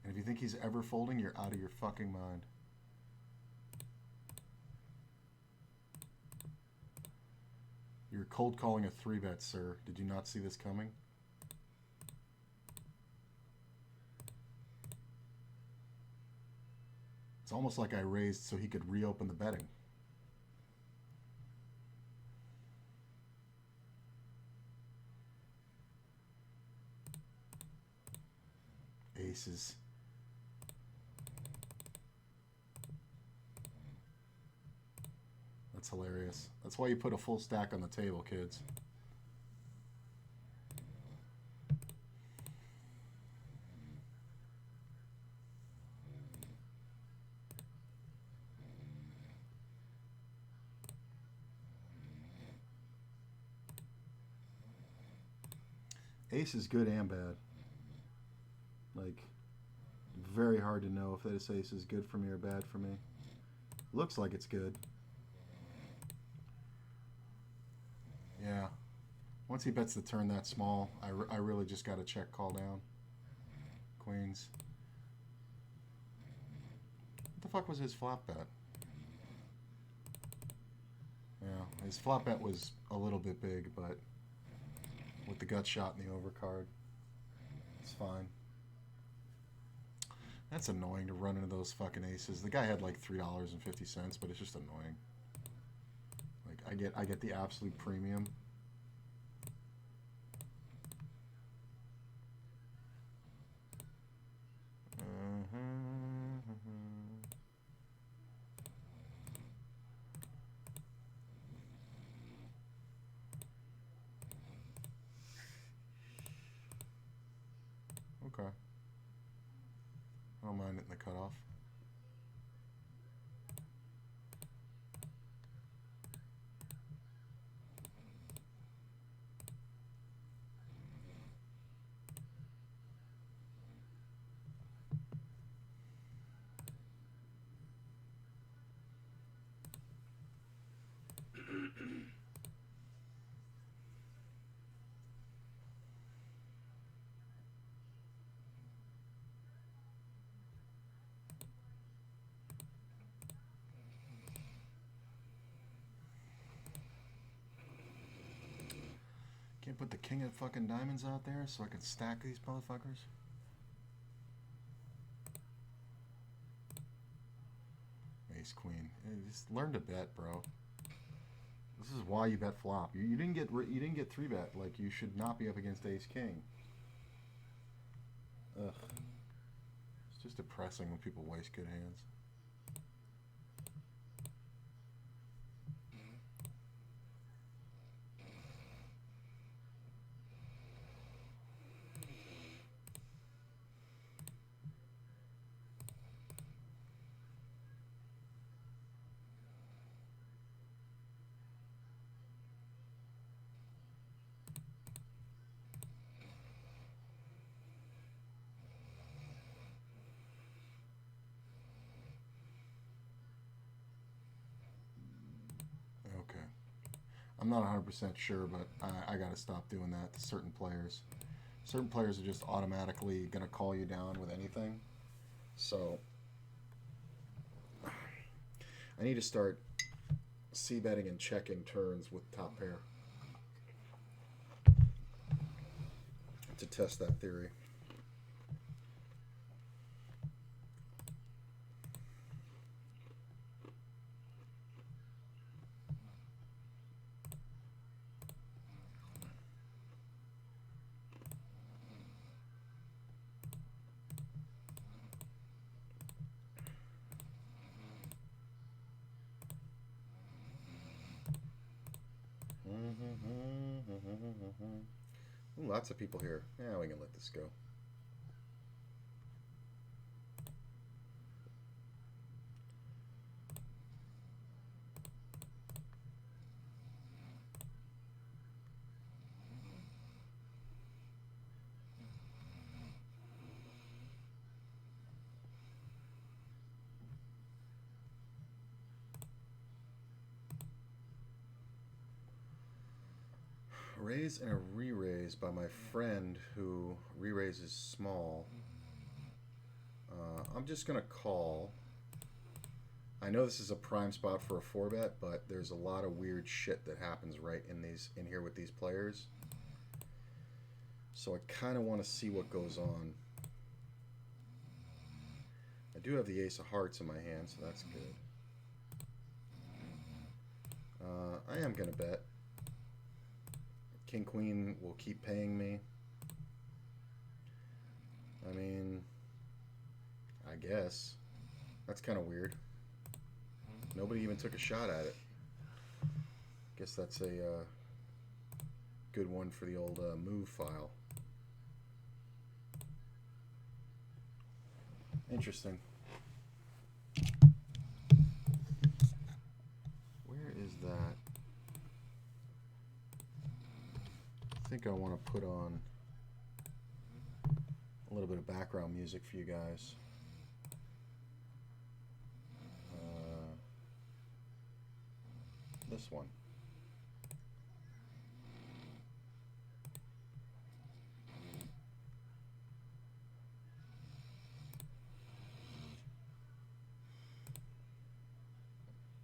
And if you think he's ever folding, you're out of your fucking mind. You're cold calling a 3-bet, sir. Did you not see this coming? It's almost like I raised so he could reopen the betting. Aces. That's hilarious. That's why you put a full stack on the table, kids. Ace is good and bad. Like, very hard to know if this ace is good for me or bad for me. Looks like it's good. Yeah. Once he bets the turn that small, I really just got to check call down. Queens. What the fuck was his flop bet? Yeah, his flop bet was a little bit big, but with the gut shot in the overcard, it's fine. That's annoying to run into those fucking aces. The guy had like $3.50, but it's just annoying. Like I get the absolute premium. Okay. I don't mind it in the cutoff. put the king of fucking diamonds out there so I can stack these motherfuckers? Ace queen. Hey, just learn to bet, bro. This is why you bet flop. You didn't get 3-bet. Like, you should not be up against ace king. Ugh. It's just depressing when people waste good hands. Okay. I'm not 100% sure, but I got to stop doing that to certain players. Certain players are just automatically going to call you down with anything. So I need to start c-betting and checking turns with top pair to test that theory. Ooh, lots of people here. Yeah, we can let this go. Raise and a re-raise by my friend who re-raises small. I'm just going to call. I know this is a prime spot for a 4-bet, but there's a lot of weird shit that happens right in here with these players. So I kind of want to see what goes on. I do have the ace of hearts in my hand, so that's good. I am going to bet. King Queen will keep paying me. I mean, I guess. That's kind of weird. Nobody even took a shot at it. Guess that's a good one for the old move file. Interesting. Where is that? I think I want to put on a little bit of background music for you guys. This one.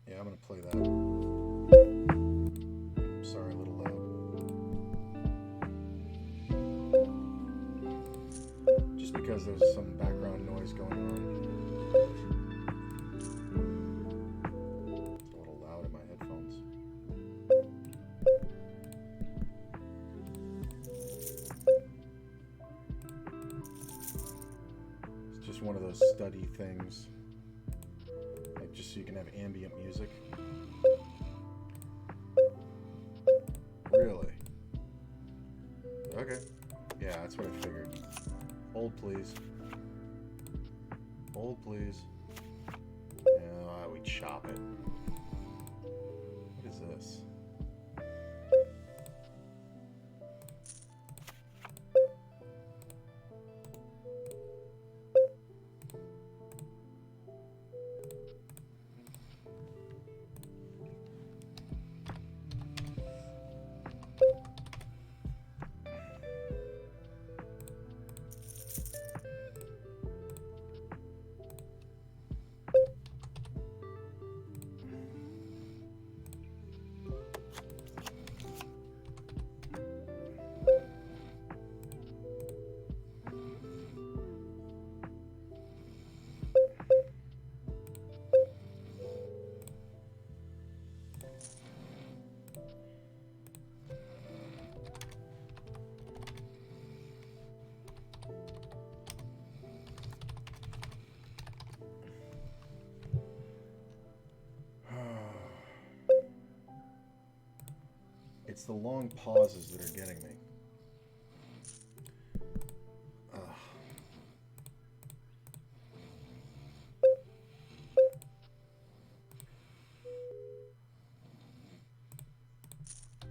Yeah, I'm going to play that. Sorry, a little loud. Just because there's some background noise going on. It's a little loud in my headphones. It's just one of those study things. Like just so you can have ambient music. Really? Okay. Yeah, that's what I figured. Hold, please. Hold, please. Yeah, we chop it. What is this? It's the long pauses that are getting me.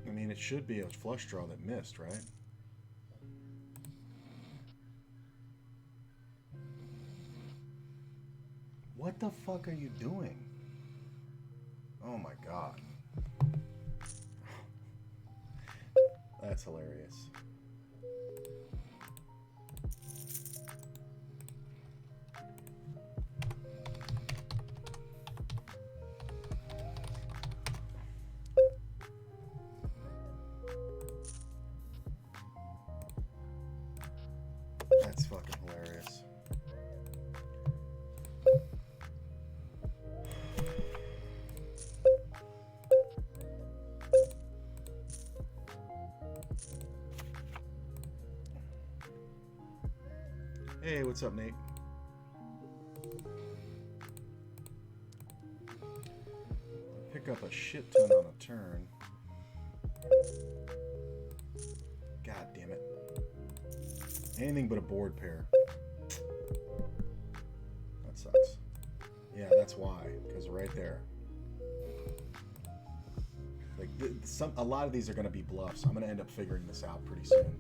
I mean, it should be a flush draw that missed, right? What the fuck are you doing? Oh my god. That's hilarious. That's fucking hilarious. Hey, what's up, Nate? Pick up a shit ton on a turn. God damn it. Anything but a board pair. That sucks. Yeah, that's why. Because right there. Like, a lot of these are going to be bluffs. I'm going to end up figuring this out pretty soon.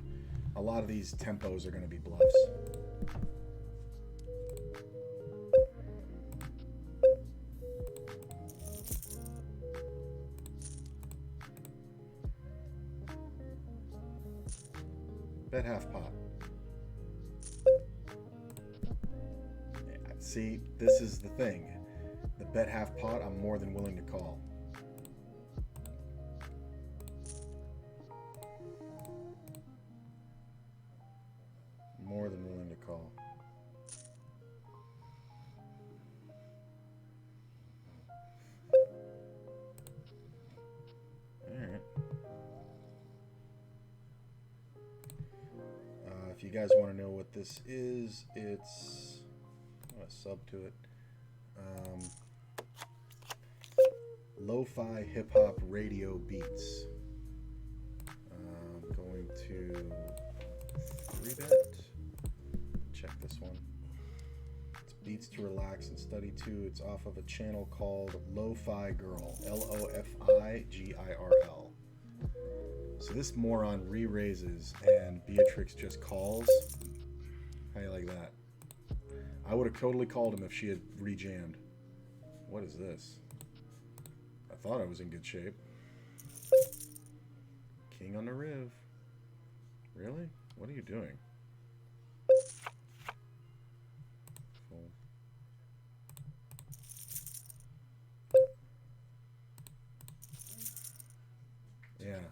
A lot of these tempos are going to be bluffs. Bet half pot. Yeah, see, this is the thing. The bet half pot, I'm more than willing to call. More than willing to call. Alright. If you guys want to know what this is, it's... I'm going to sub to it. Lo-fi hip-hop radio beats. I'm going to 3-bet. Check this one. It's beats to relax and study to. It's off of a channel called Lo-Fi Girl. Lofigirl. So this moron re-raises and Beatrix just calls. How you like that? I would have totally called him if she had re-jammed. What is this? I thought I was in good shape. King on the riv. Really? What are you doing? Fold. Yeah.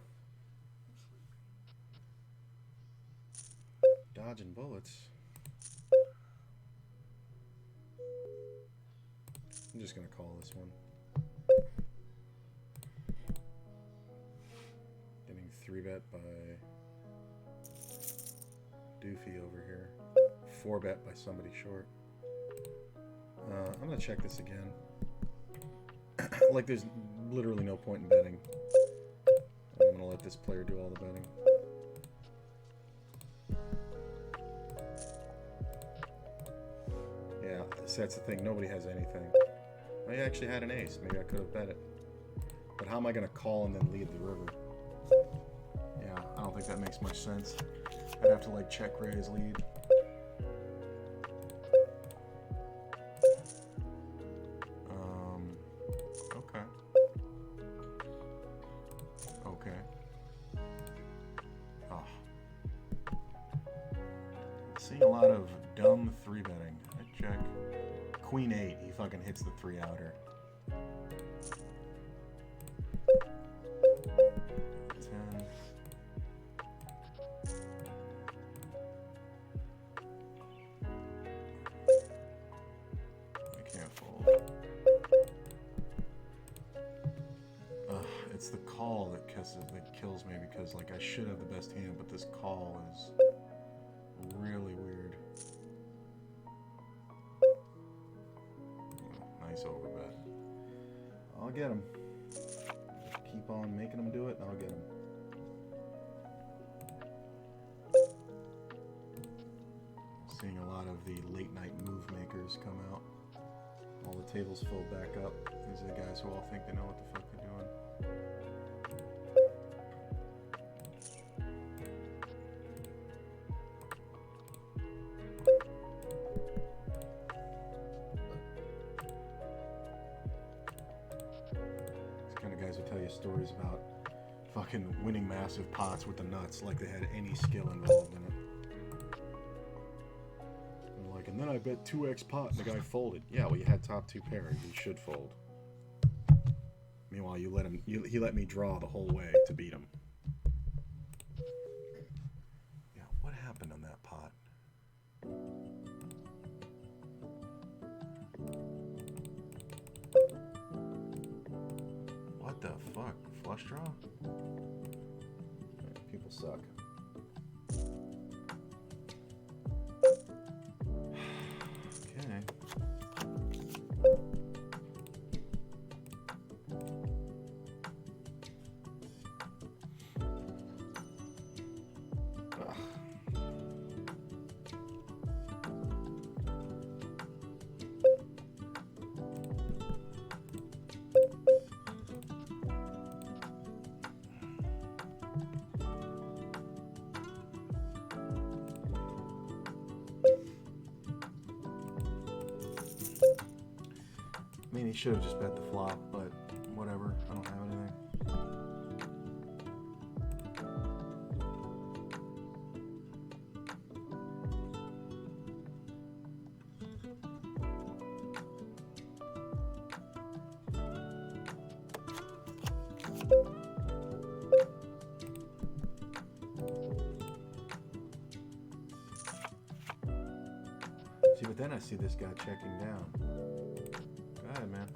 Dodging bullets. I'm just gonna call this one. Getting 3-bet by Doofy over here. 4-bet by somebody short. I'm gonna check this again. Like, there's literally no point in betting. I'm gonna let this player do all the betting. Yeah, so that's the thing. Nobody has anything. I actually had an ace. Maybe I could have bet it. But how am I going to call and then lead the river? Yeah, I don't think that makes much sense. I'd have to, like, check raise lead. Okay. Okay. Oh. Seeing a lot of dumb 3-betting. I check. Queen 8, he fucking hits the 3-outer. 10. I can't fold. It's the call that kills me because, like, I should have the best hand, but this call is really weird. Nice overbet. I'll get him. Just keep on making him do it, and I'll get him. Seeing a lot of the late night move makers come out. All the tables filled back up. These are the guys who all think they know what the fuck they're doing. These kind of guys who tell you stories about fucking winning massive pots with the nuts like they had any skill involved in it. And like, and then I bet 2x pot and the guy folded. Yeah, well, you had top two pair. You should fold. Meanwhile, he let me draw the whole way to beat him. Yeah, what happened on that pot? What the fuck? Flush draw? People suck. Okay. I mean, he should have just bet the flop, but whatever. I don't have anything. See, but then I see this guy checking down. Go ahead, man.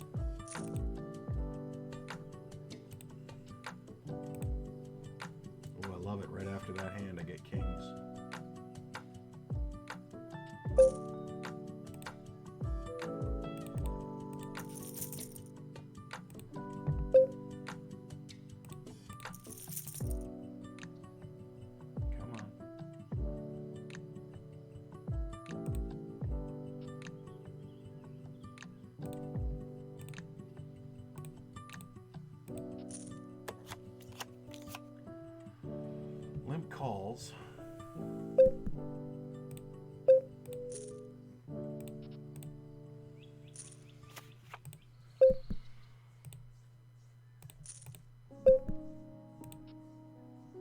Oh, I love it. Right after that hand, I get kings. Come on. Limp calls.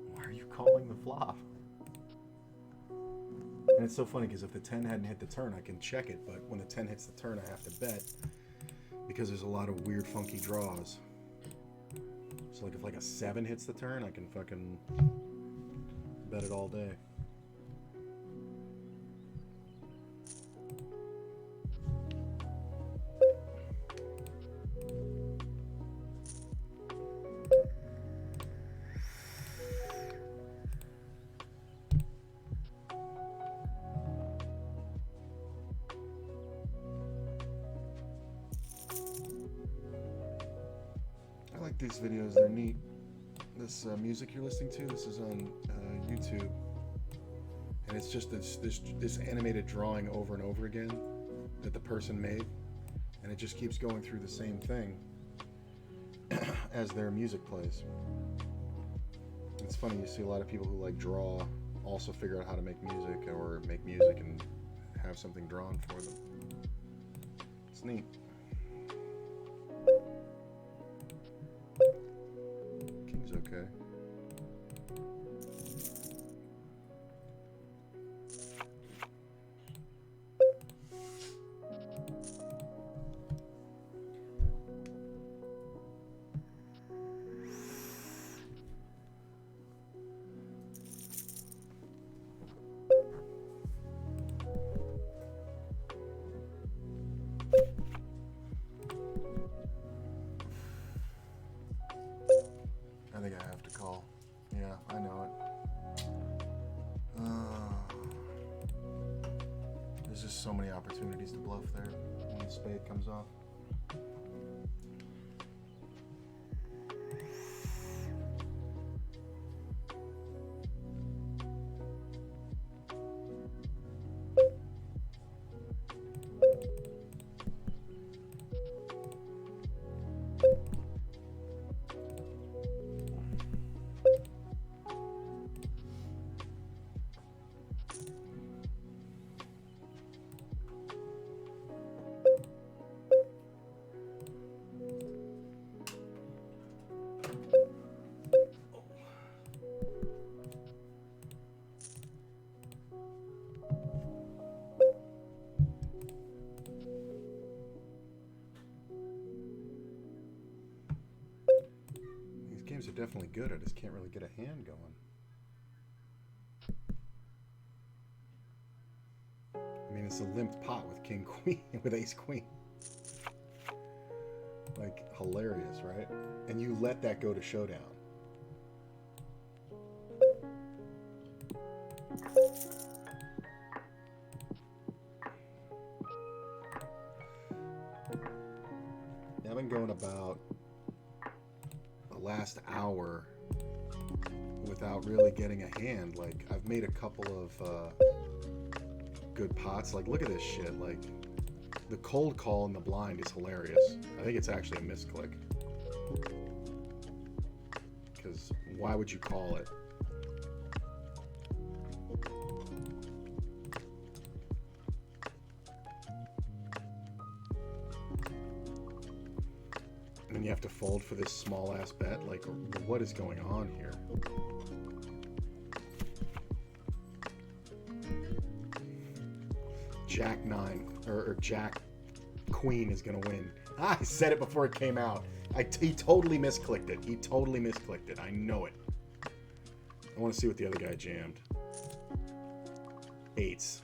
Why are you calling the flop? And it's so funny because if the 10 hadn't hit the turn, I can check it, but when the 10 hits the turn, I have to bet because there's a lot of weird, funky draws. So like if like a 7 hits the turn, I can fucking bet it all day. I like these videos, they're neat. This music you're listening to, this is on YouTube, and it's just this animated drawing over and over again that the person made, and it just keeps going through the same thing as their music plays. It's funny, you see a lot of people who like draw also figure out how to make music, or make music and have something drawn for them. It's neat. King's okay. I think I have to call. Yeah, I know it. There's just so many opportunities to bluff there when the spade comes off. games are definitely good. I just can't really get a hand going. I mean, it's a limped pot with king queen, with ace queen. Like, hilarious, right? And you let that go to showdown. Yeah, I've been going about the last hour without really getting a hand. Like, I've made a couple of good pots. Like, look at this shit. Like, the cold call in the blind is hilarious. I think it's actually a misclick. Because why would you call it? And then you have to fold for this small ass bet. Like, what is going on here? Jack 9 or Jack Queen is gonna win. I said it before it came out. He totally misclicked it. He totally misclicked it. I know it. I want to see what the other guy jammed. Eights.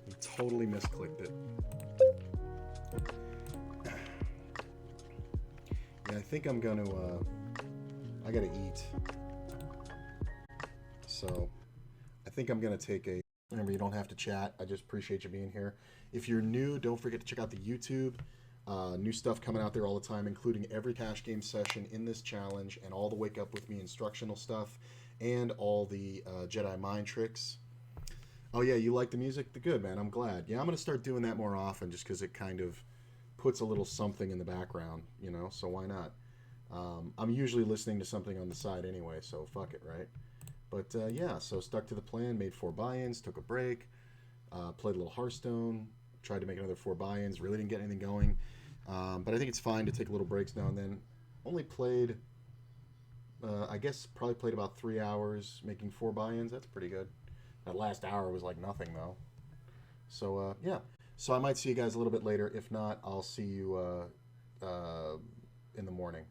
He totally misclicked it. Yeah, I think I'm gonna. I gotta eat. So, I think I'm gonna take a. Remember, you don't have to chat. I just appreciate you being here. If you're new, don't forget to check out the YouTube. New stuff coming out there all the time, including every cash game session in this challenge and all the Wake Up With Me instructional stuff and all the Jedi mind tricks. Oh, yeah, you like the music? Good, man. I'm glad. Yeah, I'm going to start doing that more often just because it kind of puts a little something in the background, you know, so why not? I'm usually listening to something on the side anyway, so fuck it, right? But yeah, so stuck to the plan, made 4 buy-ins, took a break, played a little Hearthstone, tried to make another 4 buy-ins, really didn't get anything going. But I think it's fine to take little breaks now and then. Only played, I guess probably played about 3 hours making 4 buy-ins. That's pretty good. That last hour was like nothing though. So yeah, so I might see you guys a little bit later. If not, I'll see you in the morning.